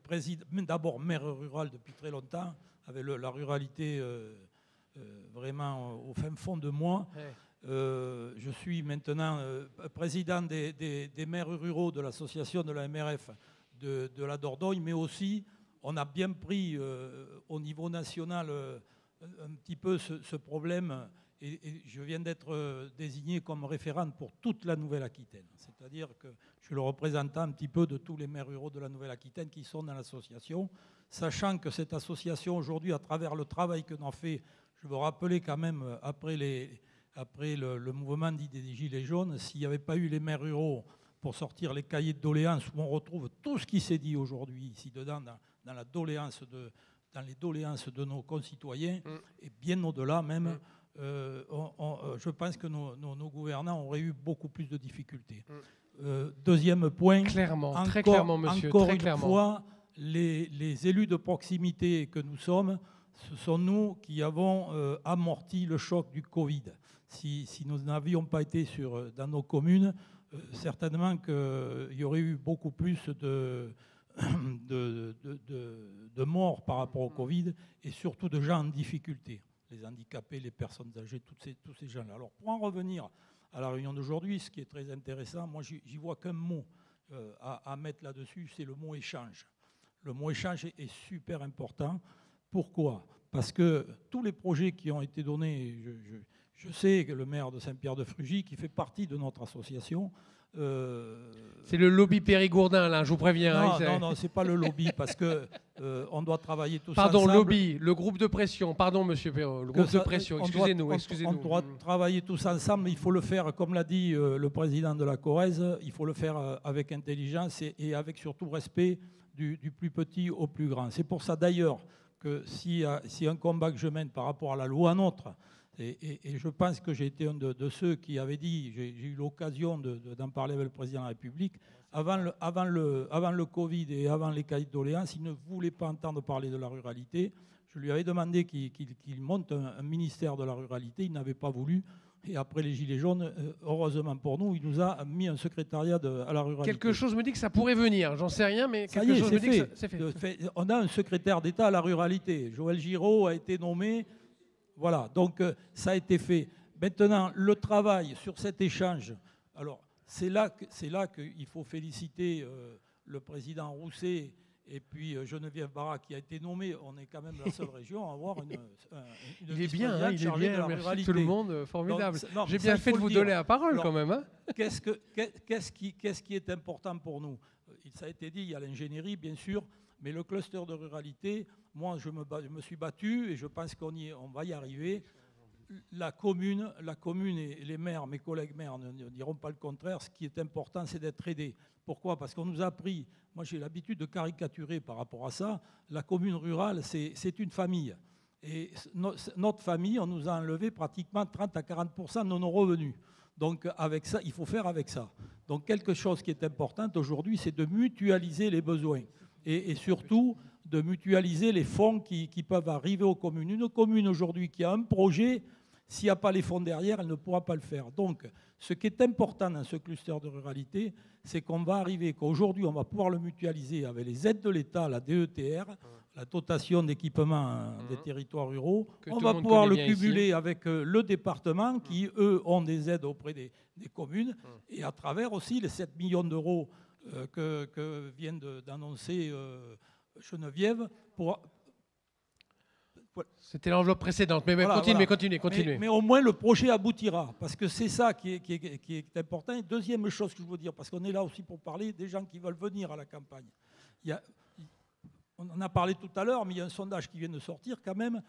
J: d'abord maire rural depuis très longtemps, avec la ruralité vraiment au fin fond de moi.
A: Ouais.
J: Je suis maintenant président des maires ruraux de l'association de la MRF de la Dordogne, mais aussi on a bien pris au niveau national un petit peu ce problème, et je viens d'être désigné comme référent pour toute la Nouvelle-Aquitaine. C'est-à-dire que je suis le représentant un petit peu de tous les maires ruraux de la Nouvelle-Aquitaine qui sont dans l'association, sachant que cette association aujourd'hui, à travers le travail que l'on a fait, je veux rappeler quand même, après le mouvement dit des Gilets jaunes, s'il n'y avait pas eu les maires ruraux pour sortir les cahiers de doléances où on retrouve tout ce qui s'est dit aujourd'hui ici dedans, dans les doléances de nos concitoyens, et bien au-delà même, je pense que nos gouvernants auraient eu beaucoup plus de difficultés. Deuxième point,
A: Clairement,
J: encore,
A: très clairement, monsieur.
J: encore
A: très
J: une
A: clairement.
J: fois, les élus de proximité que nous sommes, ce sont nous qui avons amorti le choc du Covid. Si nous n'avions pas été dans nos communes, certainement qu'il y aurait eu beaucoup plus de morts par rapport au Covid, et surtout de gens en difficulté, les handicapés, les personnes âgées, tous ces gens-là. Alors pour en revenir à la réunion d'aujourd'hui, ce qui est très intéressant, moi j'y vois qu'un mot à mettre là-dessus, c'est le mot échange. Le mot échange est super important. Pourquoi ? Parce que tous les projets qui ont été donnés, je sais que le maire de Saint-Pierre-de-Frugy, qui fait partie de notre association,
A: c'est le lobby périgourdin, là, je vous préviens.
J: Non, c'est pas le lobby, parce que on doit travailler tous
A: ensemble. Pardon, lobby, le groupe de pression. Pardon, monsieur Perrault, le groupe de pression. Excusez-nous.
J: On doit travailler tous ensemble, mais il faut le faire, comme l'a dit le président de la Corrèze, il faut le faire avec intelligence et avec surtout respect du plus petit au plus grand. C'est pour ça d'ailleurs que si un combat que je mène par rapport à la loi NOTRe, et je pense que j'ai été un de ceux qui avaient dit, j'ai eu l'occasion d'en parler avec le président de la République, avant le Covid et avant les cahiers de doléances, il ne voulait pas entendre parler de la ruralité. Je lui avais demandé qu'il monte un ministère de la ruralité, il n'avait pas voulu. Et après les Gilets jaunes, heureusement pour nous, il nous a mis un secrétariat à la ruralité.
A: Quelque chose me dit que ça pourrait venir, j'en sais rien, mais
J: ça
A: quelque chose me dit que c'est fait.
J: On a un secrétaire d'État à la ruralité. Joël Giraud a été nommé. Voilà, donc ça a été fait. Maintenant, le travail sur cet échange, alors c'est là qu'il faut féliciter le président Rousset et puis Geneviève Barat qui a été nommée. On est quand même la seule région à avoir une
A: il est bien,
J: chargée de la
A: merci
J: ruralité.
A: Tout le monde, formidable.
J: Donc,
A: j'ai bien fait de vous donner la parole quand même. Hein.
J: Qu'est-ce qui est important pour nous ? Ça a été dit, il y a l'ingénierie, bien sûr, mais le cluster de ruralité, moi, je me suis battu et je pense qu'on va y arriver. La commune et les maires, mes collègues maires ne diront pas le contraire. Ce qui est important, c'est d'être aidé. Pourquoi ? Parce qu'on nous a appris, moi j'ai l'habitude de caricaturer par rapport à ça, la commune rurale, c'est une famille. Et notre famille, on nous a enlevé pratiquement 30 à 40% de nos revenus. Donc avec ça, il faut faire avec ça. Donc quelque chose qui est important aujourd'hui, c'est de mutualiser les besoins. Et surtout de mutualiser les fonds qui peuvent arriver aux communes. Une commune aujourd'hui qui a un projet, s'il n'y a pas les fonds derrière, elle ne pourra pas le faire. Donc, ce qui est important dans ce cluster de ruralité, c'est qu'on va arriver, qu'aujourd'hui, on va pouvoir le mutualiser avec les aides de l'État, la DETR, la dotation d'équipement des territoires ruraux. On va pouvoir le cumuler avec le département qui, eux, ont des aides auprès des communes et à travers aussi les 7 millions d'euros que vient d'annoncer Geneviève.
A: C'était l'enveloppe précédente, mais voilà, continuez.
J: Mais au moins le projet aboutira, parce que c'est ça qui est important. Et deuxième chose que je veux dire, parce qu'on est là aussi pour parler des gens qui veulent venir à la campagne. on en a parlé tout à l'heure, mais il y a un sondage qui vient de sortir quand même,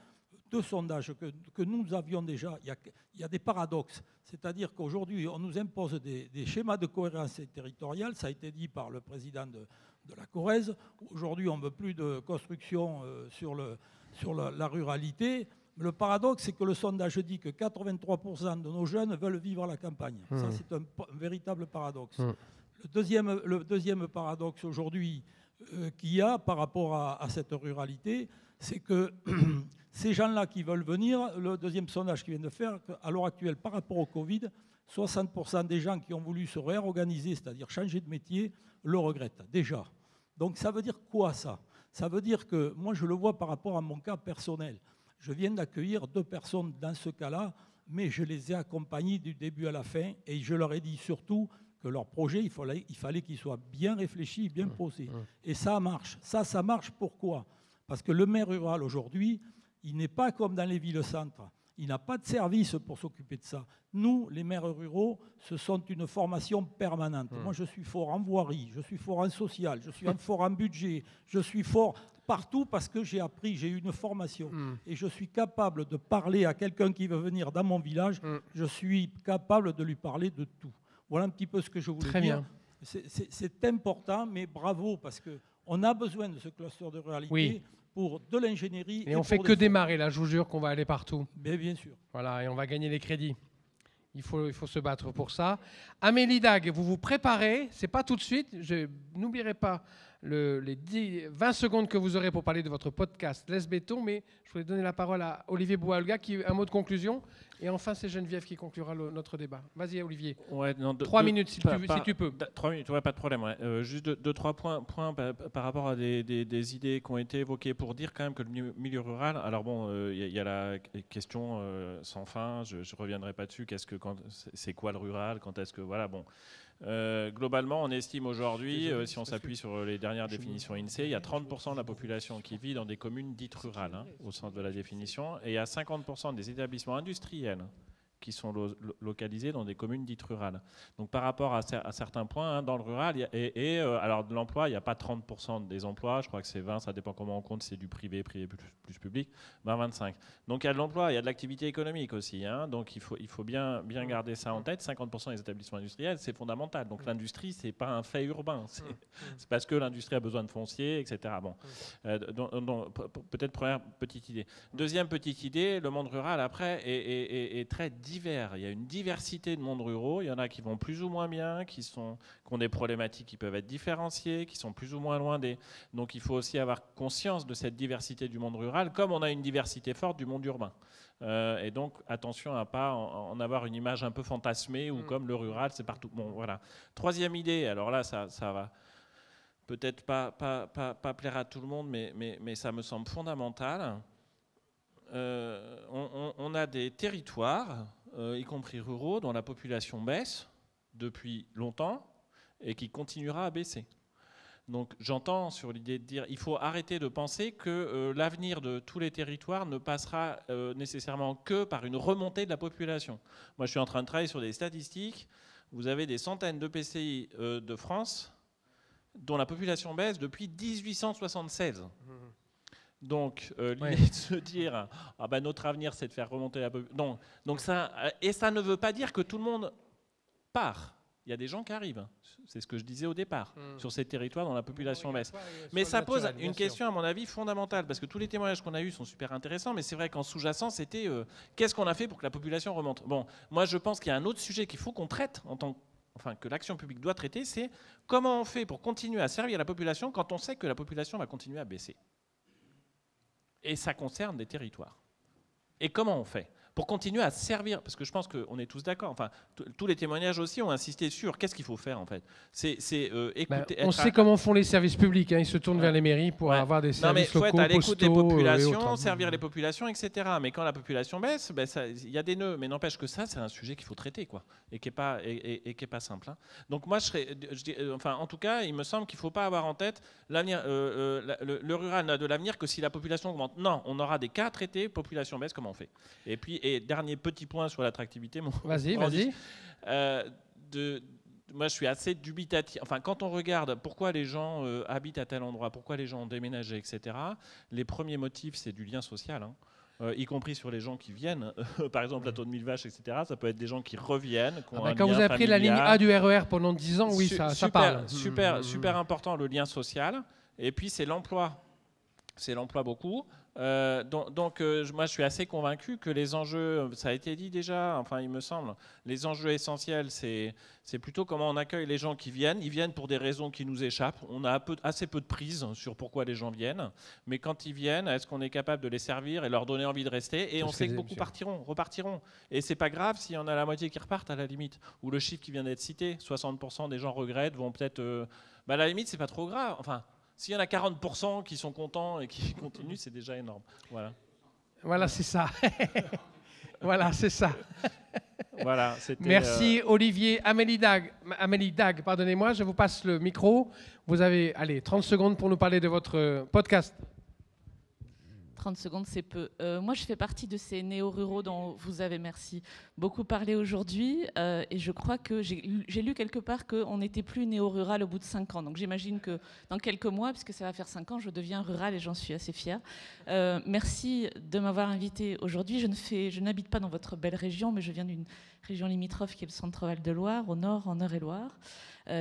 J: 2 sondages que nous avions déjà. Il y a des paradoxes. C'est-à-dire qu'aujourd'hui, on nous impose des schémas de cohérence territoriale. Ça a été dit par le président de la Corrèze. Aujourd'hui, on ne veut plus de construction sur la ruralité. Le paradoxe, c'est que le sondage dit que 83% de nos jeunes veulent vivre à la campagne. Ça, c'est un véritable paradoxe. Le deuxième paradoxe aujourd'hui qu'il y a par rapport à cette ruralité, c'est que ces gens-là qui veulent venir, le deuxième sondage qu'ils viennent de faire, à l'heure actuelle, par rapport au Covid, 60% des gens qui ont voulu se réorganiser, c'est-à-dire changer de métier, le regrettent déjà. Donc ça veut dire quoi ça? Ça veut dire que, moi je le vois par rapport à mon cas personnel. Je viens d'accueillir 2 personnes dans ce cas-là, mais je les ai accompagnées du début à la fin et je leur ai dit surtout que leur projet, il fallait qu'il soit bien réfléchi, bien posé. Et ça marche. Ça marche pourquoi? Parce que le maire rural aujourd'hui, il n'est pas comme dans les villes-centres. Il n'a pas de service pour s'occuper de ça. Nous, les maires ruraux, ce sont une formation permanente. Moi, je suis fort en voirie, je suis fort en social, je suis fort en budget, je suis fort partout parce que j'ai appris, j'ai eu une formation. Et je suis capable de parler à quelqu'un qui veut venir dans mon village, je suis capable de lui parler de tout. Voilà un petit peu ce que je voulais
A: Très
J: dire.
A: bien.
J: C'est important, mais bravo, parce qu'on a besoin de ce cluster de ruralité pour de l'ingénierie.
A: Et on ne fait que démarrer, là, je vous jure qu'on va aller partout.
J: Mais bien sûr.
A: Voilà, et on va gagner les crédits. Il faut se battre pour ça. Amélie Dag, vous vous préparez, c'est pas tout de suite, n'oublierez pas les 20 secondes que vous aurez pour parler de votre podcast Laisse Béton, mais je voulais donner la parole à Olivier Boualga, un mot de conclusion, et enfin c'est Geneviève qui conclura notre débat. Vas-y Olivier, 3 minutes si tu peux.
D: 3 minutes, ouais, pas de problème. Ouais. Juste 2-3 points par rapport à des idées qui ont été évoquées pour dire quand même que le milieu rural, alors bon, il y a la question sans fin, je ne reviendrai pas dessus, c'est quoi le rural, quand est-ce que, voilà, bon. Globalement, on estime aujourd'hui, si on s'appuie sur les dernières définitions INSEE, il y a 30% de la population qui vit dans des communes dites rurales, au sens de la définition, et il y a 50% des établissements industriels qui sont localisés dans des communes dites rurales. Donc par rapport à certains points, dans le rural, alors de l'emploi, il n'y a pas 30% des emplois, je crois que c'est 20, ça dépend comment on compte, c'est du privé plus public, 25. Donc il y a de l'emploi, il y a de l'activité économique aussi, donc il faut bien garder ça en tête. 50% des établissements industriels, c'est fondamental. Donc l'industrie, c'est pas un fait urbain, c'est parce que l'industrie a besoin de foncier, etc. Bon, donc peut-être première petite idée. Deuxième petite idée, le monde rural après est très divers. Il y a une diversité de mondes ruraux. Il y en a qui vont plus ou moins bien, qui ont des problématiques qui peuvent être différenciées, qui sont plus ou moins loin des... Donc il faut aussi avoir conscience de cette diversité du monde rural, comme on a une diversité forte du monde urbain. Et donc attention à ne pas en avoir une image un peu fantasmée ou comme le rural, c'est partout. Bon, voilà. Troisième idée, alors là, ça va peut-être pas plaire à tout le monde, mais ça me semble fondamental. On a des territoires, y compris ruraux, dont la population baisse depuis longtemps et qui continuera à baisser. Donc j'entends sur l'idée de dire qu'il faut arrêter de penser que l'avenir de tous les territoires ne passera nécessairement que par une remontée de la population. Moi je suis en train de travailler sur des statistiques. Vous avez des centaines de PCI de France dont la population baisse depuis 1876. Donc, l'idée de se dire notre avenir, c'est de faire remonter la population. Donc ça, et ça ne veut pas dire que tout le monde part. Il y a des gens qui arrivent. C'est ce que je disais au départ, sur ces territoires dont la population baisse. Mais ça pose une question, à mon avis, fondamentale, parce que tous les témoignages qu'on a eus sont super intéressants, mais c'est vrai qu'en sous-jacent, c'était qu'est-ce qu'on a fait pour que la population remonte. Bon, moi, je pense qu'il y a un autre sujet qu'il faut qu'on traite que l'action publique doit traiter, c'est comment on fait pour continuer à servir la population quand on sait que la population va continuer à baisser. Et ça concerne des territoires. Et comment on fait pour continuer à servir, parce que je pense qu'on est tous d'accord, enfin, tous les témoignages aussi ont insisté sur qu'est-ce qu'il faut faire en fait. Écouter,
A: on sait comment font les services publics, ils se tournent vers les mairies pour avoir des services locaux,
D: faut être à l'écoute des populations,
A: autres.
D: Servir les populations, etc. Mais quand la population baisse, il y a des nœuds. Mais n'empêche que ça, c'est un sujet qu'il faut traiter, quoi, et qui est pas simple. Donc moi, en tout cas, il me semble qu'il ne faut pas avoir en tête l'avenir. Le rural n'a de l'avenir que si la population augmente. Non, on aura des cas traités, population baisse, comment on fait? Et puis, dernier petit point sur l'attractivité.
A: Vas-y.
D: moi, je suis assez dubitatif. Enfin, quand on regarde pourquoi les gens habitent à tel endroit, pourquoi les gens ont déménagé, etc., les premiers motifs, c'est du lien social, hein. Y compris sur les gens qui viennent, par exemple, plateau de Millevaches, etc. Ça peut être des gens qui reviennent, qui ont un
A: quand
D: lien
A: vous avez pris la ligne
D: familial.
A: A du RER pendant 10 ans, oui, ça parle.
D: Super important, le lien social. Et puis, c'est l'emploi. C'est l'emploi beaucoup. Moi, je suis assez convaincu que les enjeux, ça a été dit déjà, enfin, il me semble, les enjeux essentiels, c'est plutôt comment on accueille les gens qui viennent. Ils viennent pour des raisons qui nous échappent. On a assez peu de prise sur pourquoi les gens viennent. Mais quand ils viennent, est-ce qu'on est capable de les servir et leur donner envie de rester? Et on sait que beaucoup repartiront. Et c'est pas grave s'il y en a la moitié qui repartent, à la limite. Ou le chiffre qui vient d'être cité, 60% des gens regrettent, vont peut-être... à la limite, c'est pas trop grave. Enfin... S'il y en a 40% qui sont contents et qui continuent, c'est déjà énorme.
A: Voilà, c'est ça. Voilà, c'est ça.
D: Voilà,
A: merci Olivier. Amélie Dag, pardonnez-moi, je vous passe le micro. Vous avez 30 secondes pour nous parler de votre podcast.
K: 30 secondes, c'est peu. Moi, je fais partie de ces néo-ruraux dont vous avez, merci, beaucoup parlé aujourd'hui. Et je crois que j'ai lu quelque part qu'on n'était plus néo-rural au bout de 5 ans. Donc j'imagine que dans quelques mois, puisque ça va faire 5 ans, je deviens rural et j'en suis assez fière. Merci de m'avoir invité aujourd'hui. Je n'habite pas dans votre belle région, mais je viens d'une région limitrophe qui est le Centre-Val de Loire, au nord, en Eure-et-Loire.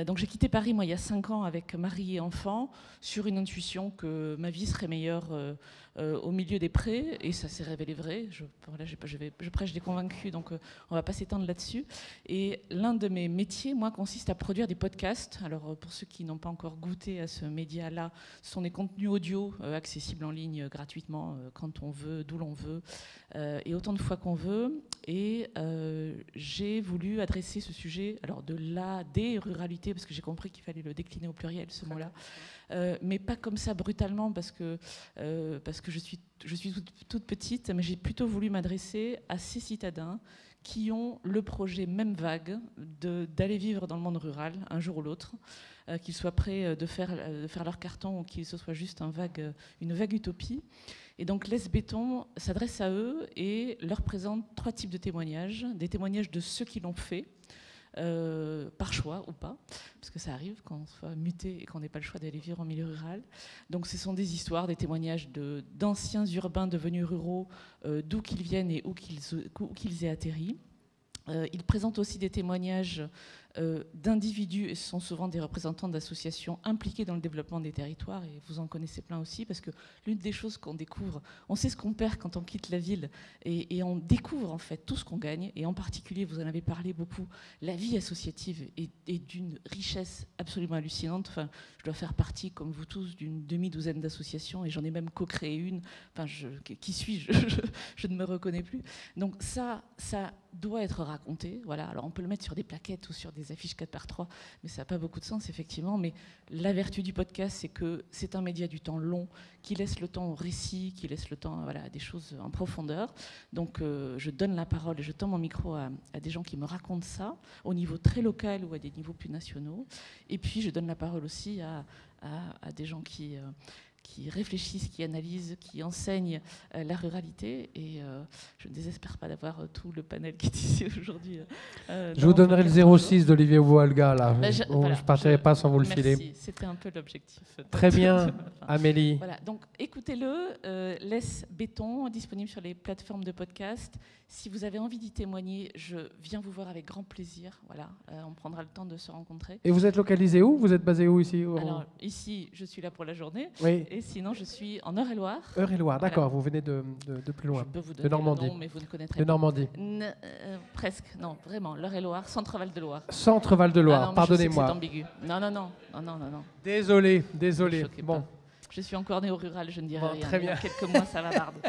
K: Donc j'ai quitté Paris, moi, il y a 5 ans avec mari et enfant, sur une intuition que ma vie serait meilleure au milieu des prés, et ça s'est révélé vrai. Je prêche des convaincus, donc on ne va pas s'étendre là-dessus. Et l'un de mes métiers, moi, consiste à produire des podcasts. Alors pour ceux qui n'ont pas encore goûté à ce média-là, ce sont des contenus audio accessibles en ligne gratuitement, quand on veut, d'où l'on veut, et autant de fois qu'on veut. Et j'ai voulu adresser ce sujet, alors des ruralités, parce que j'ai compris qu'il fallait le décliner au pluriel, ce mot-là, mais pas comme ça brutalement, parce que je suis toute petite, mais j'ai plutôt voulu m'adresser à ces citadins qui ont le projet même vague d'aller vivre dans le monde rural un jour ou l'autre, qu'ils soient prêts de faire leur carton ou qu'il ce soit juste une vague utopie. Et donc Laisse Béton s'adresse à eux et leur présente 3 types de témoignages. Des témoignages de ceux qui l'ont fait, par choix ou pas, parce que ça arrive quand on soit muté et qu'on n'ait pas le choix d'aller vivre en milieu rural. Donc ce sont des histoires, des témoignages d'anciens urbains devenus ruraux, d'où qu'ils viennent et où qu'ils aient atterri. Ils présentent aussi des témoignages d'individus, et ce sont souvent des représentants d'associations impliquées dans le développement des territoires, et vous en connaissez plein aussi, parce que l'une des choses qu'on découvre, on sait ce qu'on perd quand on quitte la ville, et on découvre en fait tout ce qu'on gagne, et en particulier, vous en avez parlé beaucoup, la vie associative est d'une richesse absolument hallucinante. Enfin, je dois faire partie, comme vous tous, d'une demi-douzaine d'associations, et j'en ai même co-créé une. Enfin, qui suis-je? Je ne me reconnais plus. Donc ça doit être raconté. Voilà. Alors on peut le mettre sur des plaquettes ou sur des affiches 4x3, mais ça n'a pas beaucoup de sens, effectivement. Mais la vertu du podcast, c'est que c'est un média du temps long, qui laisse le temps au récit, qui laisse le temps à des choses en profondeur. Donc je donne la parole et je tends mon micro à des gens qui me racontent ça, au niveau très local ou à des niveaux plus nationaux. Et puis je donne la parole aussi à des gens qui réfléchissent, qui analysent, qui enseignent la ruralité. Et je ne désespère pas d'avoir tout le panel qui est ici aujourd'hui.
A: Je vous donnerai le 06 d'Olivier Oualga, là.
K: Bah,
A: je ne partirai pas sans vous le filer.
K: Merci, c'était un peu l'objectif.
A: Très bien, Amélie.
K: Voilà, donc écoutez-le, Laisse Béton, disponible sur les plateformes de podcast. Si vous avez envie d'y témoigner, je viens vous voir avec grand plaisir. Voilà, on prendra le temps de se rencontrer.
A: Et vous êtes localisé où? Vous êtes basé où ici?
K: Alors ici, je suis là pour la journée.
A: Oui.
K: Et sinon, je suis en Eure-et-Loire.
A: Eure-et-Loire,
K: Voilà.
A: d'accord. Vous venez de plus loin.
K: Je peux vous donner
A: de Normandie.
K: le nom, mais vous ne connaîtrez
A: de
K: pas.
A: Normandie.
K: Presque, non, vraiment. L'Eure-et-Loire, Centre-Val de Loire.
A: Centre-Val de Loire, pardonnez-moi.
K: C'est ambigu. Non.
A: Désolé. Bon.
K: Pas. Je suis encore néo-rural, je ne dirai rien.
A: Très bien.
K: Dans quelques mois, ça va barder.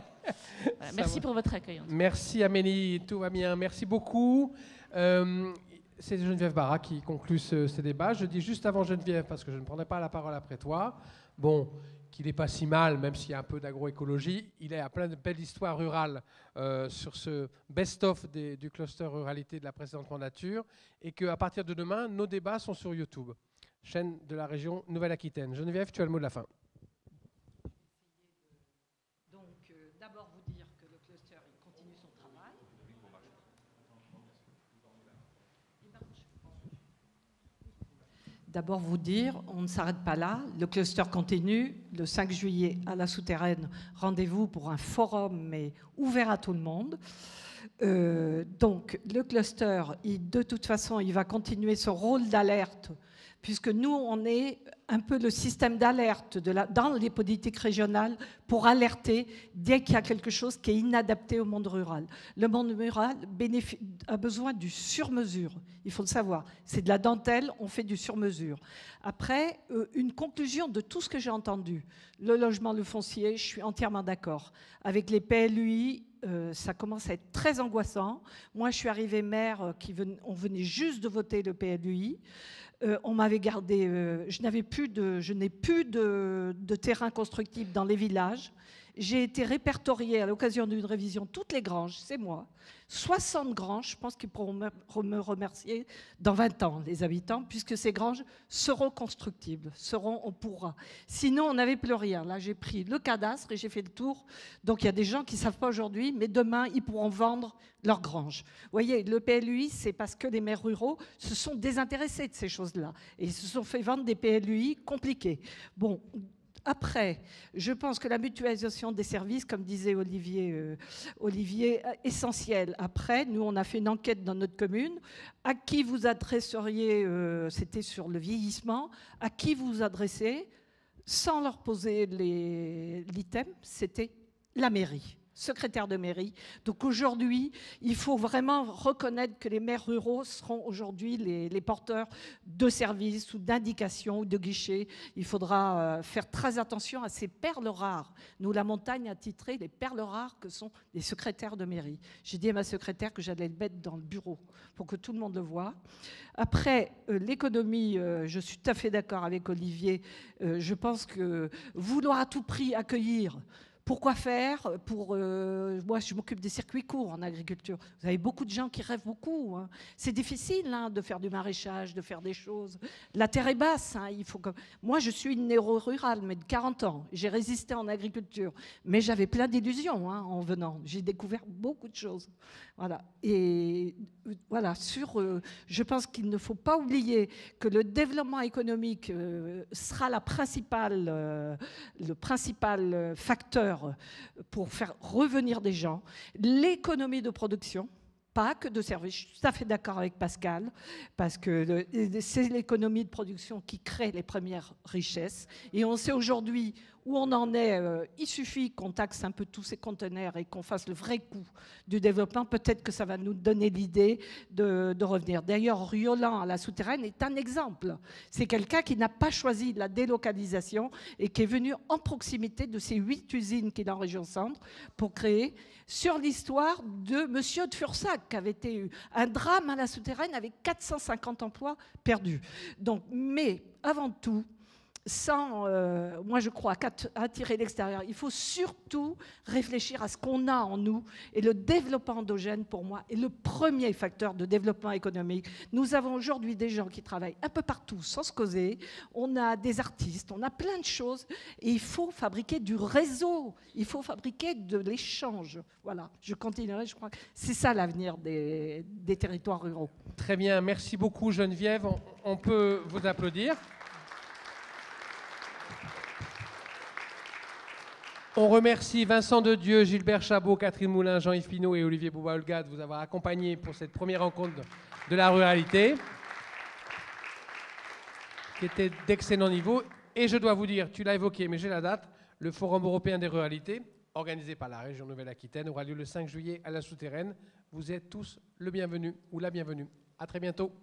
K: Voilà, merci pour votre accueil.
A: Merci Amélie, tout va bien. Merci beaucoup. C'est Geneviève Barra qui conclut ce débat. Je dis juste avant Geneviève, parce que je ne prendrai pas la parole après toi, qu'il n'est pas si mal, même s'il y a un peu d'agroécologie. Il est à plein de belles histoires rurales sur ce best-of du cluster ruralité de la précédente mandature, et qu'à partir de demain, nos débats sont sur YouTube, chaîne de la région Nouvelle-Aquitaine. Geneviève, tu as le mot de la fin.
B: D'abord vous dire que le cluster continue son travail. d'abord vous dire, on ne s'arrête pas là. Le cluster continue. Le 5 juillet, à la Souterraine, rendez-vous pour un forum, mais ouvert à tout le monde. Donc, le cluster, de toute façon, il va continuer son rôle d'alerte, puisque nous, on est un peu le système d'alerte dans les politiques régionales pour alerter dès qu'il y a quelque chose qui est inadapté au monde rural. Le monde rural a besoin du sur-mesure, il faut le savoir. C'est de la dentelle, on fait du sur-mesure. Après, une conclusion de tout ce que j'ai entendu. Le logement, le foncier, je suis entièrement d'accord. Avec les PLUI, ça commence à être très angoissant. Moi, je suis arrivée maire, on venait juste de voter le PLUI. On m'avait gardé, je n'ai plus de terrain constructible dans les villages. J'ai été répertoriée à l'occasion d'une révision, toutes les granges, c'est moi. 60 granges, je pense qu'ils pourront me remercier dans 20 ans, les habitants, puisque ces granges seront constructibles, on pourra. Sinon, on n'avait plus rien. Là, j'ai pris le cadastre et j'ai fait le tour. Donc, il y a des gens qui ne savent pas aujourd'hui, mais demain, ils pourront vendre leurs granges. Vous voyez, le PLUI, c'est parce que les maires ruraux se sont désintéressés de ces choses-là. Et ils se sont fait vendre des PLUI compliqués. Bon. Après, je pense que la mutualisation des services, comme disait Olivier, essentielle. Après, nous, on a fait une enquête dans notre commune. À qui vous adresseriez, c'était sur le vieillissement, à qui vous vous adressez, sans leur poser l'item, c'était la mairie. Secrétaire de mairie. Donc aujourd'hui, il faut vraiment reconnaître que les maires ruraux seront aujourd'hui les porteurs de services ou d'indications ou de guichets. Il faudra faire très attention à ces perles rares. Nous, la montagne a titré les perles rares que sont les secrétaires de mairie. J'ai dit à ma secrétaire que j'allais le mettre dans le bureau pour que tout le monde le voie. Après, l'économie, je suis tout à fait d'accord avec Olivier. Je pense que vouloir à tout prix accueillir. Pourquoi faire moi, je m'occupe des circuits courts en agriculture. Vous avez beaucoup de gens qui rêvent beaucoup. Hein. C'est difficile de faire du maraîchage, de faire des choses. La terre est basse. Hein. Moi, je suis une néo-rurale, mais de 40 ans. J'ai résisté en agriculture. Mais j'avais plein d'illusions en venant. J'ai découvert beaucoup de choses. Voilà. Et voilà, je pense qu'il ne faut pas oublier que le développement économique sera le principal facteur pour faire revenir des gens. L'économie de production, pas que de services. Je suis tout à fait d'accord avec Pascal, parce que c'est l'économie de production qui crée les premières richesses. Et on sait aujourd'hui où on en est. Il suffit qu'on taxe un peu tous ces conteneurs et qu'on fasse le vrai coût du développement. Peut-être que ça va nous donner l'idée de revenir. D'ailleurs, Riolan à la Souterraine est un exemple. C'est quelqu'un qui n'a pas choisi la délocalisation et qui est venu en proximité de ces 8 usines qu'il a en région centre pour créer, sur l'histoire de Monsieur de Fursac, qui avait été un drame à la Souterraine avec 450 emplois perdus. Donc, mais avant tout, moi je crois qu'à attirer l'extérieur, il faut surtout réfléchir à ce qu'on a en nous. Et le développement endogène, pour moi, est le premier facteur de développement économique. Nous avons aujourd'hui des gens qui travaillent un peu partout sans se causer. On a des artistes, on a plein de choses. Et il faut fabriquer du réseau, il faut fabriquer de l'échange. Voilà, je continuerai, je crois que c'est ça l'avenir des territoires ruraux.
A: Très bien, merci beaucoup Geneviève. On peut vous applaudir. On remercie Vincent Dedieu, Gilbert Chabot, Catherine Moulin, Jean-Yves Pinault et Olivier Bouba-Olga de vous avoir accompagnés pour cette première rencontre de la ruralité, qui était d'excellent niveau. Et je dois vous dire, tu l'as évoqué, mais j'ai la date, le Forum européen des ruralités, organisé par la région Nouvelle-Aquitaine, aura lieu le 5 juillet à la Souterraine. Vous êtes tous le bienvenu ou la bienvenue. À très bientôt.